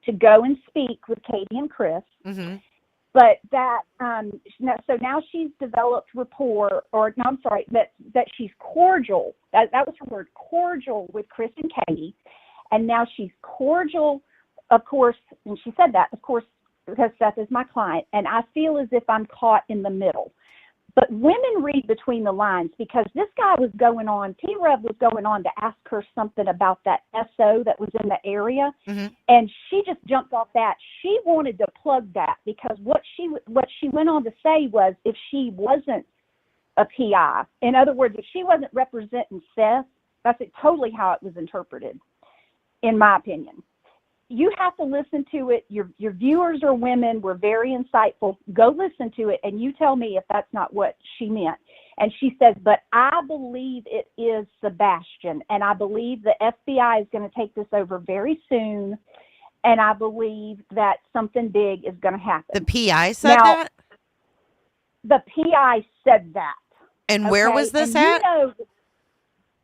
to go and speak with Katie and Chris. Mm-hmm. But that, so now she's developed rapport, that she's cordial. That was her word, cordial with Chris and Katie. And now she's cordial, of course, and she said that, of course, because Seth is my client. And I feel as if I'm caught in the middle. But women read between the lines because this guy was going on, T-Rev was going on to ask her something about that SO that was in the area. Mm-hmm. And she just jumped off that. She wanted to plug that because what she went on to say was if she wasn't a PI, in other words, if she wasn't representing Seth, that's totally how it was interpreted, in my opinion. You have to listen to it. Your viewers are women. We're very insightful. Go listen to it, and you tell me if that's not what she meant. And she says, but I believe it is Sebastian, and I believe the FBI is going to take this over very soon, and I believe that something big is going to happen. The PI said that? The PI said that. And where was this at?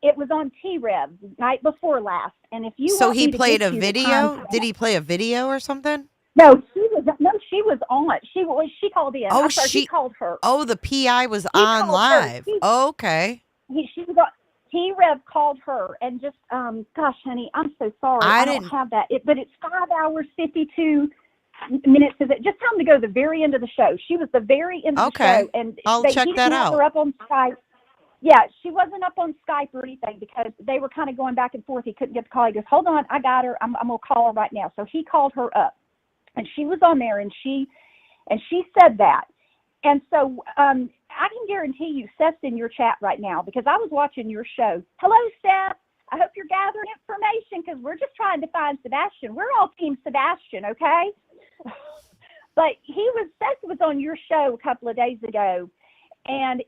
It was on T-Rev night before last, and if you so he played a video. Did he play a video or something? No, she was on. She called in. Oh, she called her. Oh, the PI was on live. Okay. She was on. T-Rev called her, and just gosh, honey, I'm so sorry. I don't have that. But it's 5 hours 52 minutes. Just tell them to go to the very end of the show. She was the very end of the show, and I'll check that out. Her up on Skype. Yeah, she wasn't up on Skype or anything because they were kind of going back and forth. He couldn't get the call. He goes, hold on, I got her. I'm going to call her right now. So he called her up, and she was on there, and she said that. And so I can guarantee you Seth's in your chat right now because I was watching your show. Hello, Seth. I hope you're gathering information because we're just trying to find Sebastian. We're all Team Sebastian, okay? But Seth was on your show a couple of days ago. And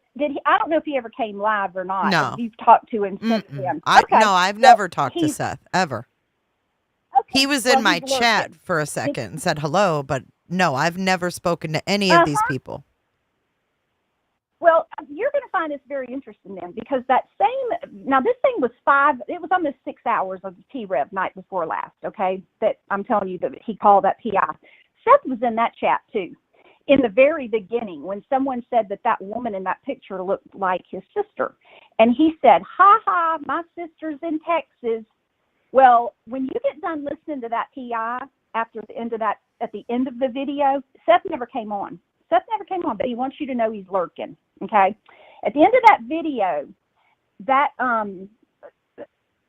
I don't know if he ever came live or not. No. You've talked to him since then. No, I've never talked to Seth, ever. Okay. He was in my chat for a second and said hello, but no, I've never spoken to any of these people. Well, you're going to find this very interesting then because this thing was it was almost 6 hours of the T-Rev night before last, okay, that I'm telling you that he called that PI. Seth was in that chat too. In the very beginning, when someone said that woman in that picture looked like his sister. And he said, ha, my sister's in Texas. Well, when you get done listening to that PI at the end of the video, Seth never came on. But he wants you to know he's lurking, okay? At the end of that video,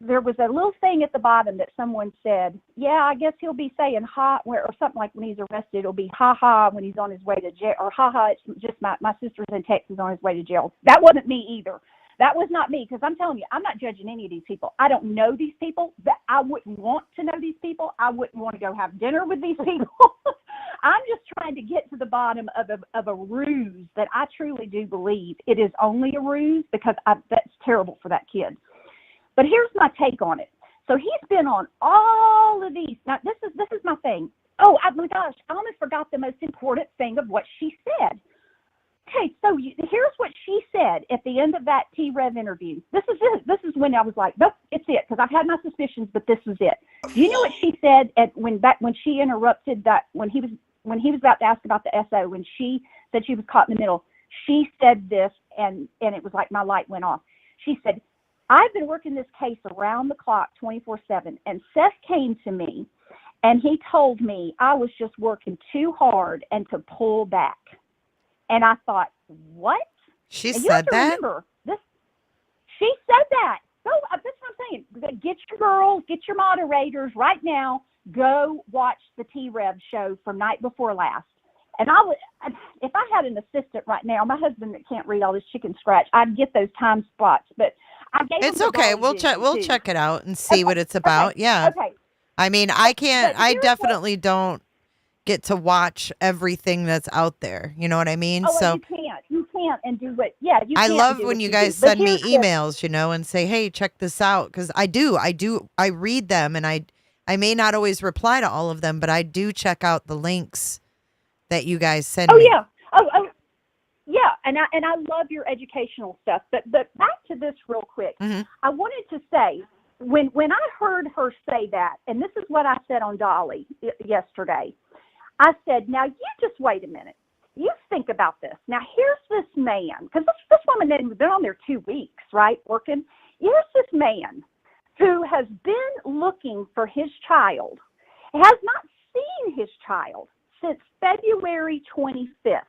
there was a little thing at the bottom that someone said, yeah, I guess he'll be saying ha, or something like when he's arrested, it'll be ha ha when he's on his way to jail, or ha ha, it's just my sister's in Texas on his way to jail. That wasn't me either. That was not me, because I'm telling you, I'm not judging any of these people. I don't know these people. I wouldn't want to know these people. I wouldn't want to go have dinner with these people. I'm just trying to get to the bottom of a ruse that I truly do believe it is only a ruse, because that's terrible for that kid. But here's my take on it. So he's been on all of these. Now, this is my thing. Oh, my gosh, I almost forgot the most important thing of what she said. Okay, so here's what she said at the end of that T-Rev interview. This is it. This is when I was like, nope, it's it, because I've had my suspicions, but this is it. Do you know what she said when she interrupted that, when he was about to ask about the SO, when she said she was caught in the middle? She said this, and it was like my light went off. She said, I've been working this case around the clock 24/7, and Seth came to me, and he told me I was just working too hard and to pull back. And I thought, what? She and said that? Remember, she said that. So that's what I'm saying. Get your girls, get your moderators right now. Go watch the T-Rev show from night before last. And if I had an assistant right now, my husband that can't read all this chicken scratch, I'd get those time spots. But I gave It's him okay. We'll check it out and see what it's about. Yeah. Okay. I mean, I definitely don't get to watch everything that's out there. You know what I mean? Oh, so you can't and do what, yeah. I love when you guys send me emails, and say, hey, check this out. Because I read them, and I may not always reply to all of them, but I do check out the links that you guys send me. Yeah. Oh, yeah. And I love your educational stuff. But back to this real quick. Mm-hmm. I wanted to say, when I heard her say that, and this is what I said on Dolly yesterday, I said, now you just wait a minute. You think about this. Now here's this man, because this woman had been on there 2 weeks, right, working. Here's this man who has been looking for his child, has not seen his child since February 25th.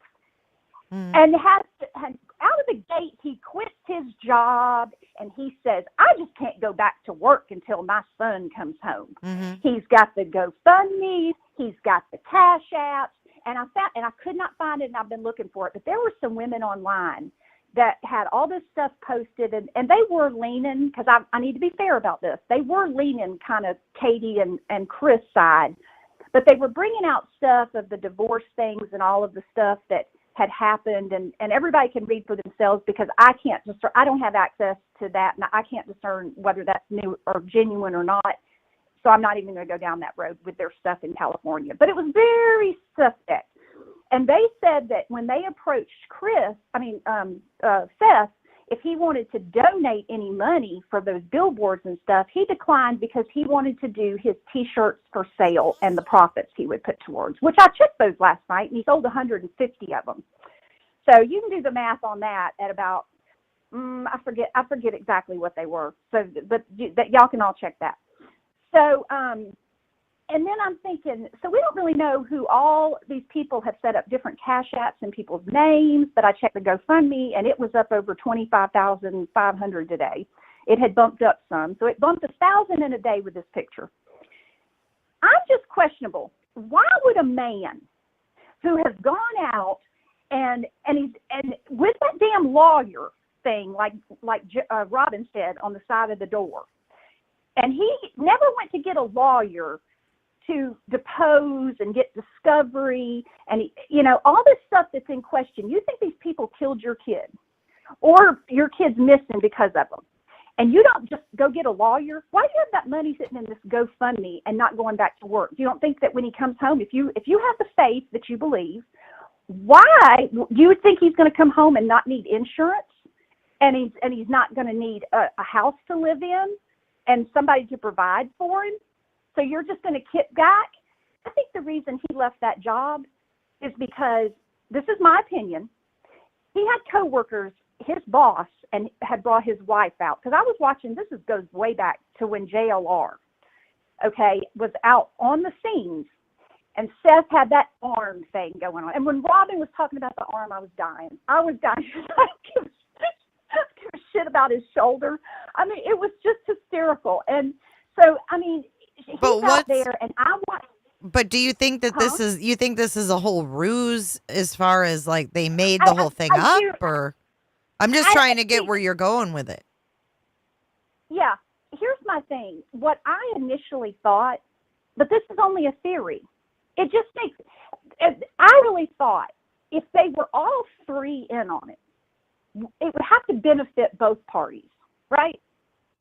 And out of the gate, he quits his job, and he says, I just can't go back to work until my son comes home. Mm-hmm. He's got the GoFundMe, he's got the Cash Apps, and I could not find it, and I've been looking for it, but there were some women online that had all this stuff posted, and they were leaning, because I need to be fair about this, they were leaning kind of Katie and Chris' side, but they were bringing out stuff of the divorce things and all of the stuff that had happened, and everybody can read for themselves, because I don't have access to that, and I can't discern whether that's new or genuine or not. So I'm not even going to go down that road with their stuff in California. But it was very suspect. And they said that when they approached Seth, if he wanted to donate any money for those billboards and stuff, he declined, because he wanted to do his T-shirts for sale and the profits he would put towards, which I checked those last night, and he sold 150 of them. So you can do the math on that at about, I forget exactly what they were. So, but y'all can all check that. So, and then I'm thinking, so we don't really know who all these people have set up different Cash Apps in people's names, but I checked the GoFundMe, and it was up over 25,500 today. It had bumped up some, so it bumped 1,000 in a day with this picture. I'm just questionable. Why would a man who has gone out and with that damn lawyer thing, like Robin said, on the side of the door, and he never went to get a lawyer to depose and get discovery and, all this stuff that's in question. You think these people killed your kid, or your kid's missing because of them, and you don't just go get a lawyer? Why do you have that money sitting in this GoFundMe and not going back to work? You don't think that when he comes home, if you have the faith that you believe, why do you think he's going to come home and not need insurance, and he's not going to need a house to live in and somebody to provide for him? So you're just going to kick back? I think the reason he left that job is because, this is my opinion, he had coworkers, his boss, and had brought his wife out. Because I was watching, goes way back to when JLR, was out on the scenes, and Seth had that arm thing going on. And when Robin was talking about the arm, I was dying. give a shit about his shoulder. I mean, it was just hysterical. And so, I mean, he's out there, and I want. But do you think that this is a whole ruse as far as like they made the whole thing up, or I'm just trying to get where you're going with it. Yeah, here's my thing. What I initially thought, but this is only a theory. It just makes. I really thought if they were all three in on it, it would have to benefit both parties, right?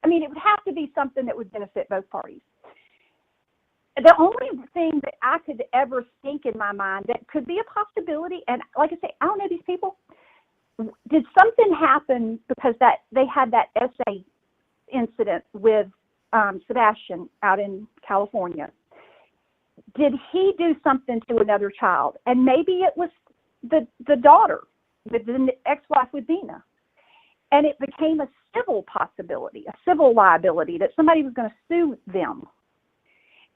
I mean, it would have to be something that would benefit both parties. The only thing that I could ever think in my mind that could be a possibility, and like I say, I don't know these people. Did something happen because that they had that essay incident with Sebastian out in California? Did he do something to another child? And maybe it was the daughter, the ex-wife with Dina. And it became a civil possibility, a civil liability that somebody was going to sue them.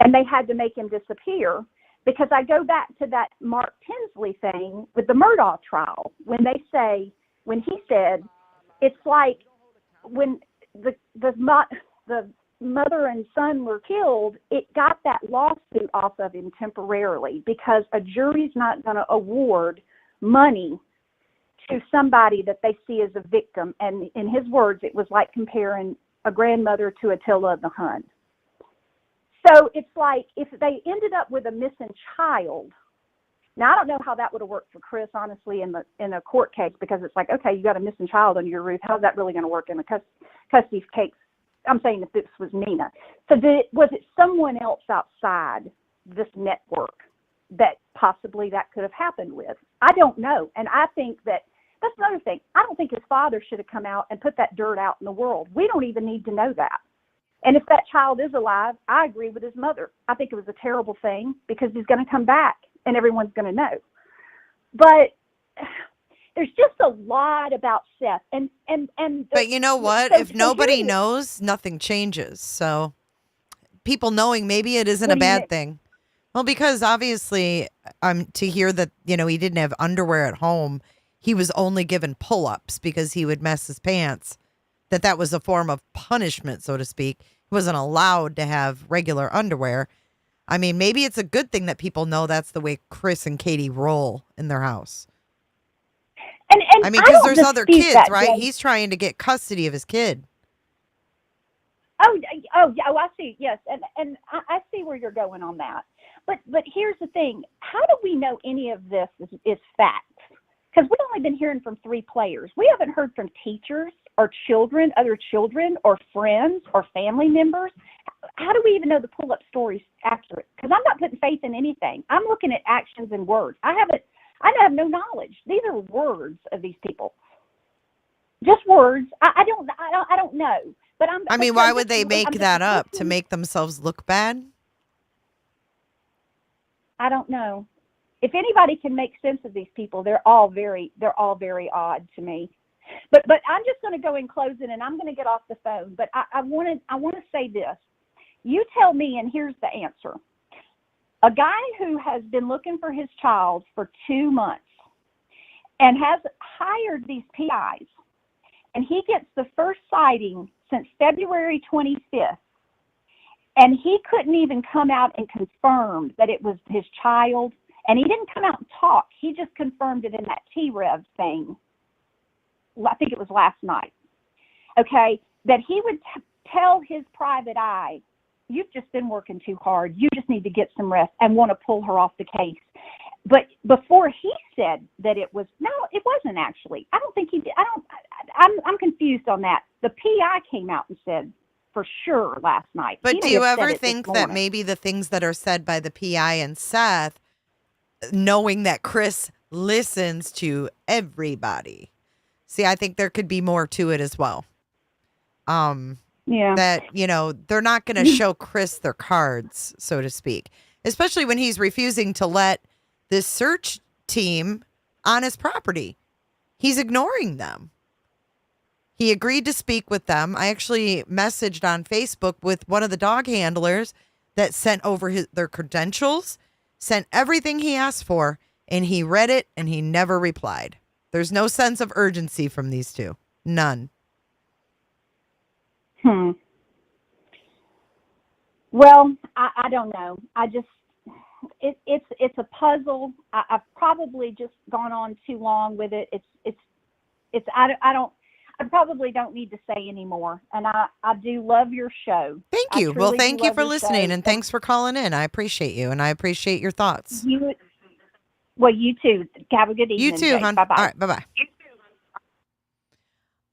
And they had to make him disappear, because I go back to that Mark Tinsley thing with the Murdaugh trial, when he said, it's like when the mother and son were killed, it got that lawsuit off of him temporarily, because a jury's not going to award money to somebody that they see as a victim. And in his words, it was like comparing a grandmother to Attila the Hun. So it's like if they ended up with a missing child. Now, I don't know how that would have worked for Chris, honestly, in a court case, because it's like, okay, you got a missing child under your roof. How's that really going to work in a custody case? I'm saying if this was Nina. So was it someone else outside this network that possibly that could have happened with? I don't know. And I think that's another thing. I don't think his father should have come out and put that dirt out in the world. We don't even need to know that. And if that child is alive, I agree with his mother. I think it was a terrible thing, because he's going to come back and everyone's going to know. But there's just a lot about Seth. But you know what? If nobody knows, nothing changes. So people knowing, maybe it isn't a bad thing. Well, because obviously, to hear that, he didn't have underwear at home, he was only given pull-ups because he would mess his pants, that was a form of punishment, so to speak. He wasn't allowed to have regular underwear. I mean, maybe it's a good thing that people know that's the way Chris and Katie roll in their house. And I mean, because there's other kids, that, right? Jay. He's trying to get custody of his kid. Oh, I see. Yes, and I see where you're going on that. But here's the thing: how do we know any of this is fact? Because we've only been hearing from 3 players. We haven't heard from teachers or children, other children, or friends, or family members. How do we even know the pull-up story's accurate? Because I'm not putting faith in anything. I'm looking at actions and words. I have no knowledge. These are words of these people. Just words. I don't know. But why would they make that up? To make themselves look bad? I don't know. If anybody can make sense of these people, they're all very odd to me. But I'm just going to go in closing, and I'm going to get off the phone. But I want to say this. You tell me, and here's the answer. A guy who has been looking for his child for 2 months and has hired these PIs, and he gets the first sighting since February 25th, and he couldn't even come out and confirm that it was his child, and he didn't come out and talk. He just confirmed it in that T-Rev thing. I think it was last night. Okay, that he would tell his private eye, you've just been working too hard. You just need to get some rest, and want to pull her off the case. But before he said that it wasn't actually. I don't think he did. I'm confused on that. The PI came out and said for sure last night. But do you ever think that maybe the things that are said by the PI and Seth, knowing that Chris listens to everybody? See, I think there could be more to it as well. Yeah. That, they're not going to show Chris their cards, so to speak, especially when he's refusing to let this search team on his property. He's ignoring them. He agreed to speak with them. I actually messaged on Facebook with one of the dog handlers that sent over their credentials, sent everything he asked for, and he read it and he never replied. There's no sense of urgency from these two. None. Well, I don't know. It's a puzzle. I've probably just gone on too long with it. I probably don't need to say anymore. And I do love your show. Thank you. Well, thank you for listening, and thanks for calling in. I appreciate you, and I appreciate your thoughts. You too. Have a good evening. You too, hon. Bye-bye. All right, bye-bye.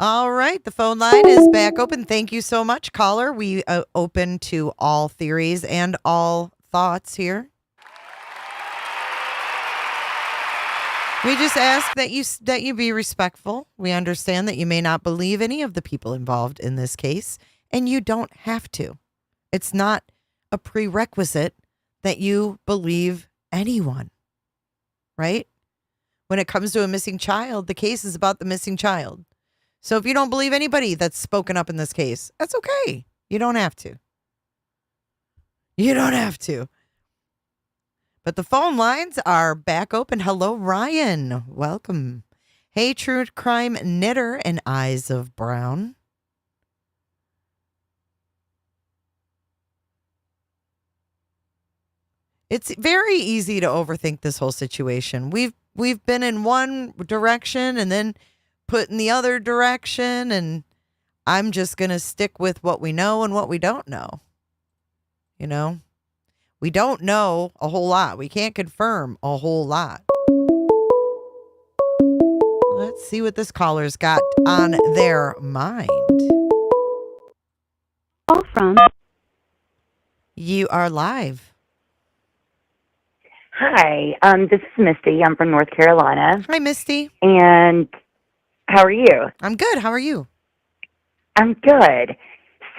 All right, the phone line is back open. Thank you so much, caller. We open to all theories and all thoughts here. We just ask that you be respectful. We understand that you may not believe any of the people involved in this case, and you don't have to. It's not a prerequisite that you believe anyone, right? When it comes to a missing child, the case is about the missing child. So if you don't believe anybody that's spoken up in this case, that's okay. You don't have to. You don't have to. But the phone lines are back open. Hello, Ryan. Welcome. Hey, true crime knitter and eyes of brown. It's very easy to overthink this whole situation. We've been in one direction and then put in the other direction, and I'm just going to stick with what we know and what we don't know. You know, we don't know a whole lot. We can't confirm a whole lot. Let's see what this caller's got on their mind. Call from. You are live. Hi, this is Misty. I'm from North Carolina. Hi, Misty. And how are you? I'm good. How are you? I'm good.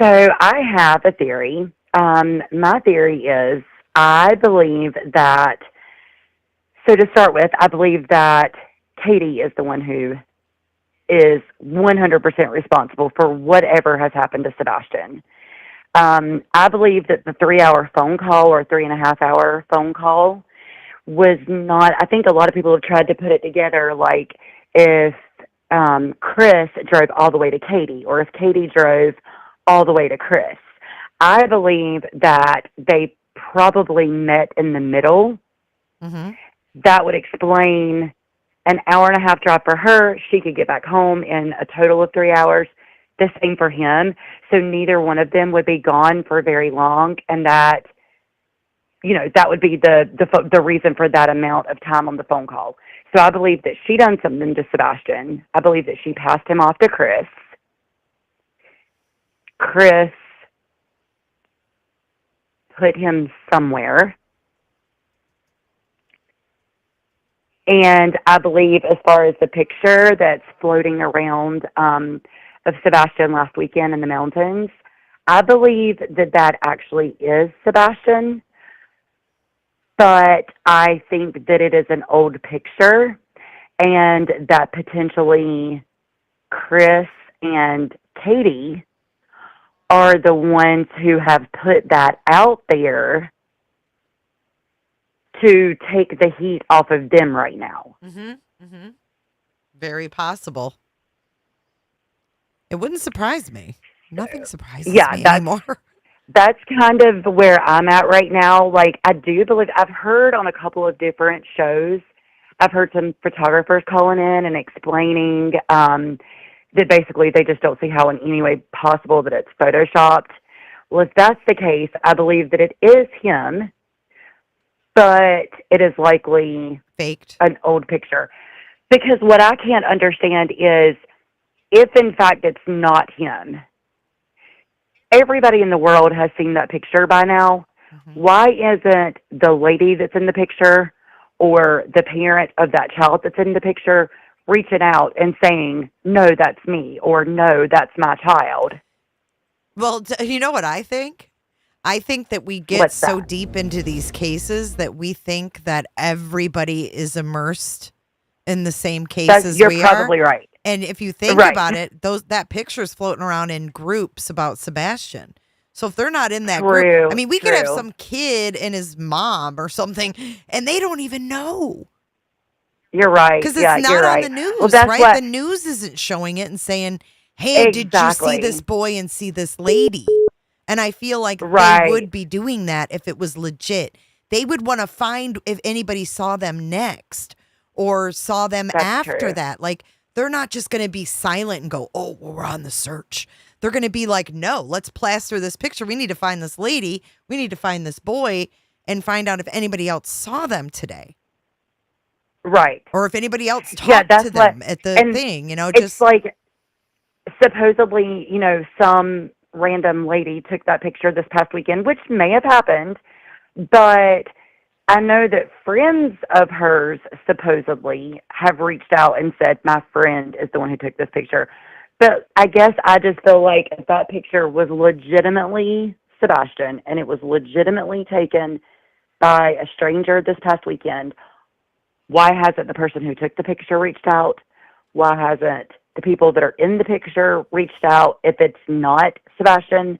So I have a theory. My theory is I believe that, so to start with, I believe that Katie is the one who is 100% responsible for whatever has happened to Sebastian. I believe that the 3-hour phone call or 3.5-hour phone call was not, I think a lot of people have tried to put it together like if Chris drove all the way to Katie or if Katie drove all the way to Chris. I believe that they probably met in the middle. Mm-hmm. That would explain an 1.5-hour drive for her. She could get back home in a total of 3 hours. The same for him. So neither one of them would be gone for very long, and that, you know, that would be the reason for that amount of time on the phone call. So I believe that she done something to Sebastian. I believe that she passed him off to Chris. Chris put him somewhere. And I believe as far as the picture that's floating around of Sebastian last weekend in the mountains, I believe that that actually is Sebastian. But I think that it is an old picture and that potentially Chris and Katie are the ones who have put that out there to take the heat off of them right now. Mm-hmm. Mm-hmm. Very possible. It wouldn't surprise me. Nothing surprises me anymore. That's kind of where I'm at right now. Like, I do believe, I've heard on a couple of different shows, I've heard some photographers calling in and explaining that basically they just don't see how in any way possible that it's photoshopped. Well, if that's the case, I believe that it is him, but it is likely faked, an old picture. Because what I can't understand is if in fact it's not him, everybody in the world has seen that picture by now. Mm-hmm. Why isn't the lady that's in the picture or the parent of that child that's in the picture reaching out and saying, no, that's me, or no, that's my child? Well, you know what I think? I think that we get so deep into these cases that we think that everybody is immersed in the same cases we are. You're probably right. And if you think about it, that picture's floating around in groups about Sebastian. So if they're not in that group, I mean, we could have some kid and his mom or something, and they don't even know. You're right. Because Yeah, it's you're not on right. the news, Well, that's right? what The news isn't showing it and saying, hey, did you see this exactly. boy and see this lady? And I feel like they Right. would be doing that if it was legit. They would want to find if anybody saw them next or saw them That's after true. that. Like, they're not just going to be silent and go, oh, well, we're on the search. They're going to be like, no, let's plaster this picture. We need to find this lady. We need to find this boy and find out if anybody else saw them today. Right. Or if anybody else talked Yeah, that's to them what, at the and thing, it's just like supposedly, some random lady took that picture this past weekend, which may have happened, but I know that friends of hers supposedly have reached out and said, my friend is the one who took this picture. But I guess I just feel like if that picture was legitimately Sebastian and it was legitimately taken by a stranger this past weekend, why hasn't the person who took the picture reached out? Why hasn't the people that are in the picture reached out if it's not Sebastian?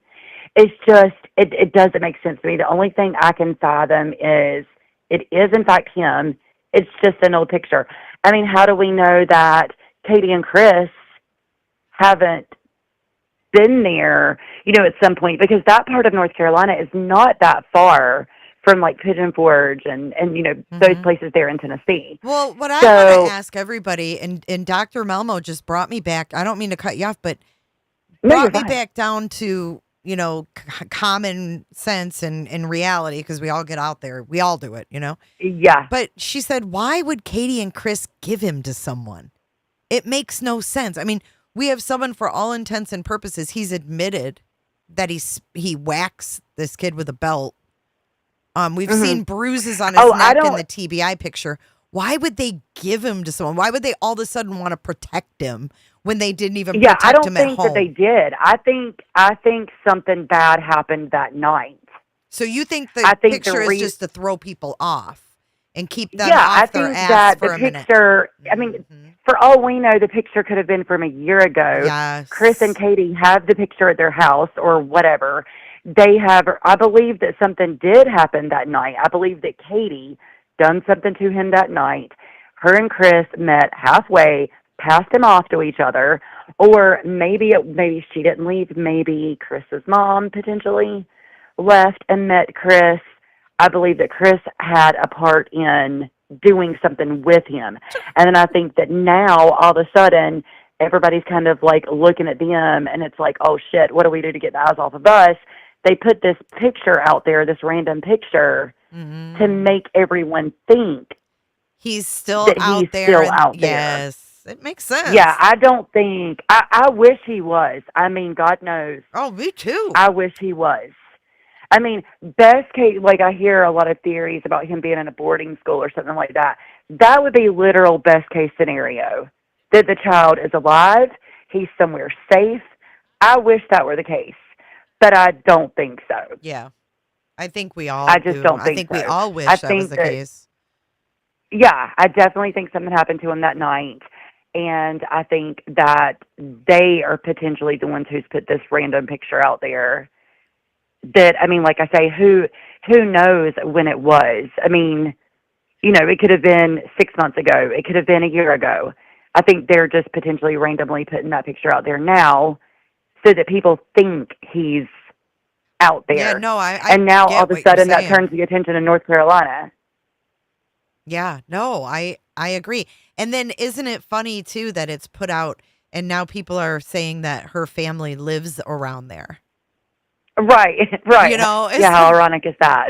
It's just, it doesn't make sense to me. The only thing I can fathom is it is, in fact, him. It's just an old picture. I mean, how do we know that Katie and Chris haven't been there, at some point? Because that part of North Carolina is not that far from, like, Pigeon Forge and those places there in Tennessee. Well, what I So, want to ask everybody, and Dr. Melmo just brought me back. I don't mean to cut you off, but no, you're brought me fine. back down to, common sense and reality, because we all get out there. We all do it, Yeah. But she said, why would Katie and Chris give him to someone? It makes no sense. I mean, we have someone, for all intents and purposes, he's admitted that he whacks this kid with a belt. We've seen bruises on his neck in the TBI picture. Why would they give him to someone? Why would they all of a sudden want to protect him when they didn't even protect I don't him at think home? that they did. I think something bad happened that night. So you think the picture is just to throw people off and keep them off their ass that for the a minute? picture, I mean, for all we know, the picture could have been from a year ago. Yes. Chris and Katie have the picture at their house or whatever. They have, I believe that something did happen that night. I believe that Katie done something to him that night. Her and Chris met halfway, passed him off to each other, or maybe she didn't leave. Maybe Chris's mom potentially left and met Chris. I believe that Chris had a part in doing something with him. And then I think that now, all of a sudden, everybody's kind of like looking at them and it's like, oh shit, what do we do to get the eyes off of us? They put this picture out there, this random picture, to make everyone think he's still that out he's there. still out there. Yes, it makes sense. Yeah, I don't think, I wish he was. I mean, God knows. Oh, me too. I wish he was. I mean, best case, like I hear a lot of theories about him being in a boarding school or something like that. That would be literal best case scenario. That the child is alive, he's somewhere safe. I wish that were the case, but I don't think so. Yeah. I think we all I just do. don't I think think so. we all wish I that think was the that- case. Yeah, I definitely think something happened to him that night. And I think that they are potentially the ones who's put this random picture out there. That, I mean, like I say, who knows when it was? I mean, it could have been 6 months ago. It could have been a year ago. I think they're just potentially randomly putting that picture out there now so that people think he's out there. Yeah, no, and now get all of a what you're sudden that saying. turns the attention of North Carolina. Yeah, no, I agree. And then isn't it funny too that it's put out and now people are saying that her family lives around there? Right, right. It's yeah, how ironic is that?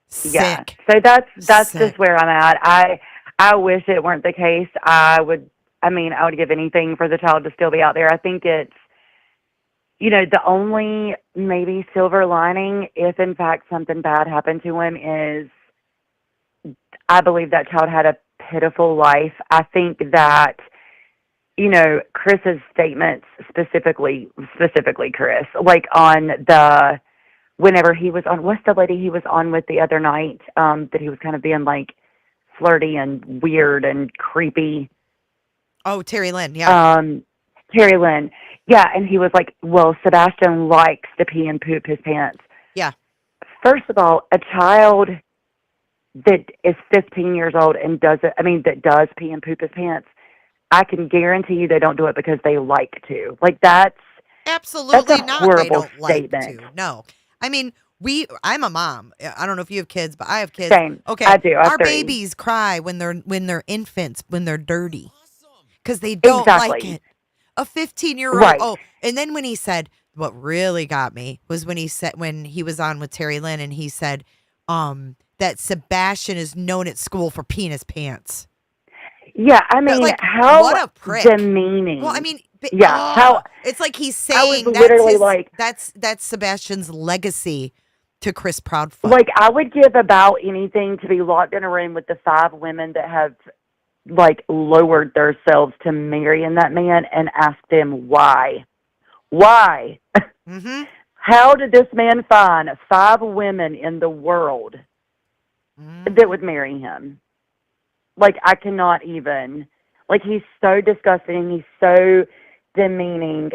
Sick. Yeah. So that's Sick. just where I'm at. I wish it weren't the case. I would give anything for the child to still be out there. I think it's, the only maybe silver lining, if in fact something bad happened to him, is I believe that child had a pitiful life. I think that, Chris's statements, specifically Chris, like on whenever he was on, what's the lady he was on with the other night, that he was kind of being like flirty and weird and creepy. Oh, Terry Lynn, yeah. Terry Lynn. Yeah, and he was like, well, Sebastian likes to pee and poop his pants. Yeah. First of all, a child that is 15 years old and that does pee and poop his pants, I can guarantee you they don't do it because they like to. Like, that's Absolutely a not. They horrible don't like statement. to. No. I mean, I'm a mom. I don't know if you have kids, but I have kids. Same. Okay. I do. I have Our 3. babies cry when they're infants, when they're dirty. Because they don't like it. A 15-year-old. Right. Oh, and then when he said, what really got me was when he was on with Terry Lynn and he said that Sebastian is known at school for peeing his pants. Yeah, I mean, like, how what a prick. demeaning. Well, I mean, how it's like he's I was saying literally that's Sebastian's legacy to Chris Proudfoot. Like, I would give about anything to be locked in a room with the 5 women that have lowered themselves to marrying that man and ask them why. Why? Mm-hmm. How did this man find 5 women in the world that would marry him? Like, I cannot even. Like, he's so disgusting. He's so demeaning.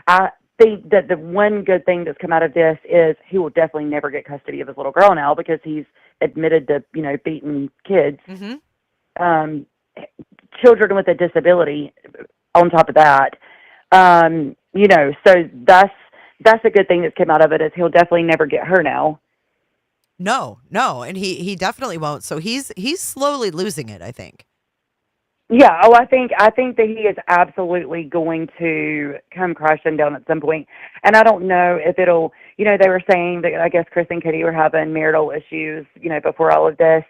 I think that the one good thing that's come out of this is he will definitely never get custody of his little girl now because he's admitted to, beating kids. Mm-hmm. Children with a disability on top of that. So that's a good thing that's come out of it is he'll definitely never get her now. No, and he definitely won't. So he's slowly losing it, I think. Yeah, I think that he is absolutely going to come crashing down at some point. And I don't know if it'll, they were saying that I guess Chris and Katie were having marital issues, before all of this.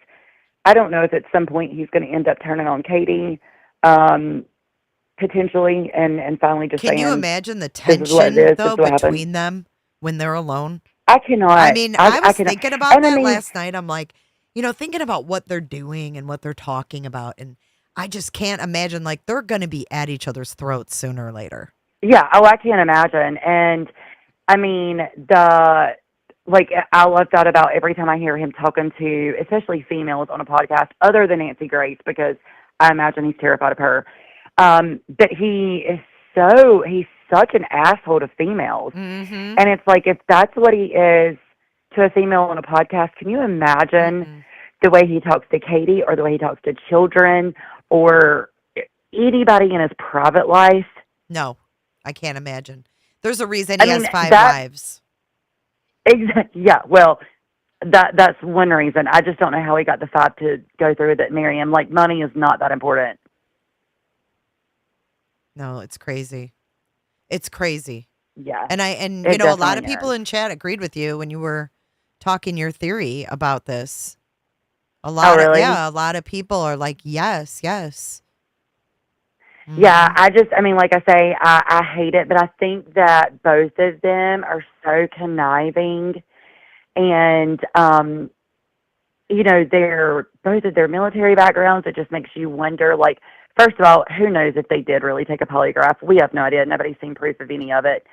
I don't know if at some point he's going to end up turning on Katie, potentially, and finally just saying. Can you imagine the "This is what tension, it is, though, this is what between happened." them when they're alone? I cannot. I mean, I was cannot. thinking about And that I mean, last night. I'm like, thinking about what they're doing and what they're talking about. And I just can't imagine, they're going to be at each other's throats sooner or later. Yeah, I can't imagine. And, I mean, I love that about every time I hear him talking to, especially females on a podcast, other than Nancy Grace, because I imagine he's terrified of her. But he's such an asshole to females. Mm-hmm. And it's like, if that's what he is to a female on a podcast, can you imagine the way he talks to Katie or the way he talks to children or anybody in his private life? No, I can't imagine. There's a reason he has 5 wives. Yeah, well, that's one reason. I just don't know how he got the 5 to go through with it, marry him. Like, money is not that important. No, it's crazy. It's crazy. Yeah. And a lot of people in chat agreed with you when you were talking your theory about this. A lot really? A lot of people are like, yes. Mm-hmm. Yeah, like I say, I hate it, but I think that both of them are so conniving and, both of their military backgrounds, it just makes you wonder, first of all, who knows if they did really take a polygraph? We have no idea. Nobody's seen proof of any of it.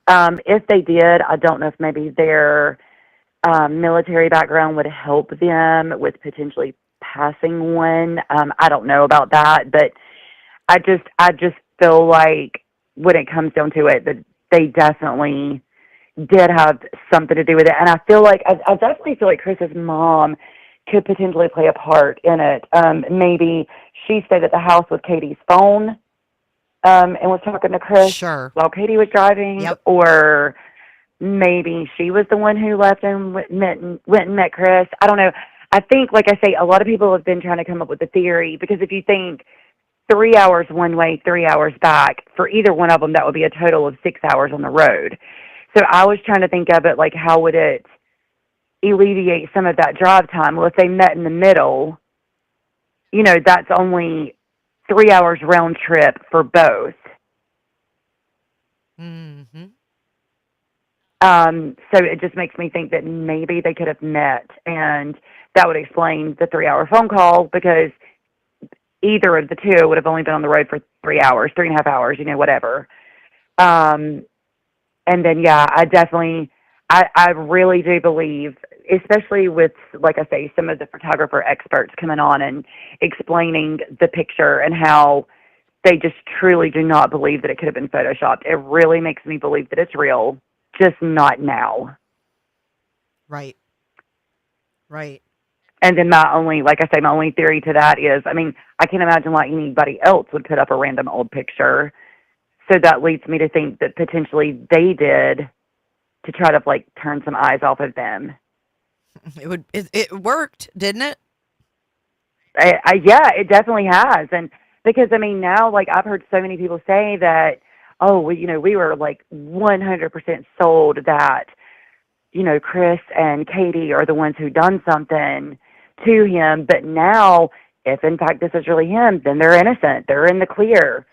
If they did, I don't know if maybe their military background would help them with potentially passing one. I don't know about that, but I just feel like when it comes down to it, that they definitely did have something to do with it. And I definitely feel like Chris's mom could potentially play a part in it. Maybe she stayed at the house with Katie's phone and was talking to Chris while Katie was driving. Yep. Or maybe she was the one who left and went and met Chris. I don't know. I think, like I say, a lot of people have been trying to come up with a theory because if you think 3 hours one way, 3 hours back, for either one of them, that would be a total of 6 hours on the road. So I was trying to think of it like, how would it alleviate some of that drive time? Well, if they met in the middle, that's only 3 hours round trip for both. Mm-hmm. So it just makes me think that maybe they could have met, and that would explain the 3 hour phone call because either of the two would have only been on the road for 3 hours, 3.5 hours, whatever. And then, yeah, I really do believe, especially with, like I say, some of the photographer experts coming on and explaining the picture and how they just truly do not believe that it could have been photoshopped. It really makes me believe that it's real, just not now. Right. And then my only theory to that is, I mean, I can't imagine why anybody else would put up a random old picture. So that leads me to think that potentially they did to try to like turn some eyes off of them. It worked, didn't it? Yeah, it definitely has. And because I mean, now like I've heard so many people say that, oh, we were like 100% sold that, Chris and Katie are the ones who done something to him. But now, if in fact this is really him, then they're innocent. They're in the clear.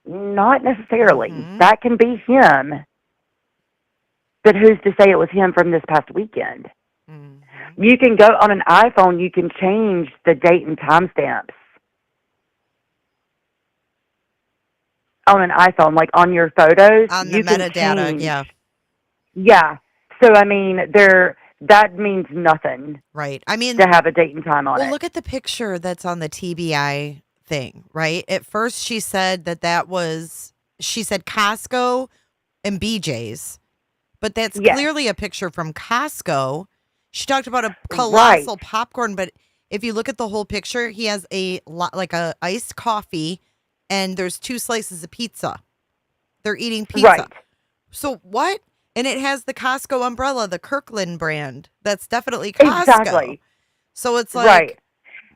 Not necessarily. That can be him. But who's to say it was him from this past weekend? You can go on an iPhone, you can change the date and timestamps. On an iPhone, like on your photos. On the you can metadata, change. yeah. Yeah. So, I mean, that means nothing. Right. I mean, to have a date and time on it. Well, look at the picture that's on the TBI thing, right? At first, she said she said Costco and BJ's, but that's clearly a picture from Costco. She talked about a colossal popcorn, but if you look at the whole picture, he has a iced coffee, and there's 2 slices of pizza. They're eating pizza. Right. So what? And it has the Costco umbrella, the Kirkland brand. That's definitely Costco. Exactly. So it's like,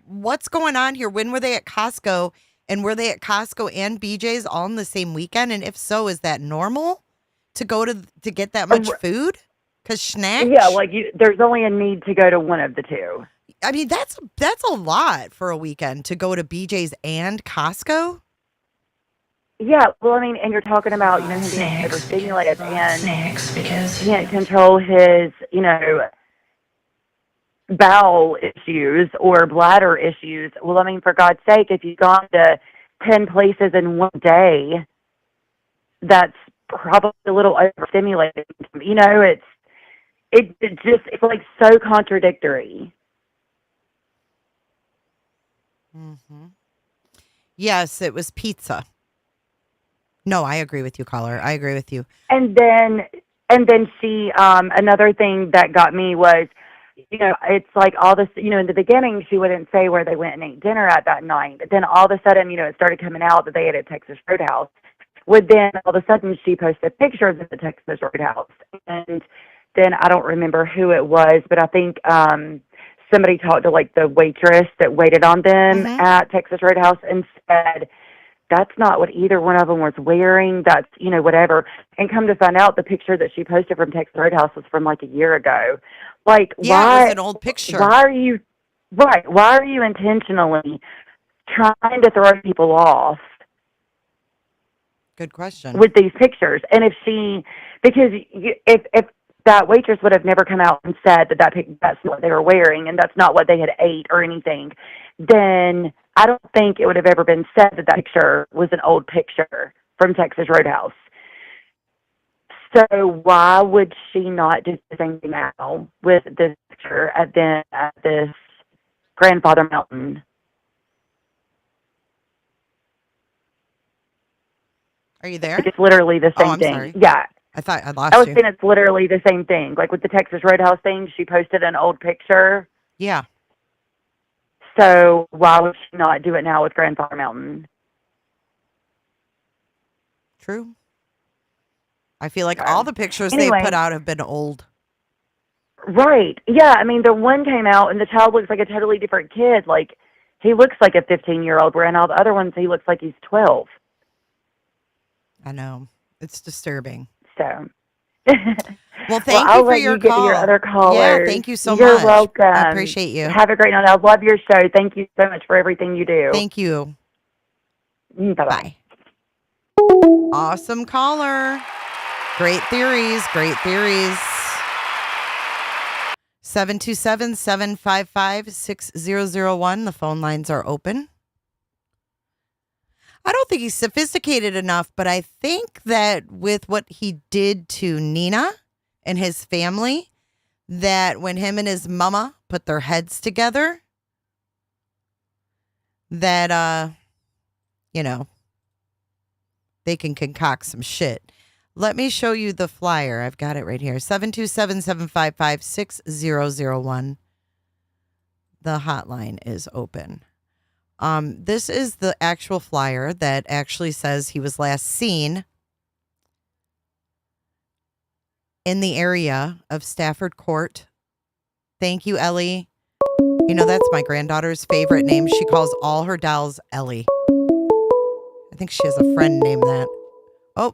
what's going on here? When were they at Costco? And were they at Costco and BJ's all in the same weekend? And if so, is that normal to go to get that much food? Because snacks? Yeah, like there's only a need to go to one of the two. I mean, that's a lot for a weekend to go to BJ's and Costco. Yeah, well, I mean, and you're talking about, him being overstimulated and he can't control his, bowel issues or bladder issues. Well, I mean, for God's sake, if you've gone to 10 places in one day, that's probably a little overstimulating. It's like so contradictory. Mm-hmm. Yes, it was pizza. No, I agree with you, caller. I agree with you. And then she, another thing that got me was, it's like all this, in the beginning, she wouldn't say where they went and ate dinner at that night. But then all of a sudden, it started coming out that they ate at Texas Roadhouse. Then all of a sudden she posted pictures of the Texas Roadhouse. And then I don't remember who it was, but I think somebody talked to like the waitress that waited on them at Texas Roadhouse and said, that's not what either one of them was wearing. That's, whatever. And come to find out, the picture that she posted from Texas Roadhouse was from like a year ago. Like, why? It was an old picture. Why are you intentionally trying to throw people off? Good question. With these pictures. And if that waitress would have never come out and said that's what they were wearing and that's not what they had ate or anything, then I don't think it would have ever been said that picture was an old picture from Texas Roadhouse. So why would she not do the same thing now with this picture at this Grandfather Mountain? Are you there? It's literally the same thing. Sorry. Yeah. I thought I lost you. I was saying it's literally the same thing. Like with the Texas Roadhouse thing, she posted an old picture. Yeah. So why would she not do it now with Grandfather Mountain? True. I feel like all the pictures they put out have been old. Right. Yeah. I mean, the one came out and the child looks like a totally different kid. Like, he looks like a 15-year-old, where in all the other ones, he looks like he's 12. I know. It's disturbing. So. Well, thank you for your call. Get to your other callers. Yeah, thank you so much. You're welcome. I appreciate you. Have a great night. I love your show. Thank you so much for everything you do. Thank you. Bye-bye. Awesome caller. Great theories. Great theories. 727-755-6001. The phone lines are open. I don't think he's sophisticated enough, but I think that with what he did to Nina and his family, that when him and his mama put their heads together, that, they can concoct some shit. Let me show you the flyer. I've got it right here. 727-755-6001. the hotline is open. This is the actual flyer that actually says he was last seen in the area of Stafford Court. Thank you, Ellie. You know, that's my granddaughter's favorite name. She calls all her dolls Ellie. I think she has a friend named that. Oh.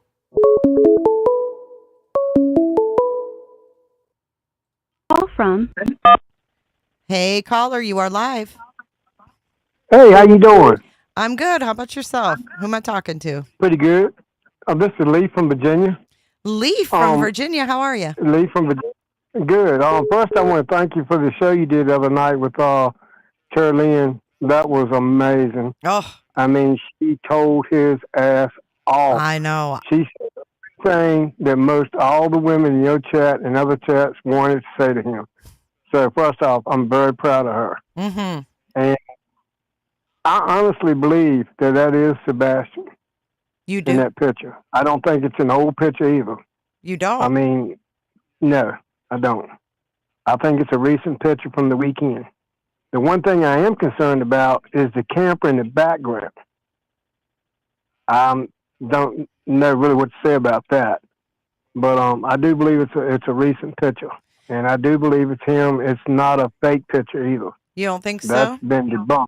Call from. Hey, caller, you are live. Hey, how you doing? I'm good. How about yourself? Who am I talking to? Pretty good. This is Lee from Virginia. Lee from Virginia. How are you? Lee from Virginia. Good. First, I want to thank you for the show you did the other night with Charlene. That was amazing. Oh. I mean, she told his ass off. I know. She said everything that most all the women in your chat and other chats wanted to say to him. So, first off, I'm very proud of her. Mm-hmm. And I honestly believe that is Sebastian. You do? In that picture. I don't think it's an old picture either. You don't? I mean, no, I don't. I think it's a recent picture from the weekend. The one thing I am concerned about is the camper in the background. I don't know really what to say about that. But I do believe it's a recent picture. And I do believe it's him. It's not a fake picture either. You don't think so? That's been debunked.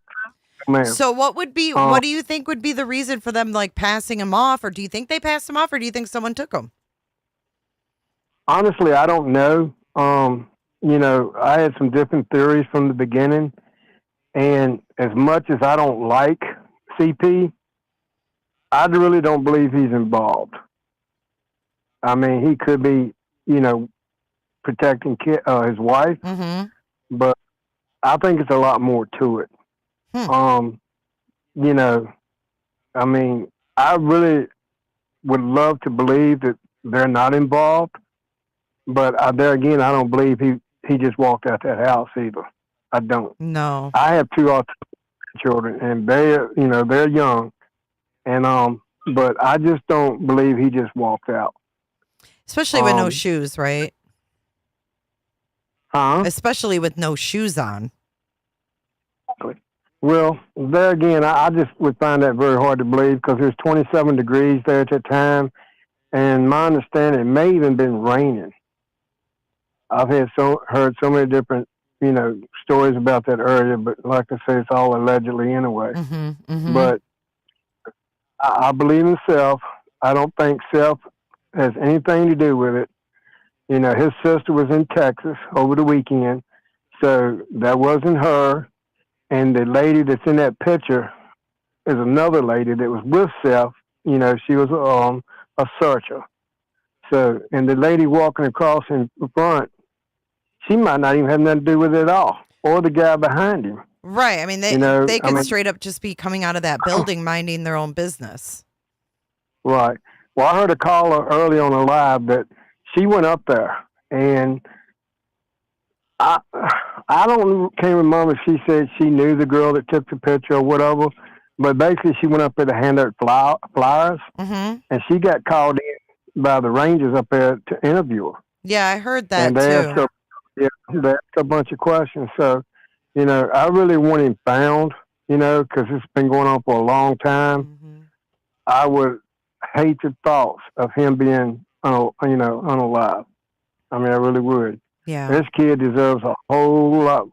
Man. So what do you think would be the reason for them like passing him off? Or do you think they passed him off, or do you think someone took him? Honestly, I don't know. You know, I had some different theories from the beginning, and as much as I don't like CP, I really don't believe he's involved. I mean, he could be, you know, protecting his wife, but I think it's a lot more to it. You know, I mean, I really would love to believe that they're not involved, but there again, I don't believe he just walked out that house either. I don't. No. I have 2 autistic children, and they're young, and but I just don't believe he just walked out. Especially with no shoes, right? Huh? Especially with no shoes on. Well, there again, I just would find that very hard to believe because there's 27 degrees there at that time, and my understanding, it may even been raining. I've heard so many different, you know, stories about that area, but like I say, it's all allegedly anyway. But I believe in Self. I don't think Self has anything to do with it. You know, his sister was in Texas over the weekend, so that wasn't her. And the lady that's in that picture is another lady that was with Self. You know, she was a searcher. So, and the lady walking across in front, she might not even have nothing to do with it at all, or the guy behind him. Right. I mean, they could straight up just be coming out of that building minding their own business. Right. Well, I heard a caller early on a live that she went up there, and I can't remember if she said she knew the girl that took the picture or whatever, but basically she went up there to hand out flyers, and she got called in by the Rangers up there to interview her. Yeah, I heard that and they asked her, they asked a bunch of questions. So, you know, I really want him found, you know, because it's been going on for a long time. I would hate the thoughts of him being, unalive. I mean, I really would. Yeah. This kid deserves a whole lot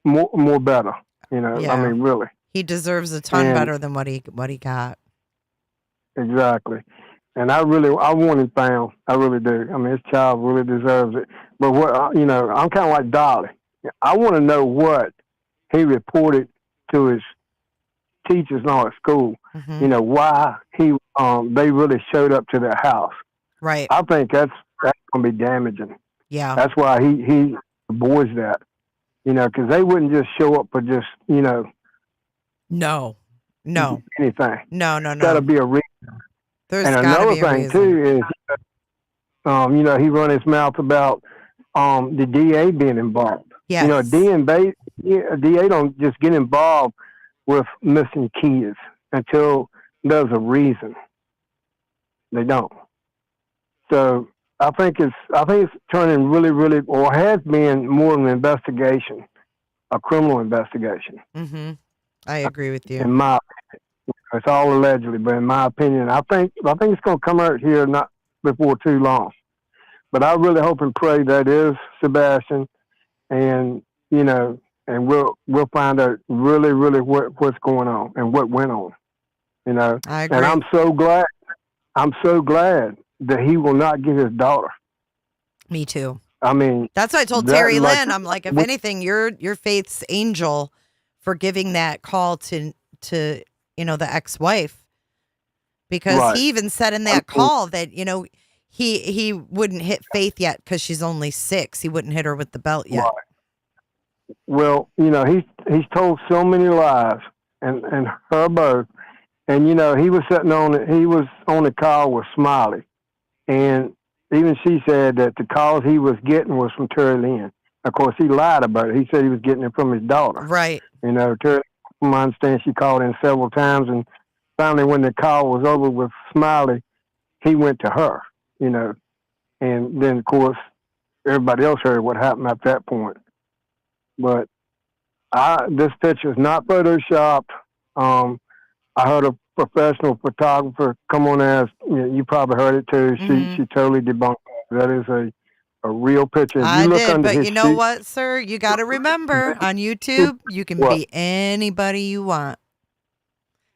more better, you know. Yeah. I mean, really. He deserves a ton better than what he got. Exactly. And I want him found. I really do. I mean, his child really deserves it. But what, you know, I'm kind of like Dolly. I want to know what he reported to his teachers and all at school. You know, why they really showed up to their house. Right. I think that's going to be damaging. Yeah. That's why he avoids that. You know, because they wouldn't just show up for just, you know. No. Anything. No. Got to be a reason. There's and gotta another be a thing reason. too is, you know, he run his mouth about the DA being involved. Yes. You know, DA don't just get involved with missing kids until there's a reason. They don't. So I think it's turning really, really, or has been more of an investigation a criminal investigation. Mm-hmm. I agree with you. In my opinion, it's all allegedly, but in my opinion, I think it's going to come out here not before too long. But I really hope and pray that is Sebastian, and and we'll find out really what's going on and what went on. I agree. And I'm so glad that he will not get his daughter. Me too. I mean, that's what I told Terry Lynn. I'm like, if anything, you're Faith's angel for giving that call to the ex-wife, because he even said in that call that he wouldn't hit Faith yet because she's only 6. He wouldn't hit her with the belt yet. Right. Well, he's told so many lies, and her both. And he was on the call with Smiley, and even she said that the calls he was getting was from Terry Lynn. Of course, he lied about it. He said he was getting it from his daughter. Right. Terry, from my understanding, she called in several times, and finally, when the call was over with Smiley, he went to her. And then of course everybody else heard what happened at that point. But this picture is not photoshopped. I heard a professional photographer come on as you probably heard it too. She totally debunked it. That is a real picture. I did, but you know what, sir? You got to remember, on YouTube, you can be anybody you want.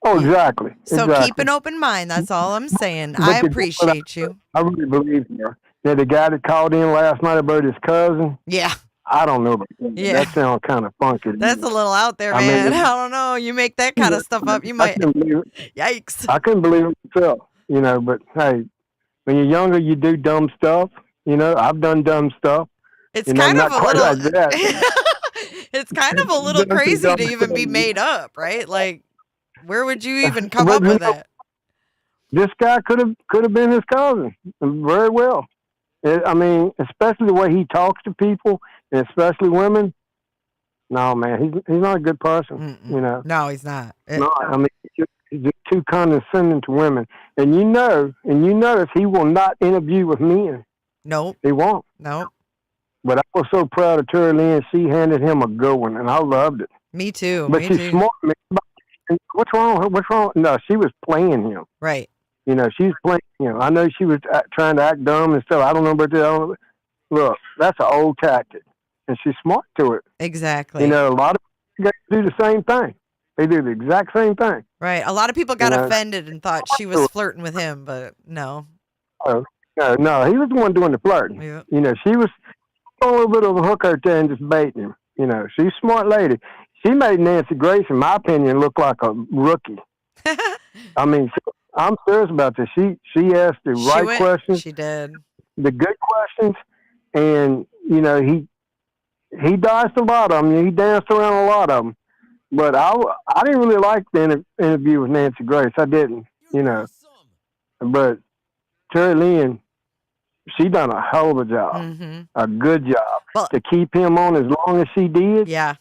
Oh, exactly. So keep an open mind. That's all I'm saying. I appreciate you. I really believe her. Yeah, the guy that called in last night about his cousin. Yeah. I don't know. That sounds kind of funky. That's a little out there, man. I don't know. You make that kind of stuff up, you might. Yikes. I couldn't believe it myself, but hey, when you're younger, you do dumb stuff. I've done dumb stuff. It's kind of a little, it's kind of a little crazy to even be made up, right? Like, where would you even come up with that? This guy could have been his cousin very well. I mean, especially the way he talks to people, and especially women. No, man, he's not a good person. No, he's not. No, I mean, he's just too condescending to women. And you notice he will not interview with men. Nope. He won't. Nope. But I was so proud of Terry Lynn. She handed him a good one, and I loved it. Me too. But she's smart. What's wrong? No, she was playing him. Right. She's playing him. I know she was trying to act dumb and stuff. I don't know about that. Look, that's an old tactic, and she's smart to it. Exactly. A lot of people do the same thing. They do the exact same thing. Right. A lot of people got offended and thought she was flirting with him, but no. Oh, no, he was the one doing the flirting. Yeah. She was a little bit of a hooker there and just baiting him. She's a smart lady. She made Nancy Grace, in my opinion, look like a rookie. I mean, I'm serious about this. She asked the right questions. She did. The good questions. And, he dodged a lot of them. He danced around a lot of them. But I didn't really like the interview with Nancy Grace. I didn't, But Terry Lynn, she done a hell of a job. A good job. To keep him on as long as she did. Yeah.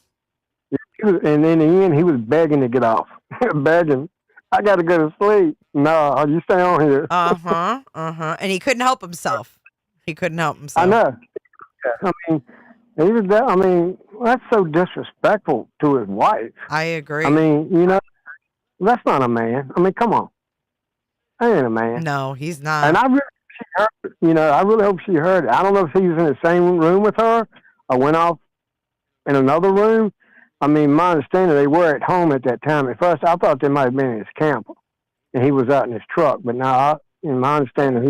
And in the end, he was begging to get off. Begging. I got to go to sleep. No, you stay on here. And he couldn't help himself. I know. I mean, he was that. I mean, that's so disrespectful to his wife. I agree. I mean, that's not a man. I mean, come on. That ain't a man. No, he's not. And I really hope she heard it. I really hope she heard it. I don't know if he was in the same room with her or went off in another room. I mean, my understanding, they were at home at that time. At first, I thought they might have been in his camper, and he was out in his truck. But now, in my understanding,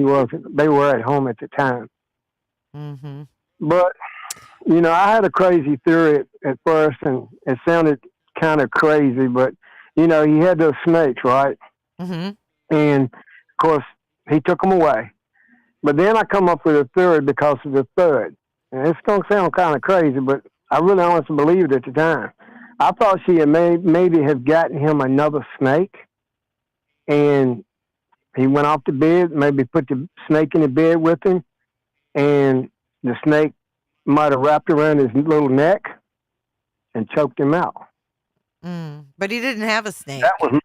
they were at home at the time. But, I had a crazy theory at first, and it sounded kind of crazy, but, he had those snakes, right? And, of course, he took them away. But then I come up with a theory because of the third. And it's going to sound kind of crazy, but I really honestly believed it at the time. I thought she had maybe have gotten him another snake, and he went off to bed, maybe put the snake in the bed with him, and the snake might have wrapped around his little neck and choked him out. But he didn't have a snake. That was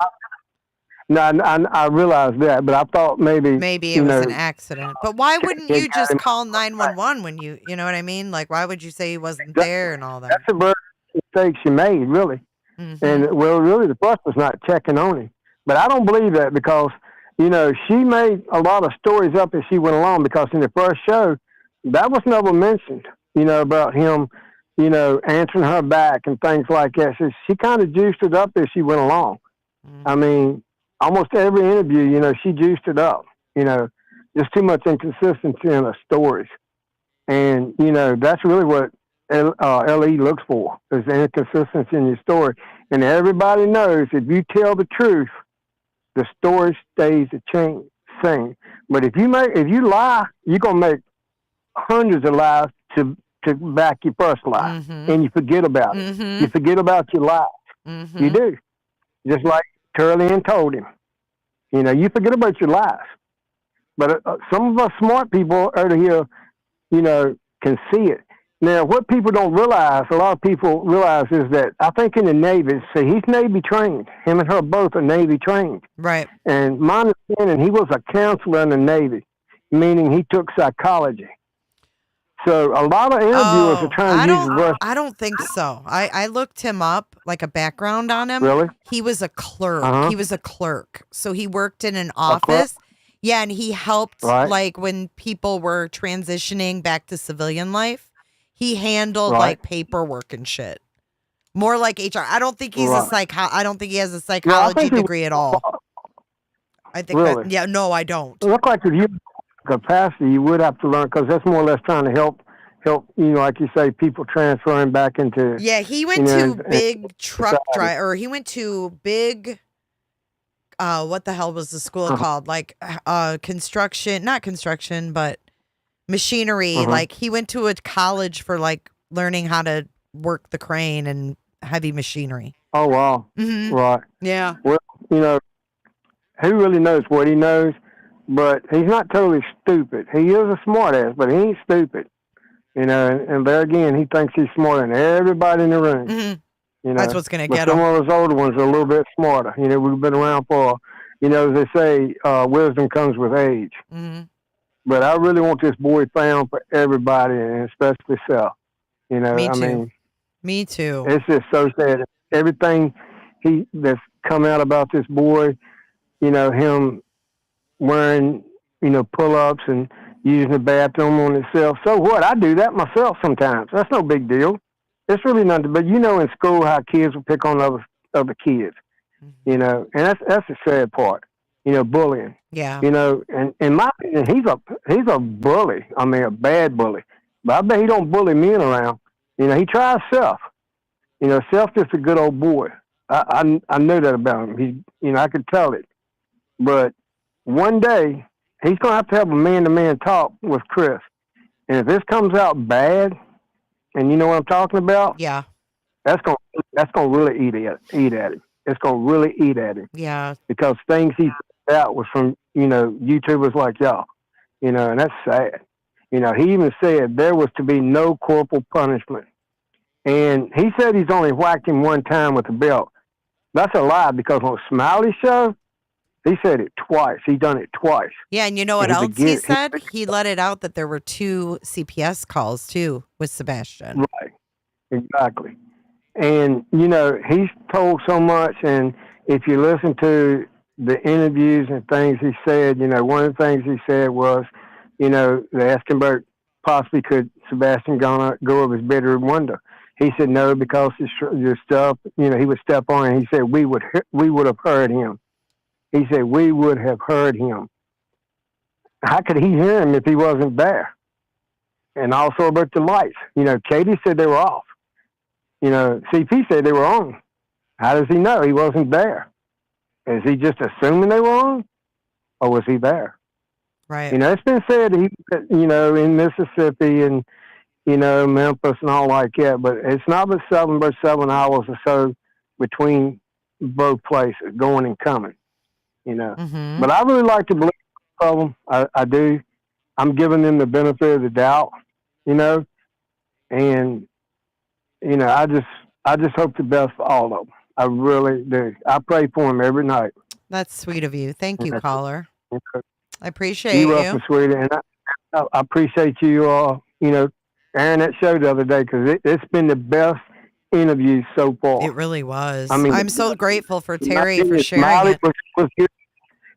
I realized that, but I thought maybe it was an accident. But why wouldn't you just call 911 when you know what I mean? Like, why would you say he wasn't there and all that? mistakes she made, really. Mm-hmm. And, well, really, the first was not checking on him. But I don't believe that because, you know, she made a lot of stories up as she went along because in the first show, that was never mentioned, you know, about him, you know, answering her back and things like that. So she kind of juiced it up as she went along. Mm-hmm. I mean, almost every interview, you know, she juiced it up, you know, just too much inconsistency in her stories. And, you know, that's really what LE looks for, is the inconsistency in your story. And everybody knows if you tell the truth, the story stays the same. But if you lie, you're gonna make hundreds of lies to back your first lie, and you forget about it. You forget about your lies. You do, just like Curly and told him. You know, you forget about your lies. But some of us smart people out here, you know, can see it. Now, what people don't realize, a lot of people realize, is that I think in the Navy, see, he's Navy trained. Him and her both are Navy trained. Right. And my understanding, he was a counselor in the Navy, meaning he took psychology. So a lot of interviewers are trying to use reverse. I don't think so. I looked him up, like a background on him. Really? He was a clerk. Uh-huh. He was a clerk. So he worked in an office. Yeah, and he helped, like, when people were transitioning back to civilian life. He handled like paperwork and shit. More like HR. I don't think he's I don't think he has a psychology degree at all. I think Really? I don't. It looked like if you had capacity, you would have to learn, because that's more or less trying to help, you know, like you say, people transferring back into. Yeah, he went to big truck driver, or he went to big. What the hell was the school called? Like, not construction, but machinery. Like, he went to a college for like learning how to work the crane and heavy machinery. Oh, wow. Mm-hmm. Right. Yeah. Well, you know, who really knows what he knows? But he's not totally stupid. He is a smart ass, but he ain't stupid. You know, and there again, he thinks he's smarter than everybody in the room. Mm-hmm. You know, that's what's going to get some him. of those older ones are a little bit smarter. You know, we've been around for, you know, as they say, wisdom comes with age. Mm-hmm. But I really want this boy found for everybody, and especially Seth. You know, Me too. I mean, me too. It's just so sad. Everything that's come out about this boy, you know, him wearing, you know, pull-ups and using the bathroom on himself. So what? I do that myself sometimes. That's no big deal. It's really nothing. But you know, in school, how kids will pick on other kids. You know, and that's the sad part. You know, bullying. Yeah. You know, and in my opinion, he's a bully. I mean, a bad bully. But I bet he don't bully men around. You know, he tries Self. You know, Self just a good old boy. I know that about him. You know, I could tell it. But one day he's gonna have a man-to-man talk with Chris. And if this comes out bad, and you know what I'm talking about, yeah, that's gonna really eat at him. It's gonna really eat at him. Yeah, because things he put out was from, you know, YouTubers like y'all. You know, and that's sad. You know, he even said there was to be no corporal punishment. And he said he's only whacked him one time with a belt. That's a lie, because on Smiley's show, he said it twice. He done it twice. Yeah, and you know what else he said? He let it out that there were 2 CPS calls, too, with Sebastian. Right, exactly. And, you know, he's told so much, and if you listen to the interviews and things he said, you know, one of the things he said was, you know, they asked him about possibly could Sebastian go over his bedroom window. He said no, because your stuff, you know, he would step on it. He said we would have heard him. He said we would have heard him. How could he hear him if he wasn't there? And also about the lights. You know, Katie said they were off. You know, CP said they were on. How does he know? He wasn't there. Is he just assuming they were on? Or was he there? Right. You know, it's been said he, you know, in Mississippi and, you know, Memphis and all like that, but it's not but 7 hours or so between both places, going and coming, you know. Mm-hmm. But I really like to believe of them. I do. I'm giving them the benefit of the doubt, you know, and, you know, I just hope the best for all of them. I really do. I pray for them every night. That's sweet of you. Thank you, caller. Okay. I appreciate You're you. welcome, sweetie. And I appreciate you, you know, airing that show the other day, because it's been the best interview so far. It really was. I mean, I'm so grateful for Terry for Miley sharing it. was good,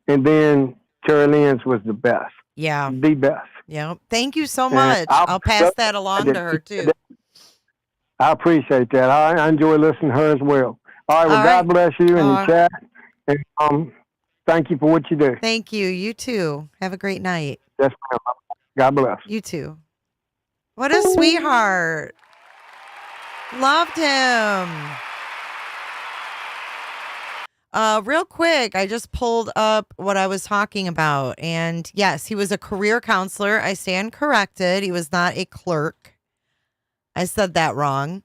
and then Terry Lynn's was the best. Yeah. The best. Yeah. Thank you so And much. I'll pass that along to her too. I appreciate that. I enjoy listening to her as well. All right. Well, All God bless you and your Uh, chat. And thank you for what you do. Thank you. You too. Have a great night. Yes, ma'am. God bless. You too. What a sweetheart. Loved him. Real quick, I just pulled up what I was talking about. And yes, he was a career counselor. I stand corrected. He was not a clerk. I said that wrong.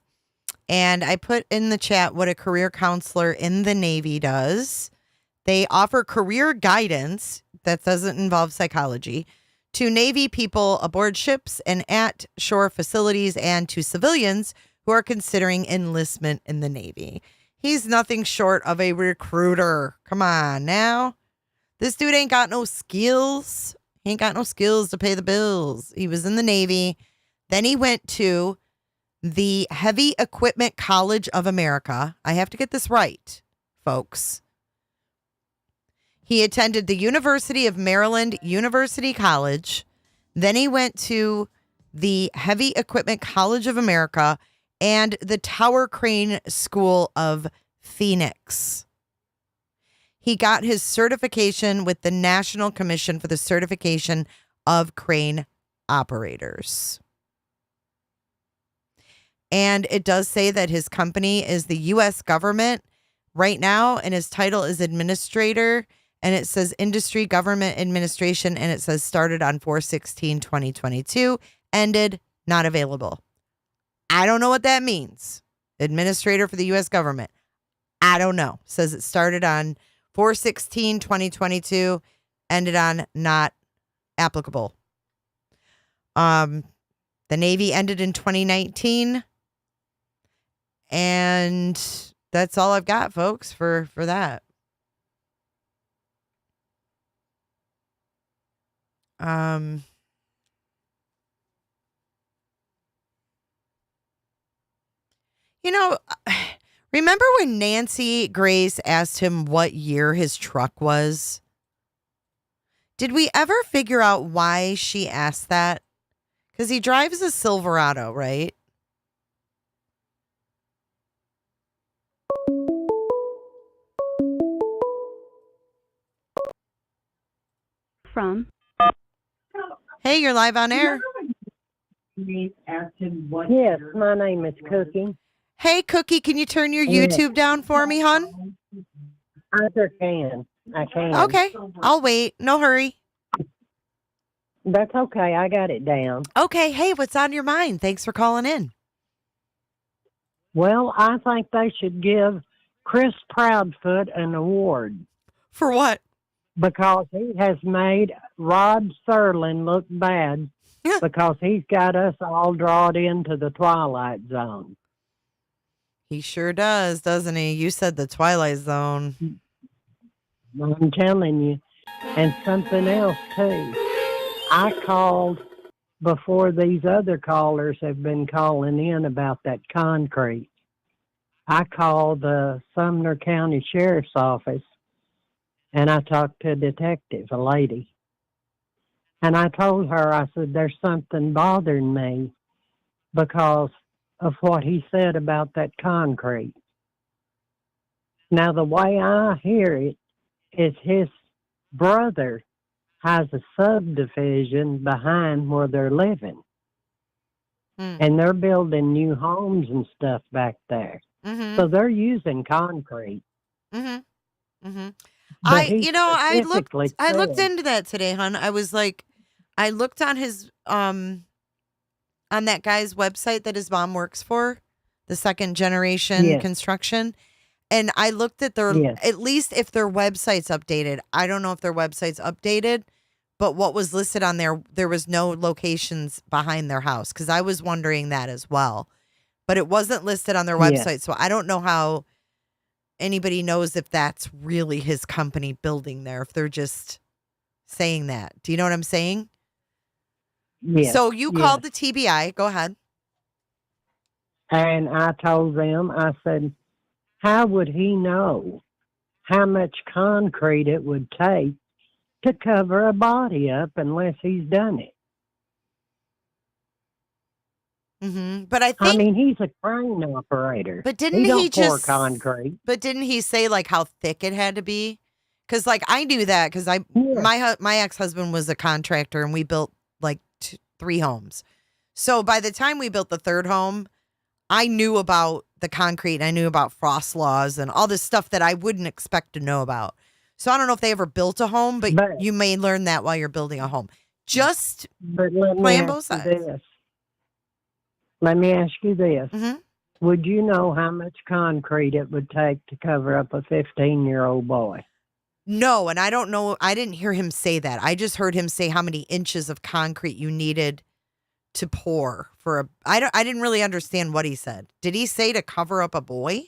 And I put in the chat what a career counselor in the Navy does. They offer career guidance that doesn't involve psychology to Navy people aboard ships and at shore facilities, and to civilians who are considering enlistment in the Navy. He's nothing short of a recruiter. Come on now. This dude ain't got no skills. He ain't got no skills to pay the bills. He was in the Navy. Then he went to the Heavy Equipment College of America. I have to get this right, folks. He attended the University of Maryland University College. Then he went to the Heavy Equipment College of America and the Tower Crane School of Phoenix. He got his certification with the National Commission for the Certification of Crane Operators. And it does say that his company is the U.S. government right now, and his title is administrator. And it says Industry Government Administration, and it says started on 4/16/2022, ended, not available. I don't know what that means. Administrator for the U.S. government. I don't know. Says it started on 4/16/2022, ended on not applicable. The Navy ended in 2019. And that's all I've got, folks, for that. You know, remember when Nancy Grace asked him what year his truck was? Did we ever figure out why she asked that? Because he drives a Silverado, right? From. Hey, you're live on air. Yes, my name is Cookie. Hey, Cookie, can you turn your Yes. YouTube down for me, hon? I sure can. I can. Okay, I'll wait. No hurry. That's okay. I got it down. Okay, hey, what's on your mind? Thanks for calling in. Well, I think they should give Chris Proudfoot an award. For what? Because he has made Rod Serling look bad because he's got us all drawn into the Twilight Zone. He sure does, doesn't he? You said the Twilight Zone. I'm telling you. And something else, too. I called before these other callers have been calling in about that concrete. I called the Sumner County Sheriff's Office, and I talked to a detective, a lady. And I told her, I said, there's something bothering me because of what he said about that concrete. Now, the way I hear it is his brother has a subdivision behind where they're living. And they're building new homes and stuff back there. Mm-hmm. So they're using concrete. Mm-hmm. Mm-hmm. But he I specifically looked said- into that today, hon. I was like, I looked on his on that guy's website that his mom works for, the second generation Yes. construction. And I looked at their, Yes. at least if their website's updated. I don't know if their website's updated, but what was listed on there was no locations behind their house, because I was wondering that as well. But it wasn't listed on their Yes. website, so I don't know how anybody knows if that's really his company building there, if they're just saying that. Do you know what I'm saying? Yes. So you Yes. called the TBI. Go ahead. And I told them, I said, how would he know how much concrete it would take to cover a body up unless he's done it? But I I think, mean, he's a crane operator. but didn't he don't he pour just, concrete. but didn't he say like how thick it had to be? Because like I knew that because my ex-husband was a contractor and we built like 3 homes. So by the time we built the 3rd home, I knew about the concrete and I knew about frost laws and all this stuff that I wouldn't expect to know about. So I don't know if they ever built a home, but you may learn that while you're building a home. Just playing both sides. Let me ask you this. Mm-hmm. Would you know how much concrete it would take to cover up a 15-year-old boy? No, and I don't know. I didn't hear him say that. I just heard him say how many inches of concrete you needed to pour for a. I didn't really understand what he said. Did he say to cover up a boy?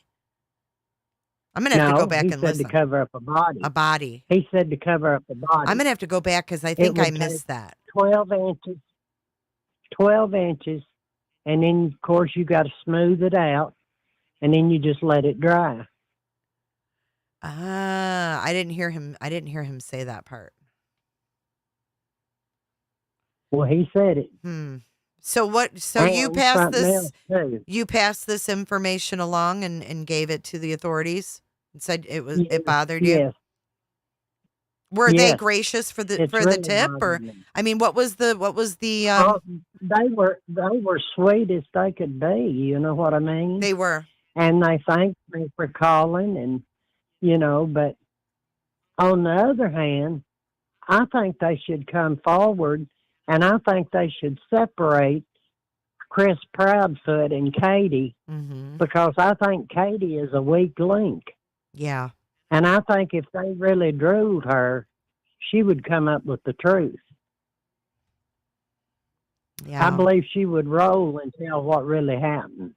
I'm gonna have to go back and listen. He said to cover up a body. A body. He said to cover up a body. I'm gonna have to go back because I think I missed that. 12 inches. 12 inches. And then, of course, you got to smooth it out, and then you just let it dry. I didn't hear him say that part. Well, he said it. So what? So you passed this. You passed this information along and gave it to the authorities and said it bothered you. Yes. Were they gracious for the really tip, or I mean, what was the? They were sweet as they could be. You know what I mean? They were, and they thanked me for calling, and But on the other hand, I think they should come forward, and I think they should separate Chris Proudfoot and Katie because I think Katie is a weak link. Yeah. And I think if they really drilled her, she would come up with the truth. Yeah. I believe she would roll and tell what really happened.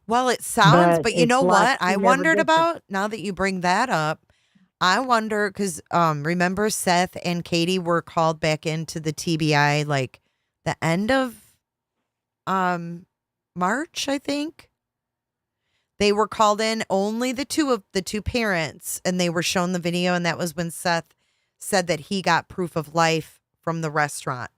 Well, it sounds, but you know like what? I wondered about, now that you bring that up, I wonder, because remember Seth and Katie were called back into the TBI like the end of March, I think. They were called in, only the two parents, and they were shown the video, and that was when Seth said that he got proof of life from the restaurant,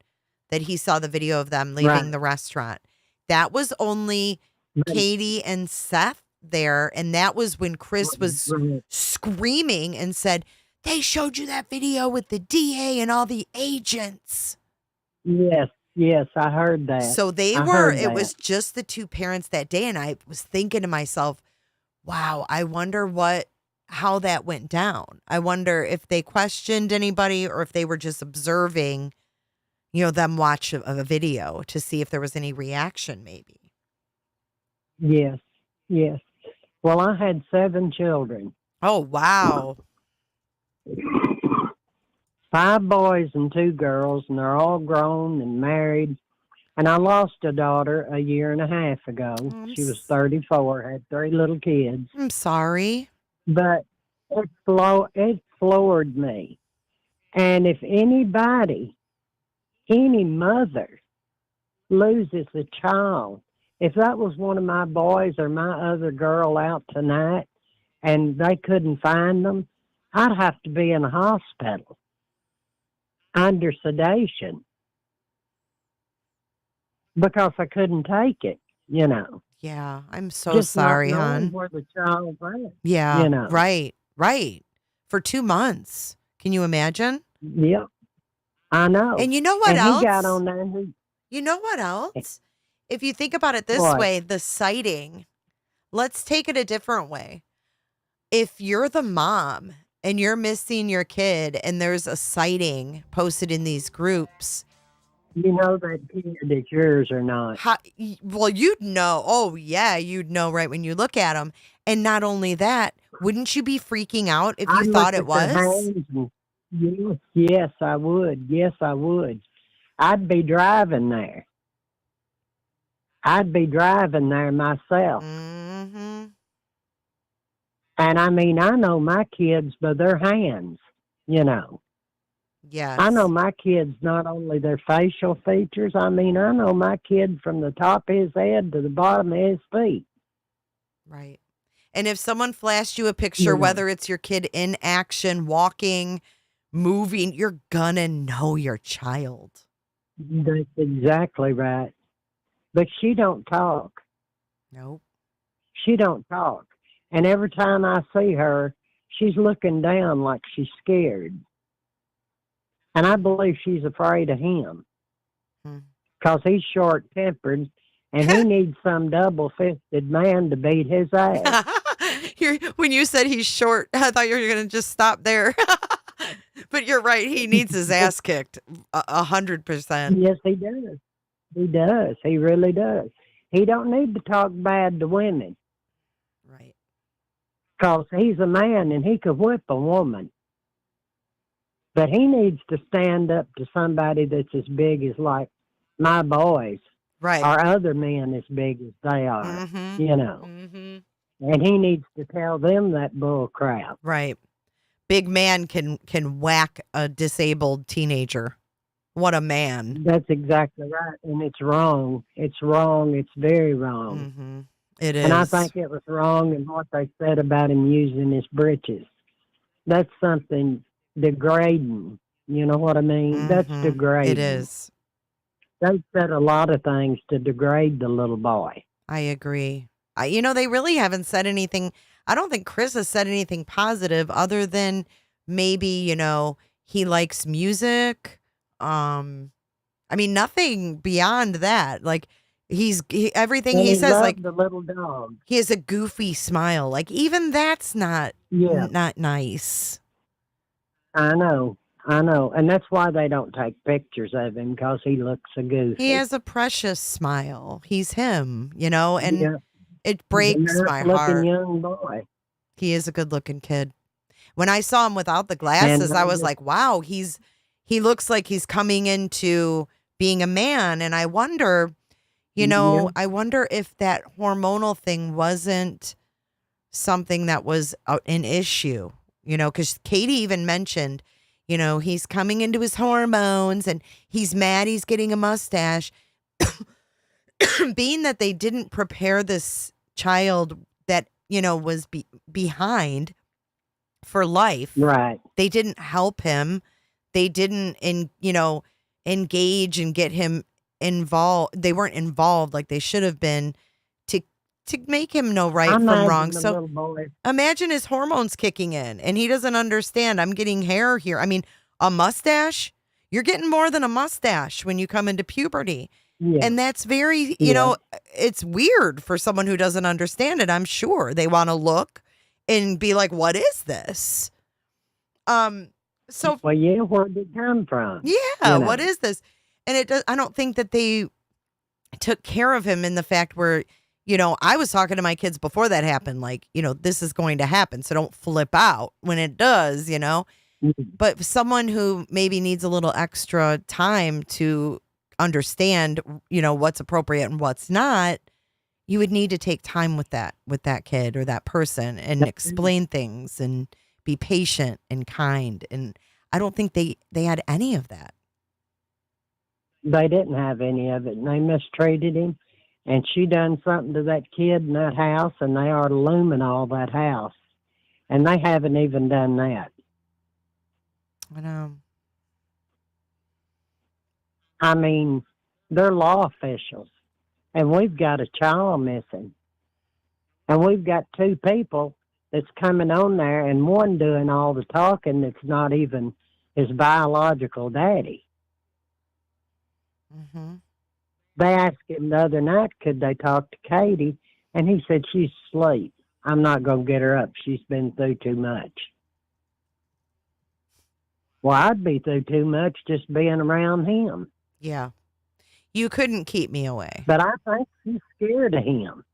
that he saw the video of them leaving the restaurant. That was only Katie and Seth there, and that was when Chris was screaming and said, they showed you that video with the DA and all the agents. Yes, I heard that. So it was just the two parents that day. And I was thinking to myself, wow, I wonder how that went down. I wonder if they questioned anybody or if they were just observing, them watch a video to see if there was any reaction maybe. Yes. Well, I had 7 children. Oh, wow. 5 boys and 2 girls, and they're all grown and married. And I lost a daughter a year and a half ago. She was 34, had 3 little kids. I'm sorry. But it floored me. And if any mother loses a child, if that was one of my boys or my other girl out tonight and they couldn't find them, I'd have to be in a hospital under sedation because I couldn't take it, Yeah, I'm so sorry, hon. Where the child went. Yeah, right. For 2 months. Can you imagine? Yep, I know. And you know what else? He got on there. You know what else? If you think about it this way, the sighting, let's take it a different way. If you're the mom and you're missing your kid and there's a sighting posted in these groups, you know that kid is yours or not. Well, you'd know. Oh, yeah, you'd know right when you look at them. And not only that, wouldn't you be freaking out if you thought it was? Yes, I would. Yes, I would. I'd be driving there. Myself. Mm-hmm. And I mean, I know my kids by their hands, Yes. I know my kids, not only their facial features, I mean, I know my kid from the top of his head to the bottom of his feet. Right. And if someone flashed you a picture, whether it's your kid in action, walking, moving, you're gonna know your child. That's exactly right. But she don't talk. Nope. She don't talk. And every time I see her, she's looking down like she's scared. And I believe she's afraid of him. Because he's short-tempered, and he needs some double-fisted man to beat his ass. When you said he's short, I thought you were going to just stop there. But you're right. He needs his ass kicked 100%. Yes, he does. He does. He really does. He don't need to talk bad to women. Right. Because he's a man, and he could whip a woman. But he needs to stand up to somebody that's as big as, like, my boys. Right. Or other men as big as they are, you know. And he needs to tell them that bull crap. Right. Big man can whack a disabled teenager. What a man. That's exactly right. And it's wrong. It's wrong. It's very wrong. It is. And I think it was wrong in what they said about him using his britches. That's something degrading. You know what I mean? That's degrading. It is. They said a lot of things to degrade the little boy. I agree. They really haven't said anything. I don't think Chris has said anything positive other than maybe, he likes music. Nothing beyond that. Like everything And he says, loved like the little dog. He has a goofy smile. Like even that's not nice. I know. And that's why they don't take pictures of him, because he looks so goofy. He has a precious smile. He's him, and it breaks my looking heart. young boy. He is a good looking kid. When I saw him without the glasses, I was like, wow, he looks like he's coming into being a man. And I wonder, I wonder if that hormonal thing wasn't something that was an issue, because Katie even mentioned, he's coming into his hormones and he's mad he's getting a mustache. Being that they didn't prepare this child that, was behind for life. Right. They didn't help him. They didn't, engage and get him involved. They weren't involved like they should have been to make him know right from wrong. So imagine his hormones kicking in and he doesn't understand. I'm getting hair here. I mean, a mustache, you're getting more than a mustache when you come into puberty. Yeah. And that's very, it's weird for someone who doesn't understand it. I'm sure they want to look and be like, what is this? Well, yeah, where did it come from? Yeah. What is this? And I don't think that they took care of him in the fact where, I was talking to my kids before that happened, like, this is going to happen. So don't flip out when it does, But someone who maybe needs a little extra time to understand, what's appropriate and what's not, you would need to take time with that kid or that person and explain things and be patient and kind. And I don't think they had any of that. They didn't have any of it, and they mistreated him. And she done something to that kid in that house, and they are looming all that house. And they haven't even done that. I know. I mean, they're law officials, and we've got a child missing. And we've got two people that's coming on there, and one doing all the talking that's not even his biological daddy. They asked him the other night, could they talk to Katie? And he said, she's asleep. I'm not going to get her up. She's been through too much. Well, I'd be through too much just being around him. Yeah. You couldn't keep me away. But I think she's scared of him.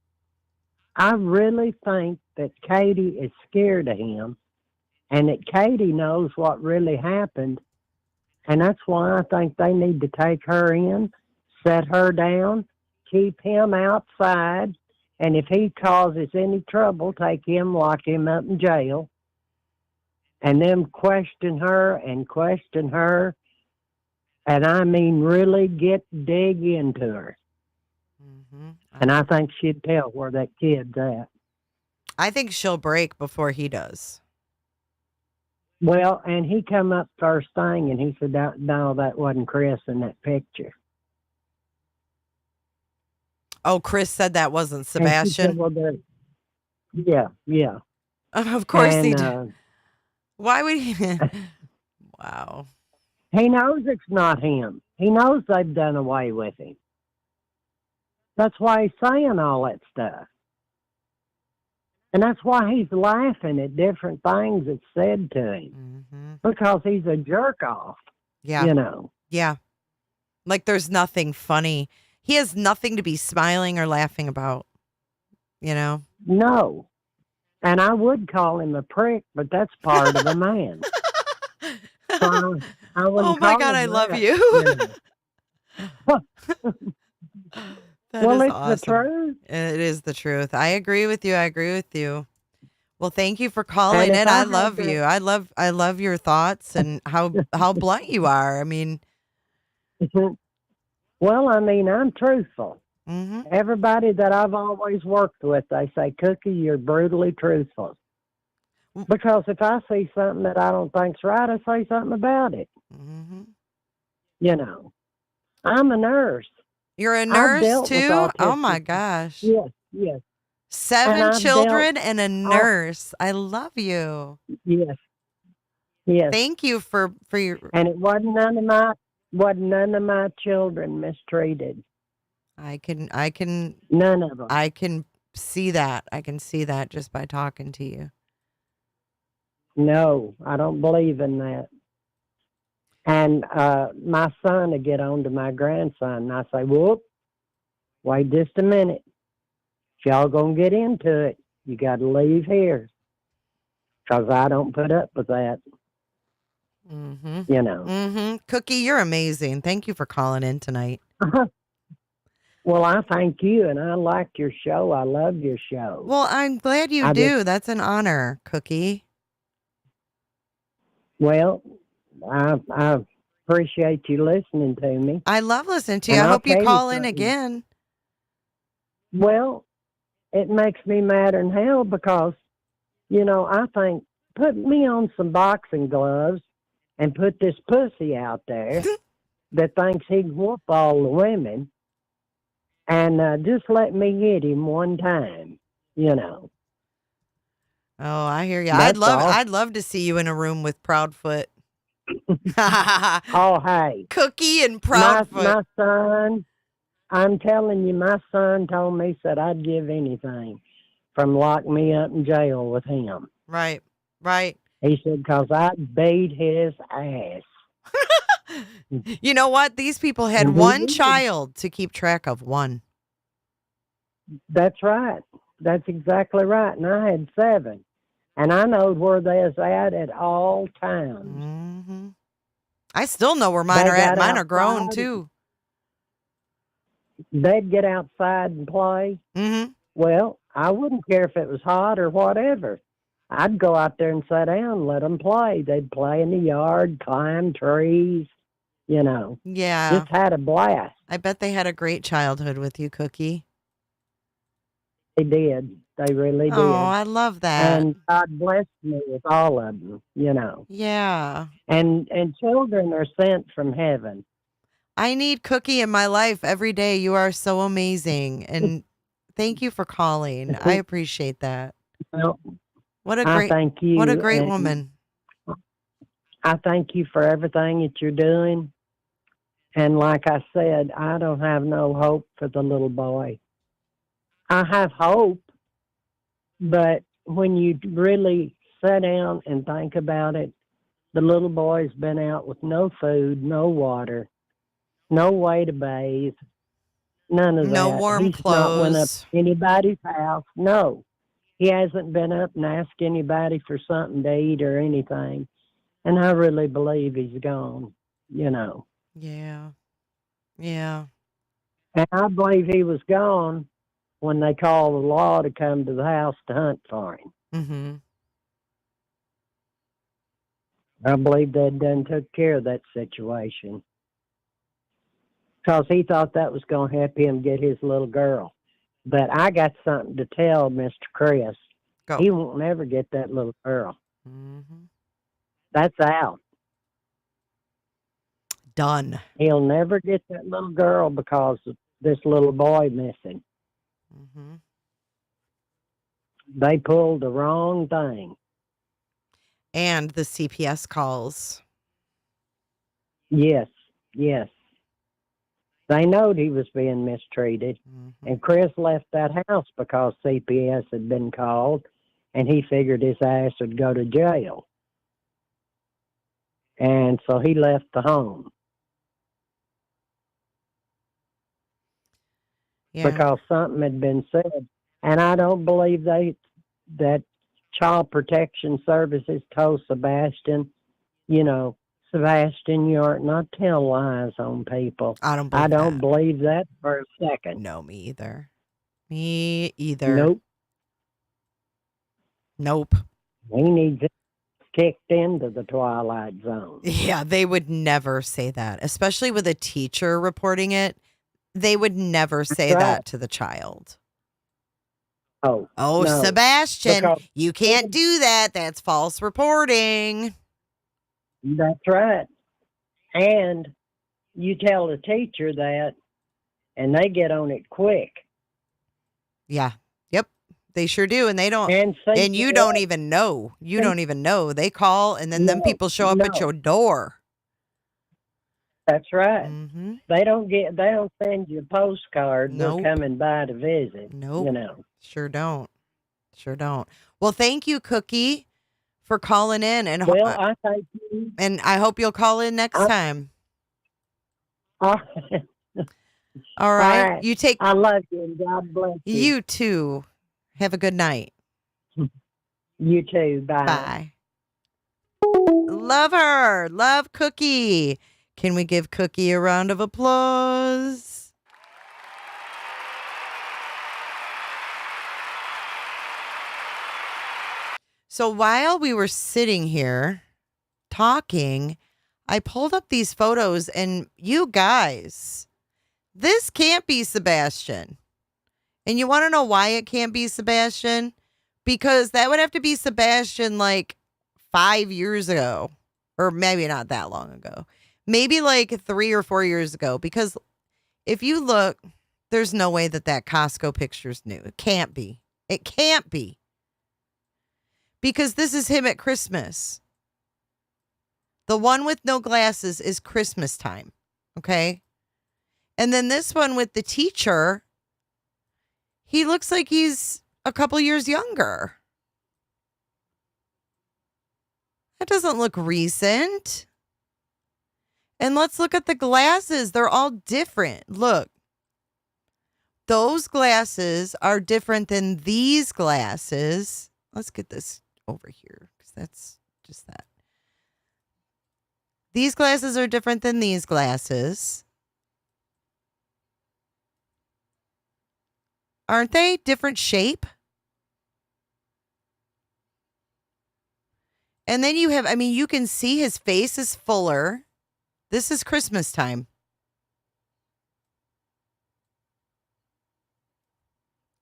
I really think that Katie is scared of him and that Katie knows what really happened. And that's why I think they need to take her in, set her down, keep him outside, and if he causes any trouble, take him, lock him up in jail, and them question her and question her, and I mean really dig into her. And I think she'd tell where that kid's at. I think she'll break before he does. Well, and he come up first thing, and he said, no, that wasn't Chris in that picture. Oh, Chris said that wasn't And she Sebastian. said, well, yeah. Of course he And, did. Why would he? Wow. He knows it's not him. He knows they've done away with him. That's why he's saying all that stuff. And that's why he's laughing at different things that's said to him. Because he's a jerk off. Yeah. You know. Yeah. Like there's nothing funny. He has nothing to be smiling or laughing about. You know? No. And I would call him a prick, but that's part of a man. So I wouldn't Oh my call God, him I love that, you. know. That Well, is it's the awesome. truth. It is the truth. I agree with you. Well, thank you for calling if in. I I had love to- you. I love your thoughts and how blunt you are. I mean, Well, I mean, I'm truthful. Mm-hmm. Everybody that I've always worked with, they say, Cookie, you're brutally truthful. Because if I see something that I don't think's right, I say something about it. Mm-hmm. You know, I'm a nurse. You're a I've nurse dealt with too? Oh autistic- my gosh. Yes. 7 I've children dealt- and a nurse. I love you. Yes. Thank you for your. And it wasn't none of my children mistreated. I can. None of them. I can see that. I can see that just by talking to you. No, I don't believe in that. And my son would get on to my grandson, and I say, whoop, wait just a minute. If y'all going to get into it, you got to leave here. Because I don't put up with that. Mm-hmm. You know. Mm-hmm. Cookie, you're amazing. Thank you for calling in tonight. Well, I thank you, and I like your show. I love your show. Well, I'm glad you do. That's an honor, Cookie. Well, I appreciate you listening to me. I love listening to you. And I I'll hope you tell you call in something. again. Well, it makes me madder than hell because, you know, I think, put me on some boxing gloves and put this pussy out there that thinks he can whoop all the women and just let me hit him one time, you know. Oh, I hear you. That's all. I'd love to see you in a room with Proudfoot. Oh, hey. Cookie and Proudfoot. My son, I'm telling you, my son told me, said I'd give anything from lock me up in jail with him. Right. He said, because I beat his ass. You know what? These people had Mhm. one child to keep track of. One. That's right. That's exactly right. And I had 7. And I know where they was at all times. Mm-hmm. I still know where mine They are at. got Mine are grown outside. too. They'd get outside and play. Mm-hmm. Well, I wouldn't care if it was hot or whatever. I'd go out there and sit down and let them play. They'd play in the yard, climb trees, you know. Yeah. Just had a blast. I bet they had a great childhood with you, Cookie. They did. They really did. Oh, I love that. And God blessed me with all of them, you know. Yeah. And children are sent from heaven. I need Cookie in my life every day. You are so amazing. And thank you for calling. I appreciate that. Well, What a I great thank you. What a great and woman. I thank you for everything that you're doing. And like I said, I don't have no hope for the little boy. I have hope, but when you really sit down and think about it, the little boy's been out with no food, no water, no way to bathe, none of that. No warm He's not went up clothes. to anybody's house. No. He hasn't been up and asked anybody for something to eat or anything. And I really believe he's gone, you know. Yeah. Yeah. And I believe he was gone when they called the law to come to the house to hunt for him. Mm-hmm. I believe they'd done took care of that situation. Because he thought that was going to help him get his little girl. But I got something to tell Mr. Chris. Go. He won't never get that little girl. Mm-hmm. That's out. Done. He'll never get that little girl because of this little boy missing. Mm-hmm. They pulled the wrong thing. And the CPS calls. Yes, yes. They knowed he was being mistreated. Mm-hmm. And Chris left that house because CPS had been called, and he figured his ass would go to jail. And so he left the home. Yeah. Because something had been said. And I don't believe that Child Protection Services told Sebastian, Sebastian, you ought not tell lies on people. I don't believe I don't that. believe that for a second. No, me either. Me either. Nope. Nope. He needs it kicked into the Twilight Zone. Yeah, they would never say that, especially with a teacher reporting it. They would never say right. that to the child. Oh, no. Sebastian, Because you can't do that. That's false reporting. That's right. And you tell the teacher that, and they get on it quick. Yeah. Yep. They sure do. And they don't. And you don't even know. You don't even know. They call, and then them people show up at your door. That's right. Mm-hmm. They don't send you a postcard. Nope. They're coming by to visit. Nope. Sure don't. Sure don't. Well, thank you, Cookie, for calling in. And I thank you. And I hope you'll call in next time. All right. You take. I love you, and God bless you. You too. Have a good night. You too. Bye. Bye. Love her. Love Cookie. Can we give Cookie a round of applause? So while we were sitting here talking, I pulled up these photos, and you guys, this can't be Sebastian. And you want to know why it can't be Sebastian? Because that would have to be Sebastian like 5 years ago, or maybe not that long ago. Maybe like 3 or 4 years ago, because if you look, there's no way that Costco picture's new. It can't be. It can't be. Because this is him at Christmas. The one with no glasses is Christmas time. Okay. And then this one with the teacher, he looks like he's a couple years younger. That doesn't look recent. And let's look at the glasses. They're all different. Look. Those glasses are different than these glasses. Let's get this over here, because that's just that. These glasses are different than these glasses. Aren't they? Different shape? And then you have, you can see his face is fuller. This is Christmas time.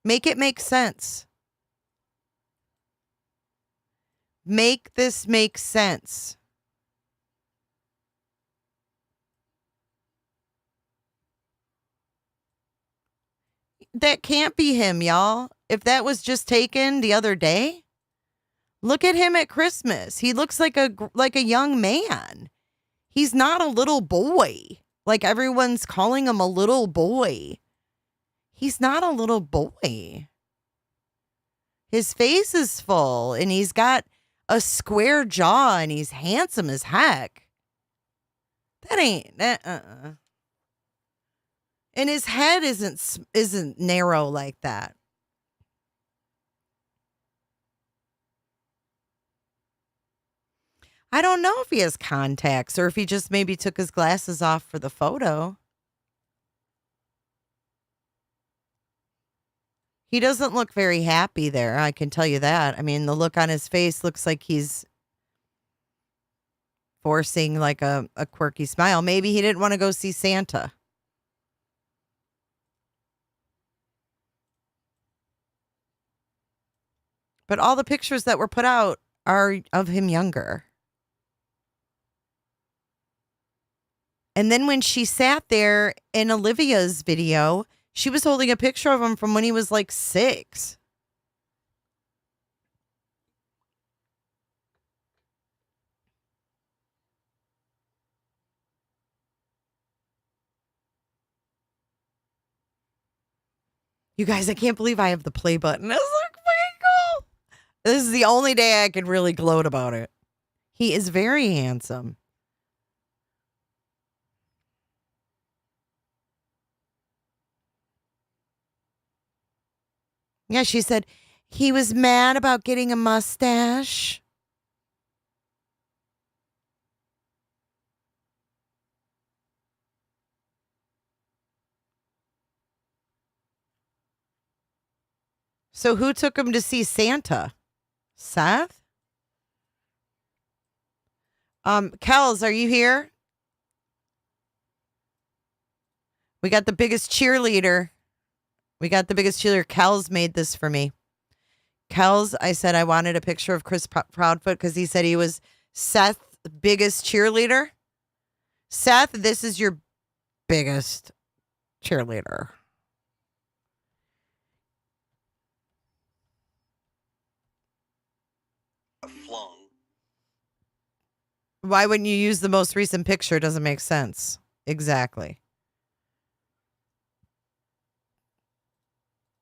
Make it make sense. Make this make sense. That can't be him, y'all. If that was just taken the other day, look at him at Christmas. He looks like a young man. He's not a little boy. Like everyone's calling him a little boy. He's not a little boy. His face is full, and he's got a square jaw, and he's handsome as heck. That ain't and his head isn't narrow like that. I don't know if he has contacts or if he just maybe took his glasses off for the photo. He doesn't look very happy there, I can tell you that. The look on his face looks like he's forcing like a quirky smile. Maybe he didn't want to go see Santa. But all the pictures that were put out are of him younger. And then when she sat there in Olivia's video, she was holding a picture of him from when he was like 6. You guys, I can't believe I have the play button. This is fucking cool. This is the only day I could really gloat about it. He is very handsome. Yeah, she said he was mad about getting a mustache. So who took him to see Santa? Seth? Kels, are you here? We got the biggest cheerleader. Kels made this for me. Kels, I said I wanted a picture of Chris Proudfoot because he said he was Seth's biggest cheerleader. Seth, this is your biggest cheerleader. Flung. Why wouldn't you use the most recent picture? Doesn't make sense. Exactly.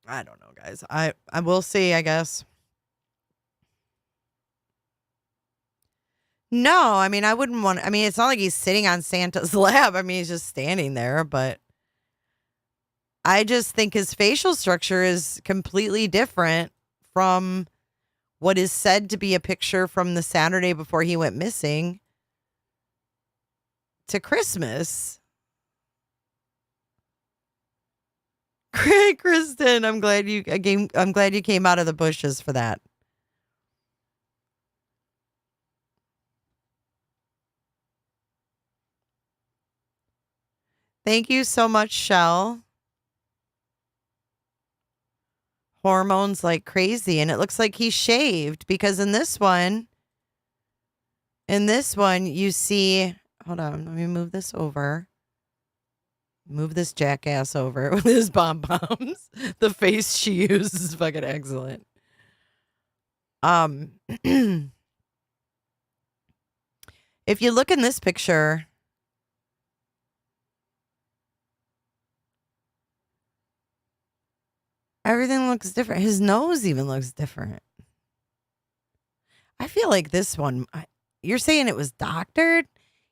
I don't know, guys. I will see, I guess. No, I mean, I wouldn't want... I mean, it's not like he's sitting on Santa's lap. I mean, he's just standing there, but... I just think his facial structure is completely different from what is said to be a picture from the Saturday before he went missing to Christmas. Great, Kristen. I'm glad you came out of the bushes for that. Thank you so much, Shell. Hormones like crazy, and it looks like he shaved because in this one you see, hold on, let me move this over. Move this jackass over with his pom-poms. The face she uses is fucking excellent. If you look in this picture, everything looks different. His nose even looks different. I feel like this one, you're saying it was doctored?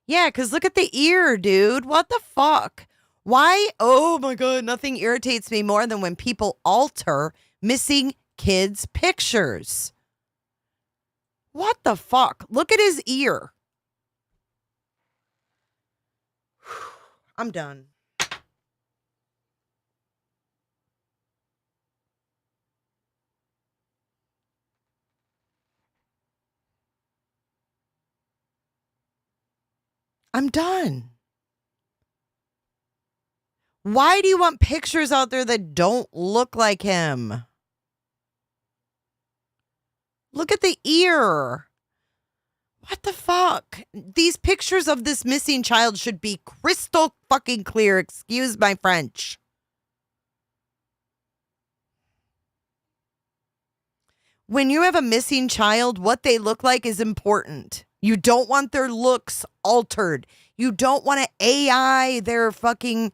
Yeah, because look at the ear, dude. What the fuck? Why? Oh my God, nothing irritates me more than when people alter missing kids' pictures. What the fuck? Look at his ear. I'm done. I'm done. Why do you want pictures out there that don't look like him? Look at the ear. What the fuck? These pictures of this missing child should be crystal fucking clear. Excuse my French. When you have a missing child, what they look like is important. You don't want their looks altered. You don't want to AI their fucking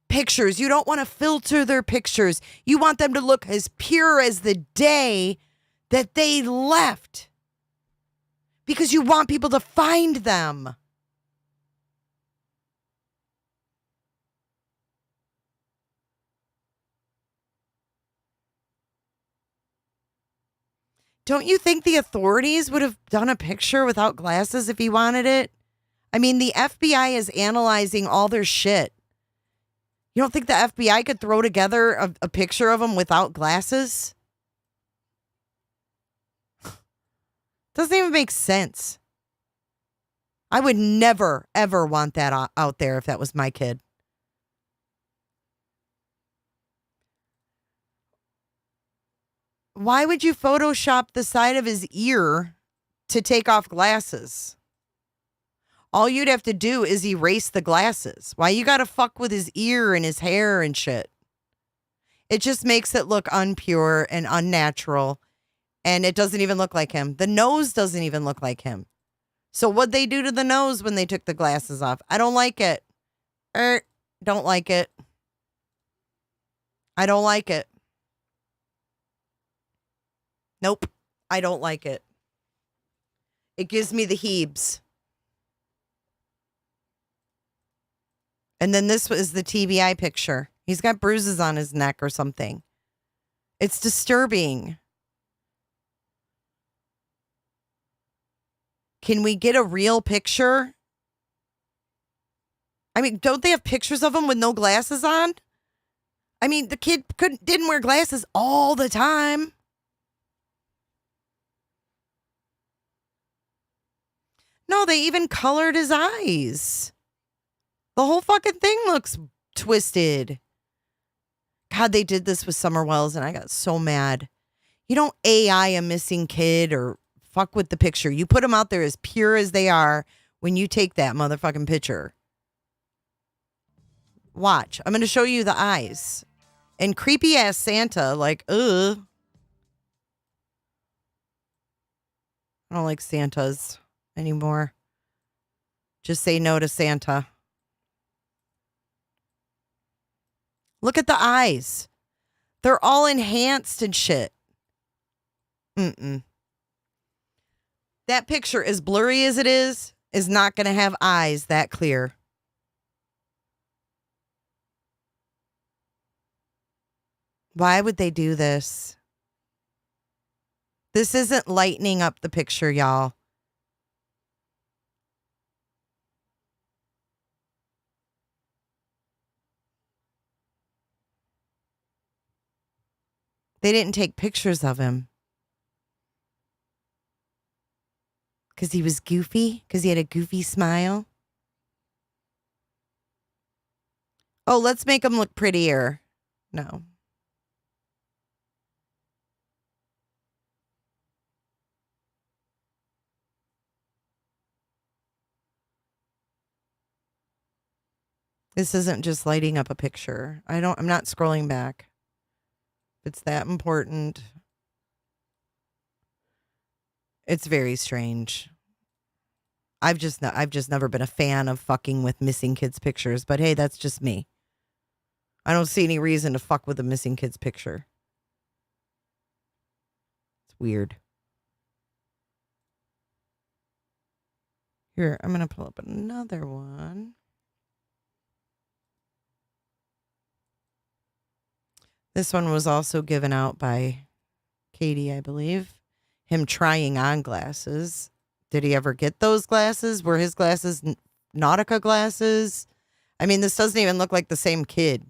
pictures. You don't want to filter their pictures. You want them to look as pure as the day that they left. Because you want people to find them. Don't you think the authorities would have done a picture without glasses if he wanted it? I mean, the FBI is analyzing all their shit. You don't think the FBI could throw together a picture of him without glasses? Doesn't even make sense. I would never, ever want that out there if that was my kid. Why would you Photoshop the side of his ear to take off glasses? All you'd have to do is erase the glasses. Why you gotta fuck with his ear and his hair and shit? It just makes it look unpure and unnatural. And it doesn't even look like him. The nose doesn't even look like him. So what'd they do to the nose when they took the glasses off? I don't like it. Don't like it. I don't like it. Nope. I don't like it. It gives me the heebs. And then this was the TBI picture. He's got bruises on his neck or something. It's disturbing. Can we get a real picture? I mean, don't they have pictures of him with no glasses on? I mean, the kid didn't wear glasses all the time. No, they even colored his eyes. The whole fucking thing looks twisted. God, they did this with Summer Wells, and I got so mad. You don't AI a missing kid or fuck with the picture. You put them out there as pure as they are when you take that motherfucking picture. Watch. I'm going to show you the eyes. And creepy ass Santa, like, ugh. I don't like Santas anymore. Just say no to Santa. Look at the eyes. They're all enhanced and shit. Mm-mm. That picture, as blurry as it is not going to have eyes that clear. Why would they do this? This isn't lightening up the picture, y'all. They didn't take pictures of him. Because he was goofy? Because he had a goofy smile? Oh, let's make him look prettier. No. This isn't just lighting up a picture. I'm not scrolling back. If it's that important. It's very strange. I've just never been a fan of fucking with missing kids' pictures, but hey, that's just me. I don't see any reason to fuck with a missing kid's picture. It's weird. Here, I'm going to pull up another one. This one was also given out by Katie, I believe. Him trying on glasses. Did he ever get those glasses? Were his glasses Nautica glasses? I mean, this doesn't even look like the same kid.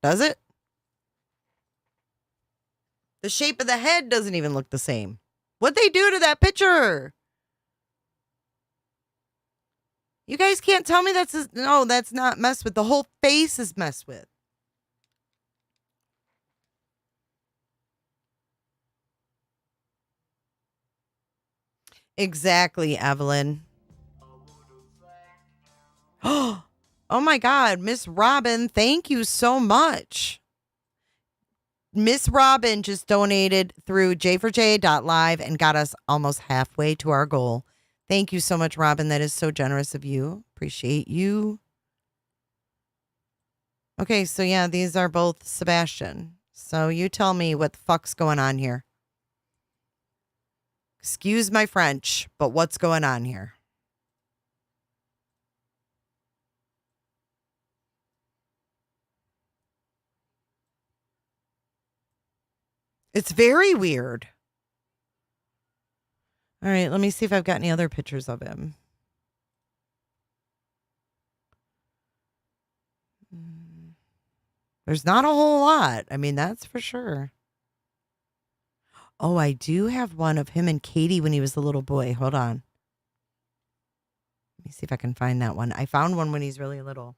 Does it? The shape of the head doesn't even look the same. What'd they do to that picture? You guys can't tell me no, that's not messed with. The whole face is messed with. Exactly, Evelyn. Oh my God, Miss Robin, thank you so much. Miss Robin just donated through j4j.live and got us almost halfway to our goal. Thank you so much, Robin. That is so generous of you. Appreciate you. Okay, so yeah, these are both Sebastian. So you tell me what the fuck's going on here. Excuse my French, but what's going on here? It's very weird. All right, let me see if I've got any other pictures of him. There's not a whole lot. I mean, that's for sure. Oh, I do have one of him and Katie when he was a little boy. Hold on. Let me see if I can find that one. I found one when he's really little.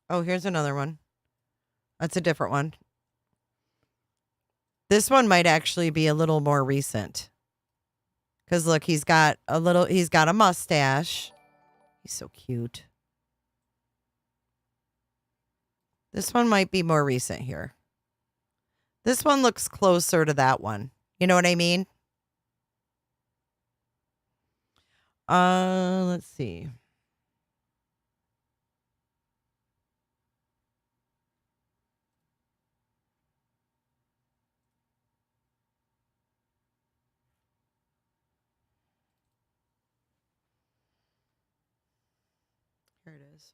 Oh, here's another one. That's a different one. This one might actually be a little more recent. Because look, he's got a mustache. He's so cute. This one might be more recent here. This one looks closer to that one. You know what I mean? Let's see. Here it is.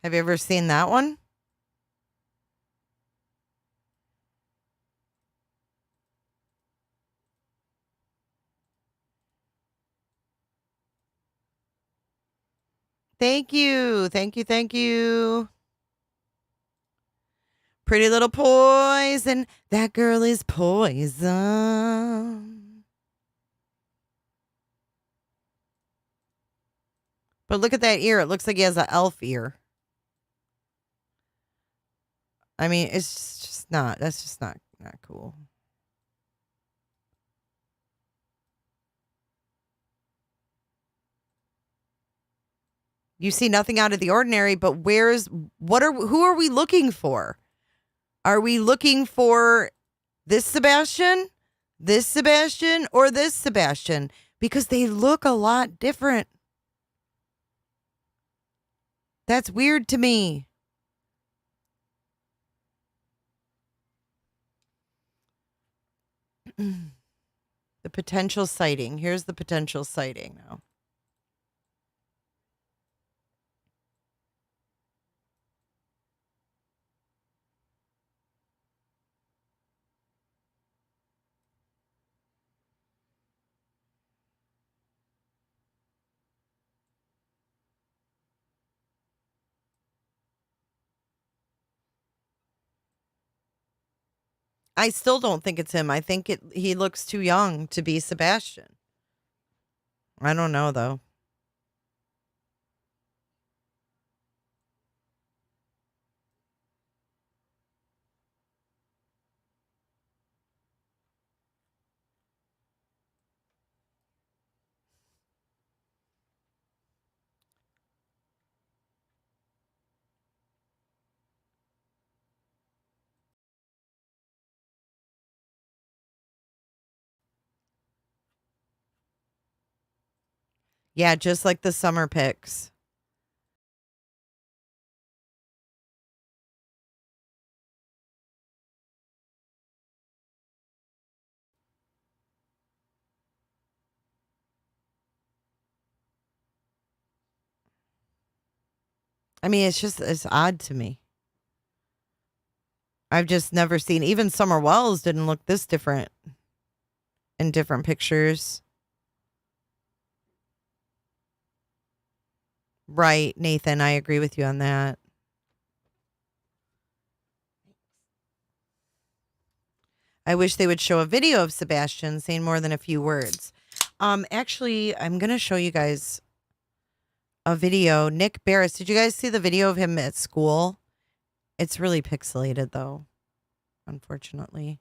Have you ever seen that one? Thank you. Thank you. Thank you. Pretty little poison. That girl is poison. But look at that ear. It looks like he has an elf ear. I mean, it's just not. That's just not cool. You see nothing out of the ordinary, but who are we looking for? Are we looking for this Sebastian, or this Sebastian? Because they look a lot different. That's weird to me. The potential sighting. Here's the potential sighting now. I still don't think it's him. I think he looks too young to be Sebastian. I don't know, though. Yeah, just like the summer pics. I mean, it's odd to me. I've just never seen, even Summer Wells didn't look this different in different pictures. Right, Nathan, I agree with you on that. I wish they would show a video of Sebastian saying more than a few words. Actually, I'm going to show you guys a video. Nick Barris, did you guys see the video of him at school? It's really pixelated, though, unfortunately.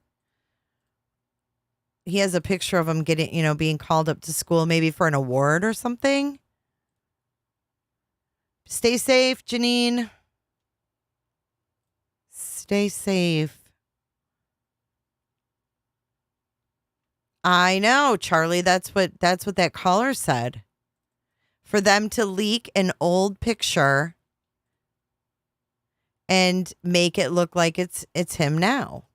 He has a picture of him being called up to school, maybe for an award or something. Stay safe, Janine. Stay safe. I know, Charlie. That's what that caller said. For them to leak an old picture and make it look like it's him now.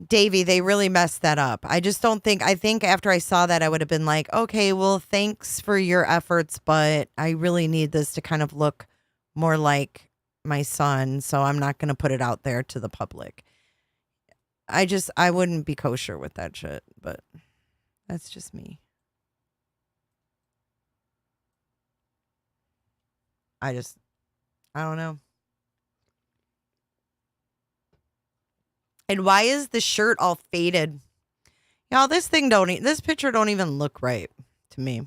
Davey, they really messed that up. I just don't think, I think after I saw that, I would have been like, okay, well, thanks for your efforts, but I really need this to kind of look more like my son, so I'm not going to put it out there to the public. I wouldn't be kosher with that shit, but that's just me. I don't know. And why is the shirt all faded? Y'all, this picture don't even look right to me.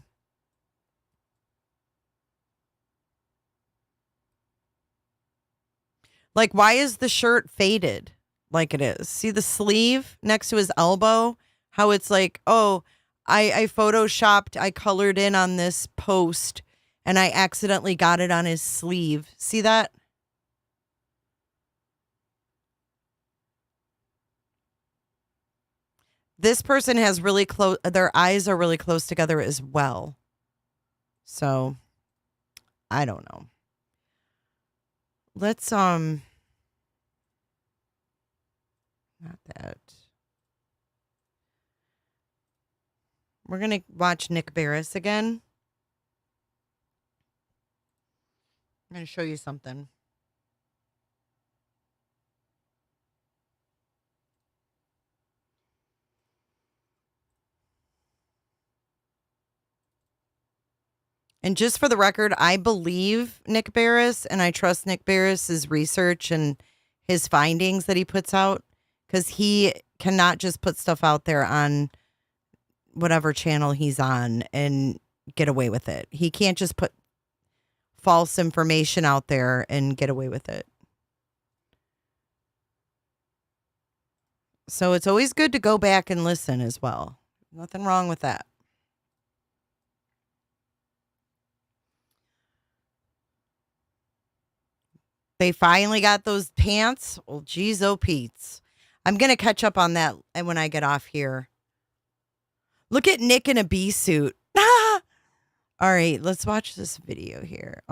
Like, why is the shirt faded like it is? See the sleeve next to his elbow? How it's like, oh, I photoshopped, I colored in on this post, and I accidentally got it on his sleeve. See that? This person has really close, their eyes are really close together as well. So, I don't know. Let's, not that. We're going to watch Nick Barris again. I'm going to show you something. And just for the record, I believe Nick Barris and I trust Nick Barris's research and his findings that he puts out, because he cannot just put stuff out there on whatever channel he's on and get away with it. He can't just put false information out there and get away with it. So it's always good to go back and listen as well. Nothing wrong with that. They finally got those pants. Well, geez, oh, Pete's. I'm going to catch up on that when I get off here. Look at Nick in a bee suit. All right, let's watch this video here.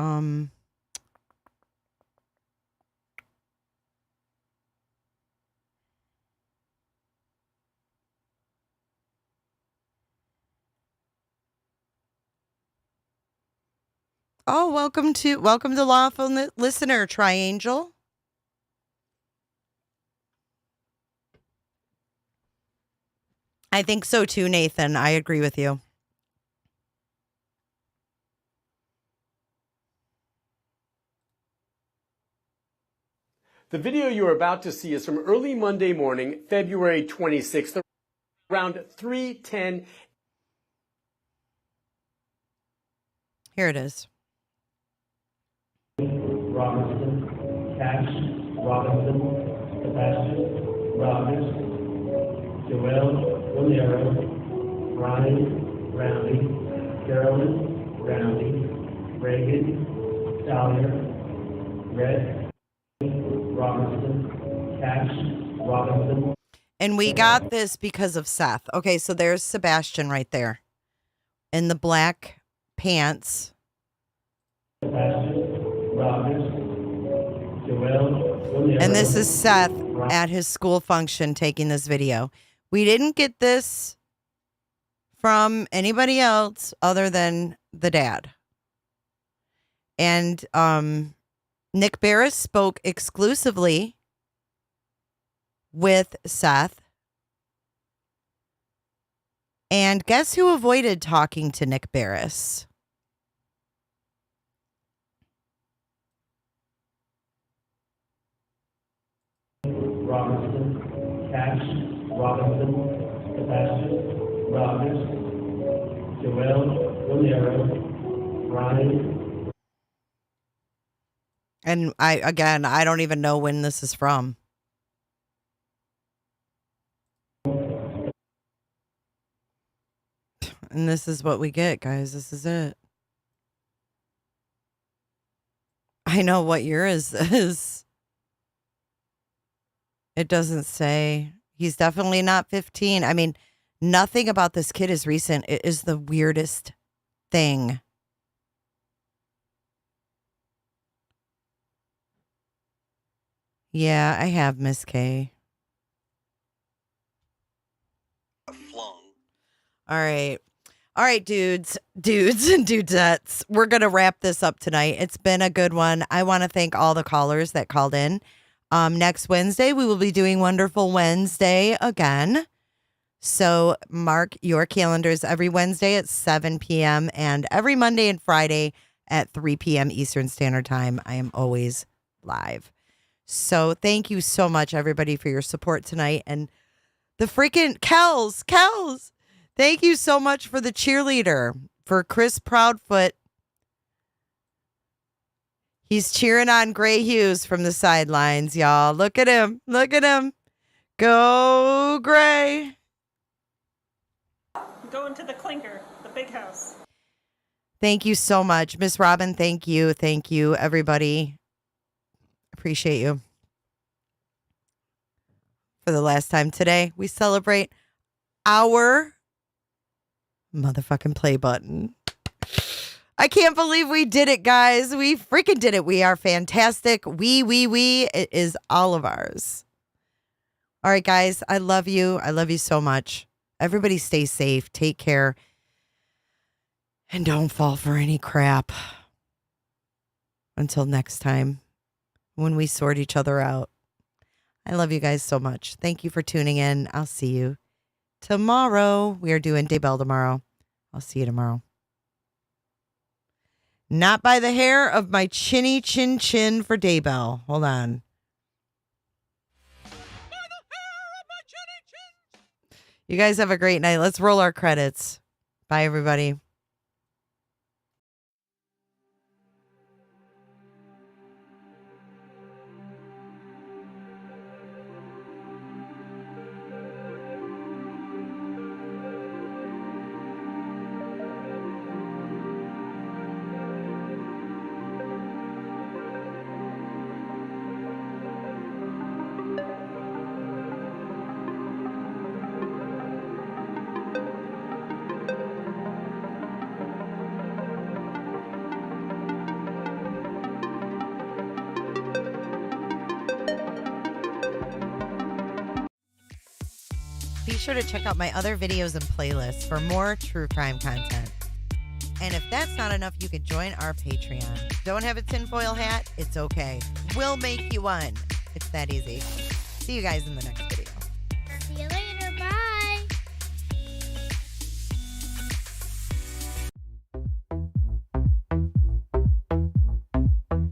Oh, welcome to Lawful Listener, Triangel. I think so too, Nathan. I agree with you. The video you are about to see is from early Monday morning, February 26th, around 3:10. Here it is. Robinson, Cash, Robinson, Sebastian, Rogers, Joel, Valero, Ryan, Roundy, Carolyn, Roundy, Reagan, Salyer, Red, Robinson, Cash, Robinson. And we got this because of Seth. Okay, so there's Sebastian right there in the black pants. And this is Seth at his school function taking this video. We didn't get this from anybody else other than the dad. And Nick Barris spoke exclusively with Seth. And guess who avoided talking to Nick Barris? Robinson, Cash, Robinson, Sebastian, Rogers, Joel, Valero, Ryan. And I don't even know when this is from. And this is what we get, guys. This is it. I know what year is this. It doesn't say. He's definitely not 15. I mean, nothing about this kid is recent. It is the weirdest thing. Yeah, I have Miss K. All right. All right, dudes and dudettes. We're going to wrap this up tonight. It's been a good one. I want to thank all the callers that called in. Next Wednesday, we will be doing Wonderful Wednesday again. So mark your calendars every Wednesday at 7 p.m. and every Monday and Friday at 3 p.m. Eastern Standard Time. I am always live. So thank you so much, everybody, for your support tonight. And the freaking Kels. Thank you so much for the cheerleader, for Chris Proudfoot. He's cheering on Gray Hughes from the sidelines, y'all. Look at him. Look at him. Go, Gray. Going to the clinker, the big house. Thank you so much. Miss Robin, thank you. Thank you, everybody. Appreciate you. For the last time today, we celebrate our motherfucking play button. I can't believe we did it, guys. We freaking did it. We are fantastic. We. It is all of ours. All right, guys. I love you. I love you so much. Everybody stay safe. Take care. And don't fall for any crap. Until next time, when we sort each other out. I love you guys so much. Thank you for tuning in. I'll see you tomorrow. We are doing Daybell tomorrow. I'll see you tomorrow. Not by the hair of my chinny chin for Daybell. Hold on. You guys have a great night. Let's roll our credits. Bye, everybody. Be sure to check out my other videos and playlists for more true crime content. And if that's not enough, you can join our Patreon. Don't have a tinfoil hat? It's okay. We'll make you one. It's that easy. See you guys in the next video. See you later. Bye.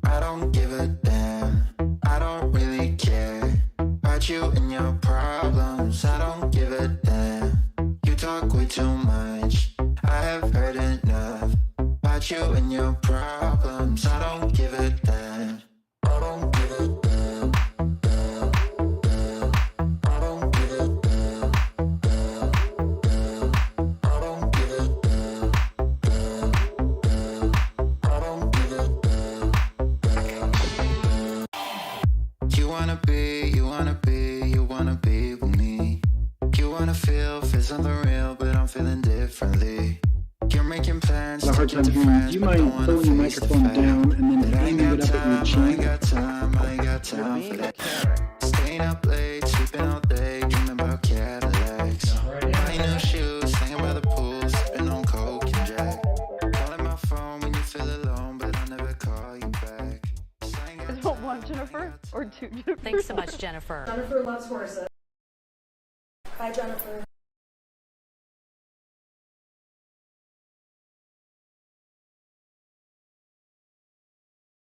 I don't give a damn. I don't really care about you and your problems. I don't give a damn. You talk way too much. I have heard enough about you and your problems. I don't give a damn. I don't give a damn. Damn, damn. I don't give a damn. Damn, damn. I don't give a damn. Damn, damn. I don't give a damn. Damn, damn. You wanna be with me. You wanna feel something real, but I'm feeling differently. You're making plans to get to friends, you might pull your microphone down and then aim it up at your chin. I ain't got time for that. Staying up late, sleeping all day, dreaming about Cadillacs. Buying new shoes, hanging by the pool, sipping on Coke and Jack. Calling my phone when you feel alone, but I'll never call you back. Is it one Jennifer or two Jennifer? Thanks so much, Jennifer. Jennifer loves horses. Bye, Jennifer.